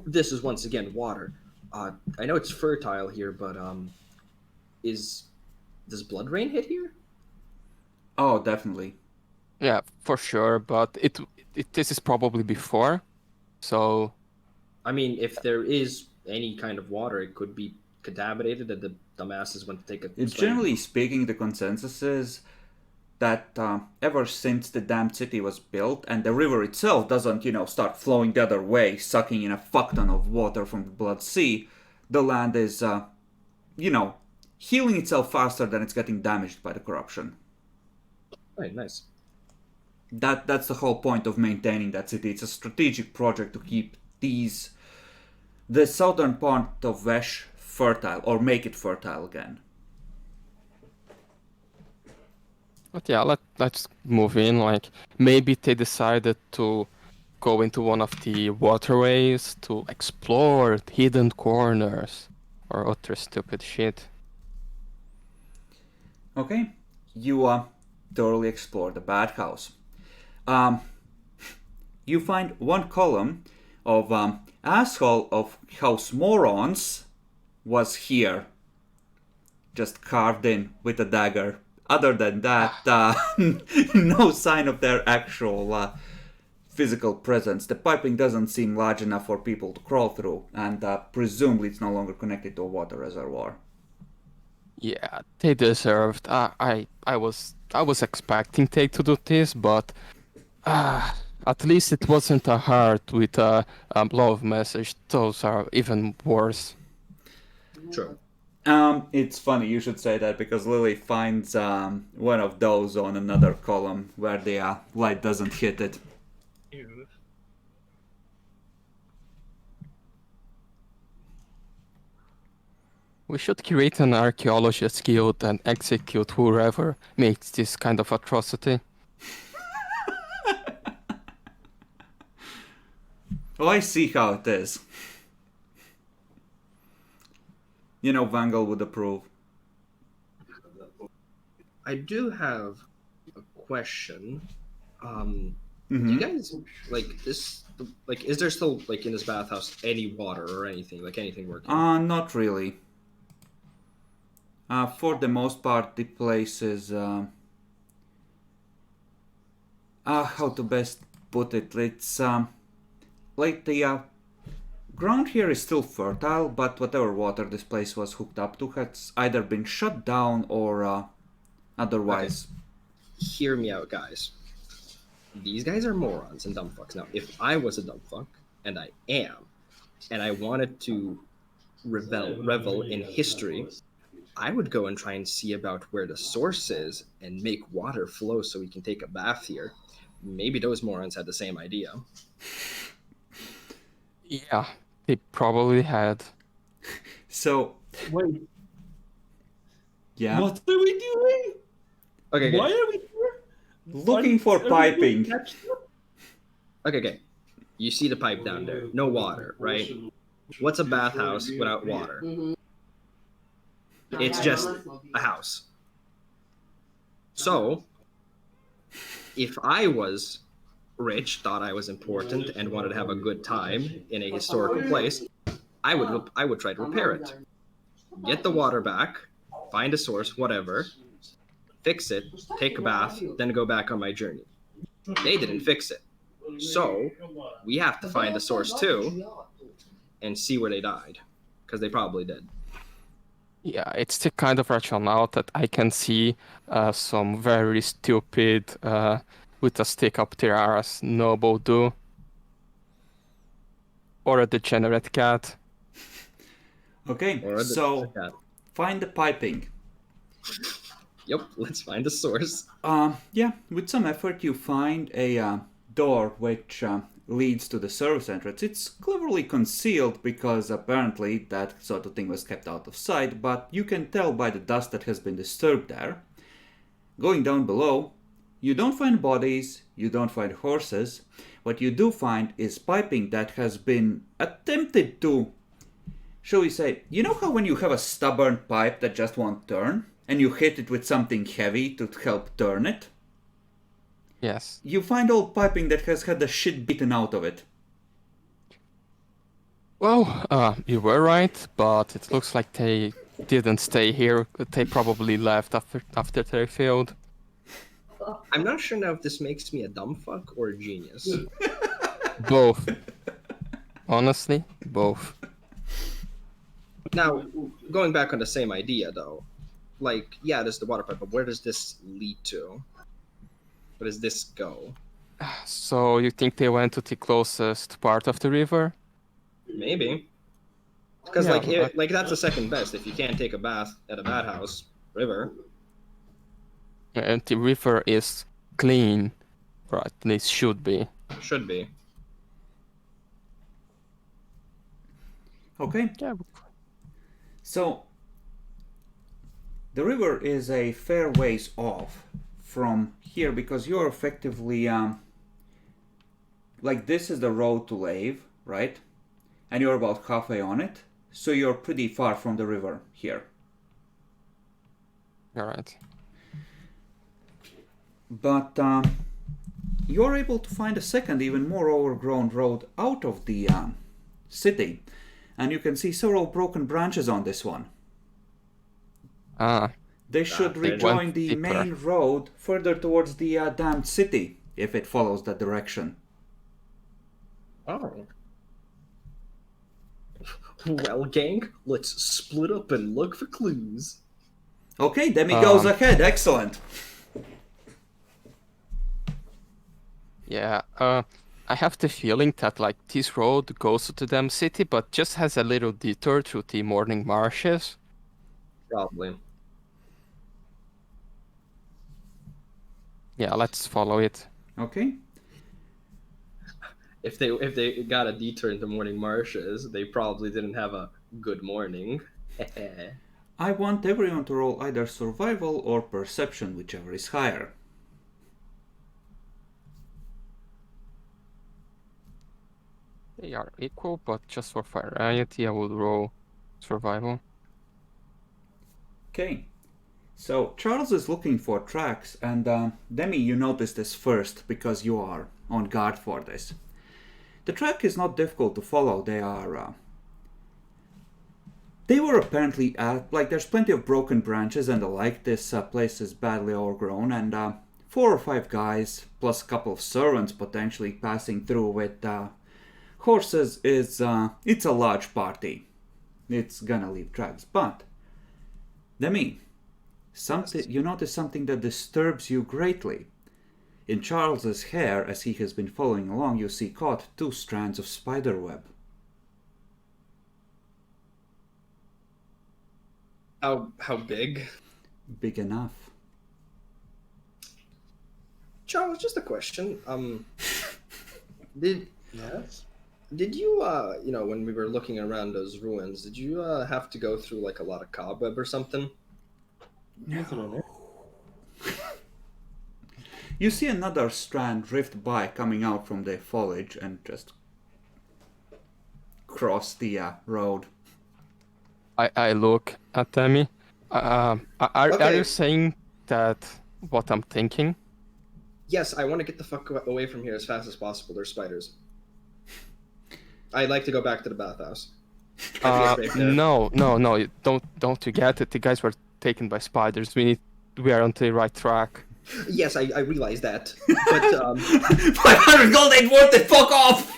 This is once again water. I know it's fertile here, but is does blood rain hit here? Oh, definitely. Yeah, for sure, but this is probably before, so I mean, if there is any kind of water, it could be contaminated, and the dumbasses went to take a swim. Generally speaking, the consensus is that ever since the damned city was built and the river itself doesn't, start flowing the other way, sucking in a fuck ton of water from the Blood Sea, the land is, healing itself faster than it's getting damaged by the corruption. Right, nice. That's the whole point of maintaining that city. It's a strategic project to keep the southern part of Vesh fertile, or make it fertile again. but yeah, let's move in. Like maybe they decided to go into one of the waterways to explore hidden corners or other stupid shit. Okay, you thoroughly explore the bathhouse. Um, you find one column of asshole of house morons was here, just carved in with a dagger. Other than that, no sign of their actual physical presence. The piping doesn't seem large enough for people to crawl through, and presumably it's no longer connected to a water reservoir. Yeah, they deserved. I was expecting they to do this, but at least it wasn't a heart with a love message. Those are even worse. Sure. It's funny you should say that because Lily finds one of those on another column where the light doesn't hit it. Ew. We should create an archaeologist guild and execute whoever makes this kind of atrocity. Oh, I see how it is. Vangal would approve. I do have a question. Do Mhm. you guys like this? Like, is there still like in this bathhouse any water or anything? Like anything working? Not really. For the most part, the place is. How to best put it? It's like the ground here is still fertile, but whatever water this place was hooked up to has either been shut down or otherwise. Hear me out, guys. These guys are morons and dumb fucks. Now, if I was a dumb fuck, and I am, and I wanted to revel in history, I would go and try and see about where the source is and make water flow so we can take a bath here. Maybe those morons had the same idea. Yeah, They probably had. So, Wait, yeah. what are we doing? Okay, Why okay. are we here? Looking for Are we gonna piping. catch them? Okay. You see the pipe down there. No water, right? What's a bathhouse without water? It's just a house. So, if I was rich, thought I was important, and wanted to have a good time in a historical place, I would try to repair it. Get the water back, find a source, whatever, fix it, take a bath, then go back on my journey. They didn't fix it. So, we have to find the source too and see where they died. Because they probably did. Yeah, it's the kind of rationale that I can see some very stupid with a stick up their arse noble do. Or a degenerate cat. Okay, Or so cat. find the piping. Yep, let's find the source. Yeah, with some effort you find a door which leads to the service entrance. It's cleverly concealed because apparently that sort of thing was kept out of sight, but you can tell by the dust that has been disturbed there. Going down below, you don't find bodies, you don't find horses. What you do find is piping that has been attempted to, shall we say, you know how when you have a stubborn pipe that just won't turn, and you hit it with something heavy to help turn it? Yes. You find old piping that has had the shit beaten out of it. Well, you were right, but it looks like they didn't stay here. They probably left after they failed. I'm not sure now if this makes me a dumb fuck or a genius. Both. Honestly, both. Now, going back on the same idea though, like, yeah, there's the water pipe, but where does this lead to? Where does this go? So you think they went to the closest part of the river? Maybe. Because Yeah, like that's the second best. If you can't take a bath at a bathhouse, river. And the river is clean, or at least should be. Should be. Okay, Yeah. so the river is a fair ways off from here because you're effectively like this is the road to Lave, right? And you're about halfway on it, so you're pretty far from the river here. All right. But you're able to find a second, even more overgrown road out of the city, and you can see several broken branches on this one. Ah, They should they rejoin went the deeper. main road further towards the damned city, if it follows that direction. Oh. Well, gang, let's split up and look for clues. Okay, Demi goes Um, ahead. Excellent. yeah. I have the feeling that like this road goes to the damn city, but just has a little detour through the morning marshes. Probably. Yeah, let's follow it. Okay. If they got a detour into morning marshes, they probably didn't have a good morning. I want everyone to roll either survival or perception, whichever is higher. They are equal, but just for variety, I would roll survival. Okay. So Charles is looking for tracks, and Demi, you notice this first because you are on guard for this. The track is not difficult to follow. They were apparently like there's plenty of broken branches and the like. This place is badly overgrown, and 4 or 5 guys plus a couple of servants potentially passing through with horses is it's a large party. It's gonna leave tracks, but Demi, you notice something that disturbs you greatly. In Charles's hair, as he has been following along, you see caught 2 strands of spider web. How big? Big enough. Charles, just a question. Did Yes. Did you, when we were looking around those ruins, did you have to go through like a lot of cobweb or something? Not really. You see another strand drift by coming out from the foliage and just cross the road. I look at Demi. Are you Okay. saying that what I'm thinking? Yes, I want to get the fuck away from here as fast as possible. There's spiders. I'd like to go back to the bathhouse. I feel safe there. No. Don't you get it? The guys were taken by spiders. We are on the right track. Yes, I realize that. But 500 gold ain't worth it, fuck off!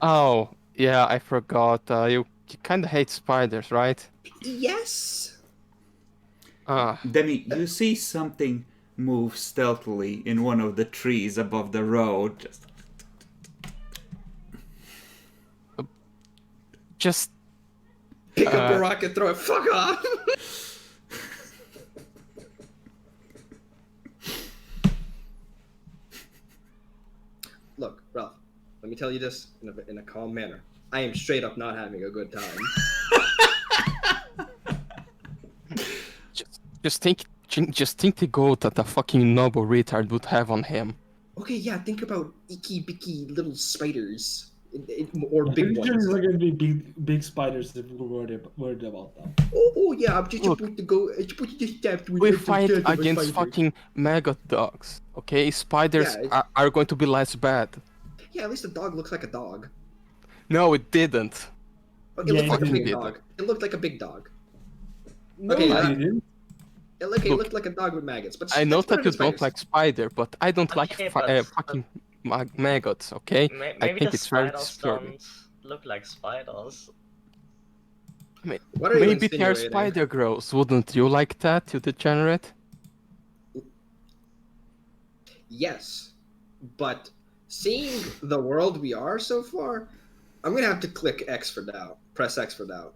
Oh, yeah, I forgot. You kind of hate spiders, right? yes. Demi, you see something move stealthily in one of the trees above the road. Just Pick up a rock and throw it. Fuck off. Look, Ralph. Let me tell you this in a calm manner. I am straight up not having a good time. just think the goat that a fucking noble retard would have on him. Okay, yeah. Think about icky bicky little spiders, or big Usually ones. it's not going to be big spiders that we're worried about that. Oh yeah. I'm just Look, about to go. We fight against fucking maggot dogs, okay? Spiders Yeah, are going to be less bad. Yeah, at least the dog looks like a dog. No, it didn't. It Yeah, looked like a it big did. dog. It looked like a big dog. No, Okay, I didn't. It Look, looked like a dog with maggots. But I know that's better that you than don't spiders. like spider, but I don't like Okay, but- fucking maggots, okay? I Maybe think the it's very spiders disturbing. don't look like spiders. What are you Maybe they're insinuating? spider girls. Wouldn't you like that, you degenerate? Yes, but seeing the world we are so far, I'm gonna have to click X for doubt. Press X for doubt.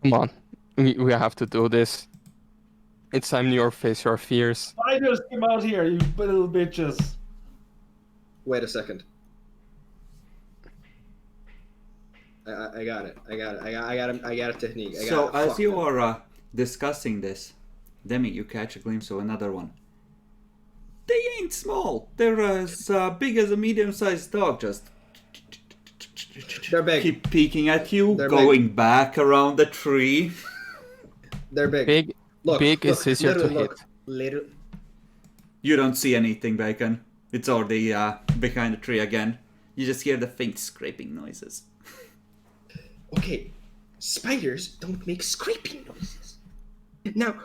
Come on, we have to do this. It's time you face your fears. Spiders come out here, you little bitches. Wait a second. I got it. I got a technique. So, as you are discussing this, Demi, you catch a glimpse of another one. They ain't small. They're as big as a medium-sized dog. Just They're big. keep peeking at you, They're going back around the tree. They're big. Big is easier to literally, hit. Later. You don't see anything, Bacon. It's already behind the tree again. You just hear the faint scraping noises. Okay, spiders don't make scraping noises. Now,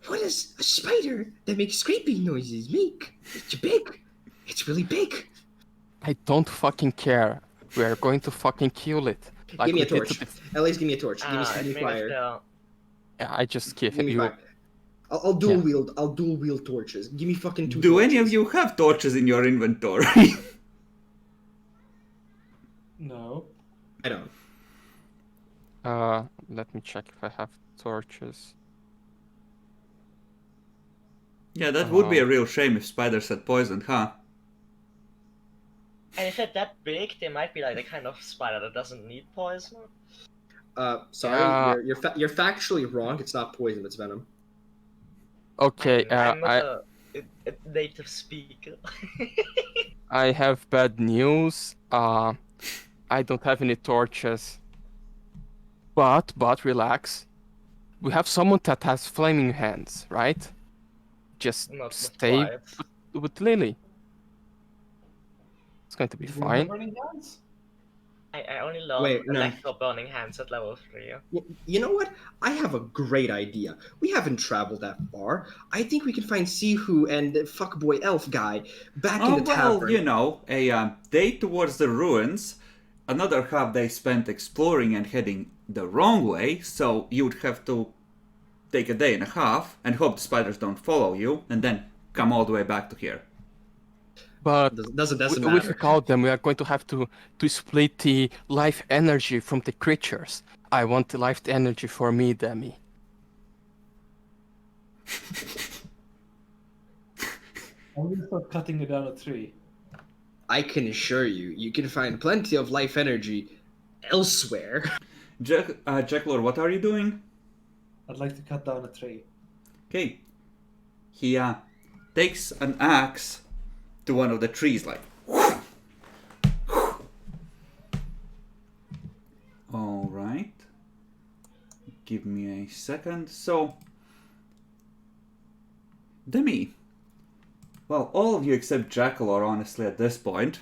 what does a spider that makes scraping noises make? It's big. It's really big. I don't fucking care. We are going to fucking kill it. Like Give me a we did torch. to At least give me a torch. Give If me fire. Yeah, I just give Give me you. fire. I'll dual wield. I'll dual wield torches. Give me fucking two. Do torches. any of you have torches in your inventory? No. I don't. Let me check if I have torches. Yeah, that would be a real shame if spiders had poisoned, huh? And if they're that big, they might be like the kind of spider that doesn't need poison. Sorry, you're factually wrong. It's not poison. It's venom. Okay, I'm not a native speaker. I have bad news. I don't have any torches. But relax. We have someone that has flaming hands, right? Just Not stay quite. with Lily. It's going to be Do you fine. have any hands? I only learned Wait, no. electro burning hands at level 3. You know what? I have a great idea. We haven't traveled that far. I think we can find Sihu and the fuckboy elf guy back in Oh, the well, tavern. you know, a day towards the ruins, another half day spent exploring and heading the wrong way, so you'd have to take a day and a half and hope the spiders don't follow you, and then come all the way back to here. But Doesn't If we call them, we are going to have to split the life energy from the creatures. I want the life energy for me, Demi. I'm gonna start cutting it down a tree. I can assure you, you can find plenty of life energy elsewhere. Jacklor, what are you doing? I'd like to cut down a tree. Okay. He takes an axe to one of the trees, like. All right. Give me a second. So, Demi. Well, all of you except Jackal are honestly at this point.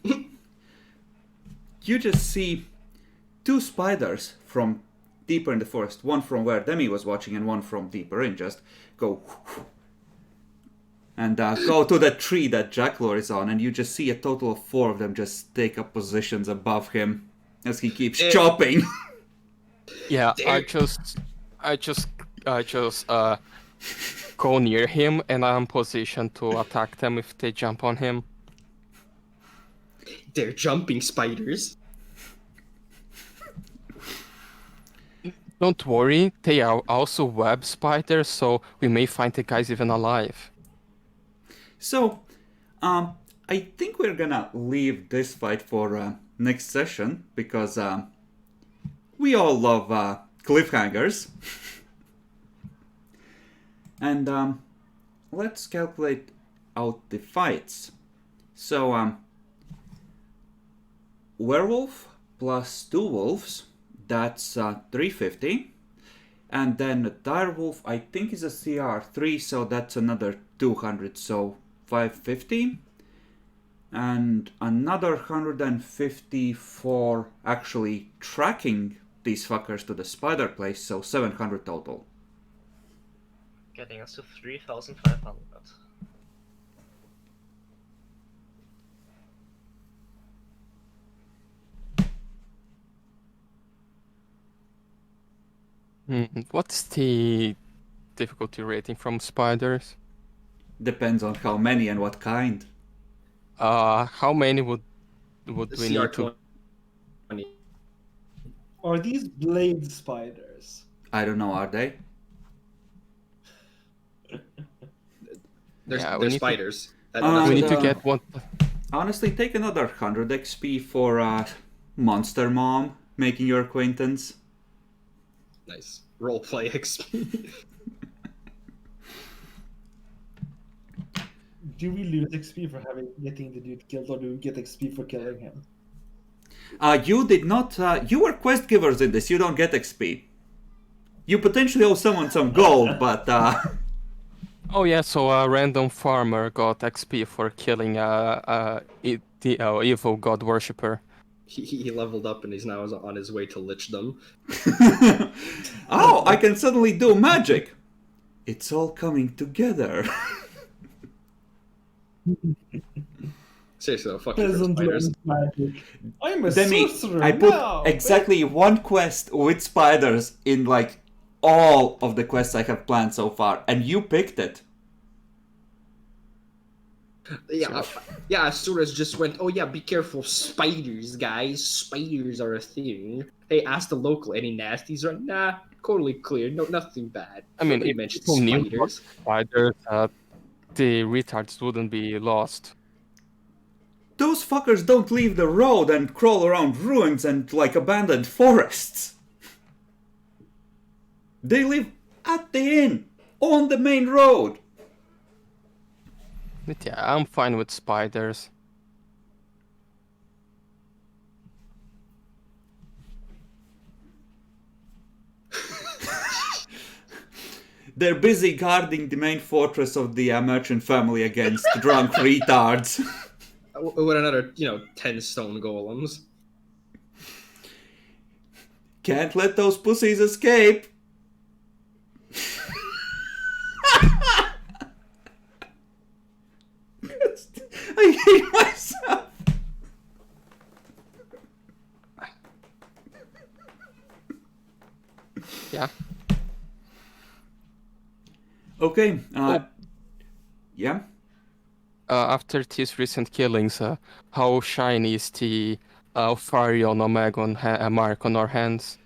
You just see two spiders from deeper in the forest. One from where Demi was watching and one from deeper in. Just go and go to the tree that Jacklor is on, and you just see a total of 4 of them just take up positions above him as he keeps chopping. Yeah, I just go near him, and I'm positioned to attack them if they jump on him. They're jumping spiders. Don't worry, they are also web spiders, so we may find the guys even alive. So, I think we're gonna leave this fight for next session, because we all love cliffhangers. And let's calculate out the fights. So, werewolf plus 2 wolves, that's 350. And then a direwolf, I think, is a CR3, so that's another 200, so 550. And another 150 for actually tracking these fuckers to the spider place, so 700 total. Getting us to 3,500. What's the difficulty rating from spiders? Depends on how many and what kind. How many would we need to? CR20. Are these blade spiders? I don't know, are they? They're Yeah, we need to- spiders. We need to Uh, get one. Honestly, take another 100 XP for Monster Mom making your acquaintance. Nice. Roleplay XP. Do we lose XP for getting the dude killed, or do we get XP for killing him? You did not. You were quest givers in this. You don't get XP. You potentially owe someone some gold, but Oh yeah, so a random farmer got XP for killing the evil god worshipper. he leveled up and he's now on his way to lichdom. oh, I can suddenly do magic. It's all coming together. Seriously though, fuck you for Peasant spiders. magic. I'm a Demi, sorcerer I put now. exactly one quest with spiders in like all of the quests I have planned so far, and you picked it. Yeah, Suras just went, oh yeah, be careful, spiders, guys. Spiders are a thing. Hey, ask the local, any nasties? Or nah, totally clear, no, nothing bad. I mean, Nobody if mentioned people knew about spiders. spiders, the retards wouldn't be lost. Those fuckers don't leave the road and crawl around ruins and like abandoned forests. They live at the inn, on the main road. But yeah, I'm fine with spiders. They're busy guarding the main fortress of the merchant family against drunk retards. With another, 10 stone golems. Can't let those pussies escape. I hate myself. Yeah. Okay. Yeah. After these recent killings, how shiny is the Farion Omegon mark on our hands?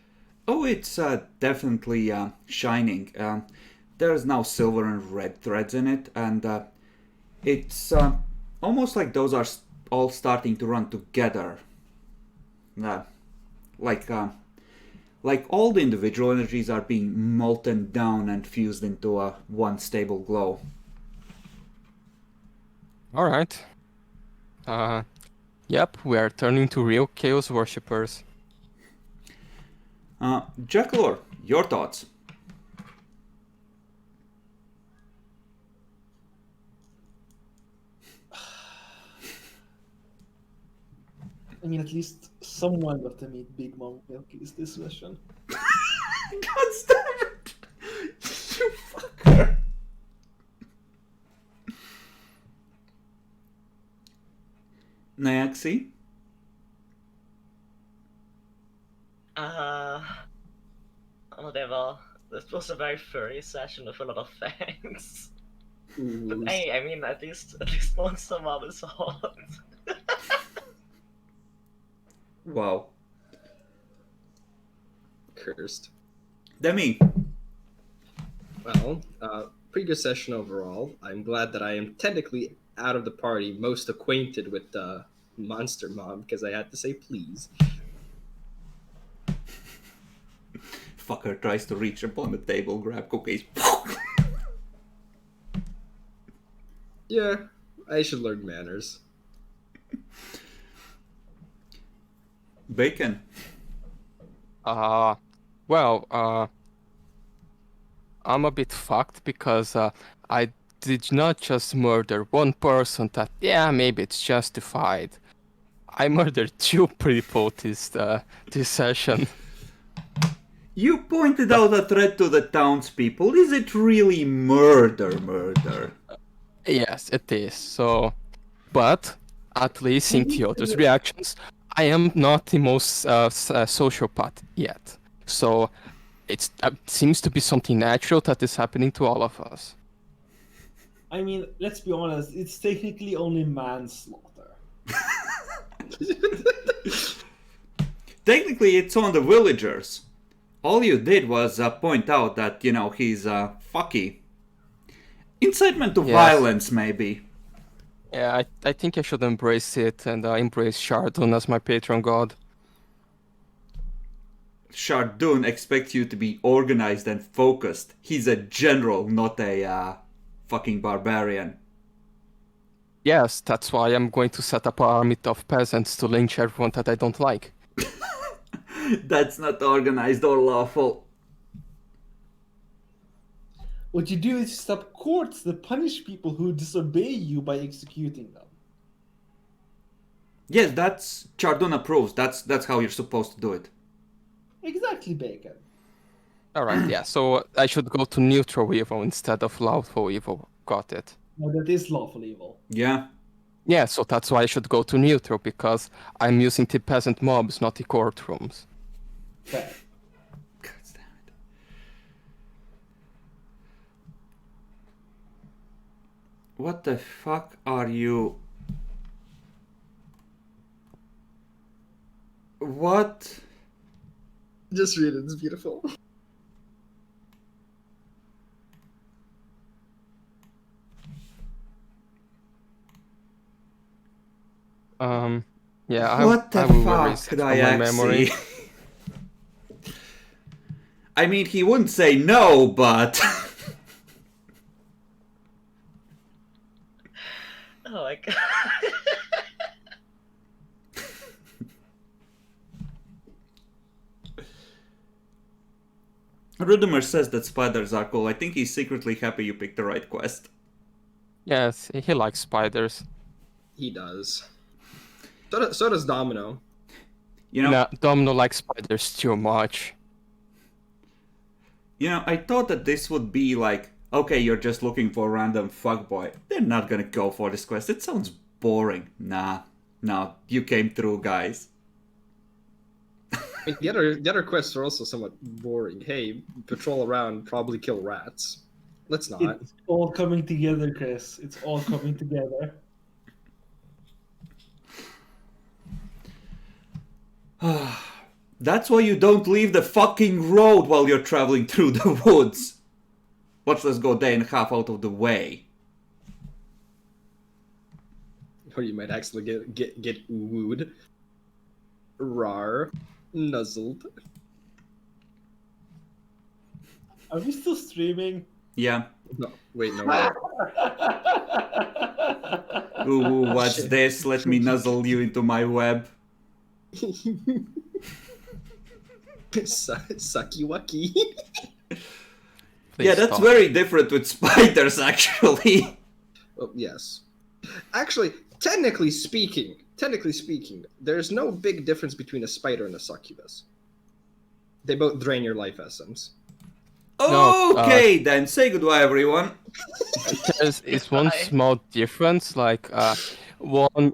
Oh, it's definitely shining. There's now silver and red threads in it, and it's almost like those are all starting to run together. Like all the individual energies are being molten down and fused into a one stable glow. All right. Yep, we are turning to real chaos worshippers. Jackalor, your thoughts? I mean, at least someone got to meet Big Mom Milky's this session. God damn it! You fucker! Nyaxi? Whatever. This was a very furry session with a lot of fangs. Ooh, But hey, I mean, at least Monster Mom is hot. Wow. cursed. Demi. Well, pretty good session overall. I'm glad that I am technically out of the party most acquainted with Monster Mom because I had to say please. Fucker tries to reach upon the table, grab cookies. Yeah, I should learn manners. Bacon. Well, I'm a bit fucked because I did not just murder one person that, yeah, maybe it's justified. I murdered two people this session. You pointed out a threat to the townspeople. Is it really murder? Yes, it is. So, but at least seeing Theodore's reactions, I am not the most sociopath yet. So, it seems to be something natural that is happening to all of us. I mean, let's be honest, it's technically only manslaughter. Technically, it's on the villagers. All you did was point out that, he's fucky. Incitement to violence, maybe. Yeah, I think I should embrace it and embrace Shardun as my patron god. Shardun expects you to be organized and focused. He's a general, not a fucking barbarian. Yes, that's why I'm going to set up an army of peasants to lynch everyone that I don't like. That's not organized or lawful. What you do is set up courts that punish people who disobey you by executing them. Yes, that's Chardon approves. That's how you're supposed to do it. Exactly, Bacon. Alright, yeah, so I should go to neutral evil instead of lawful evil. Got it. No, that is lawful evil. Yeah. Yeah, so that's why I should go to neutral, because I'm using the peasant mobs, not the courtrooms. Fair. God damn it. What the fuck are you? What? Just read it, it's beautiful. Yeah, What the I will fuck erase it could from I my memory. actually? I mean, he wouldn't say no, but Oh my god. Rudimer says that spiders are cool. I think he's secretly happy you picked the right quest. Yes, he likes spiders. He does. So does Domino. No, Domino likes spiders too much. I thought that this would be like, okay, you're just looking for a random fuckboy. They're not gonna go for this quest. It sounds boring. Nah, no, you came through, guys. I mean, the other quests are also somewhat boring. Hey, patrol around, probably kill rats. Let's not. It's all coming together, Chris. It's all coming together. That's why you don't leave the fucking road while you're traveling through the woods. Watch us go day and a half out of the way. or you might actually get wooed. Rar, nuzzled. Are we still streaming? Yeah. No, wait, no. Ooh, what's this? Let me nuzzle you into my web. Sucky wucky. Please Yeah, that's stop. very different with spiders, actually. Oh, yes. Actually, technically speaking, there's no big difference between a spider and a succubus. They both drain your life essence. No, Okay, then say goodbye, everyone. There's one Goodbye. small difference, like one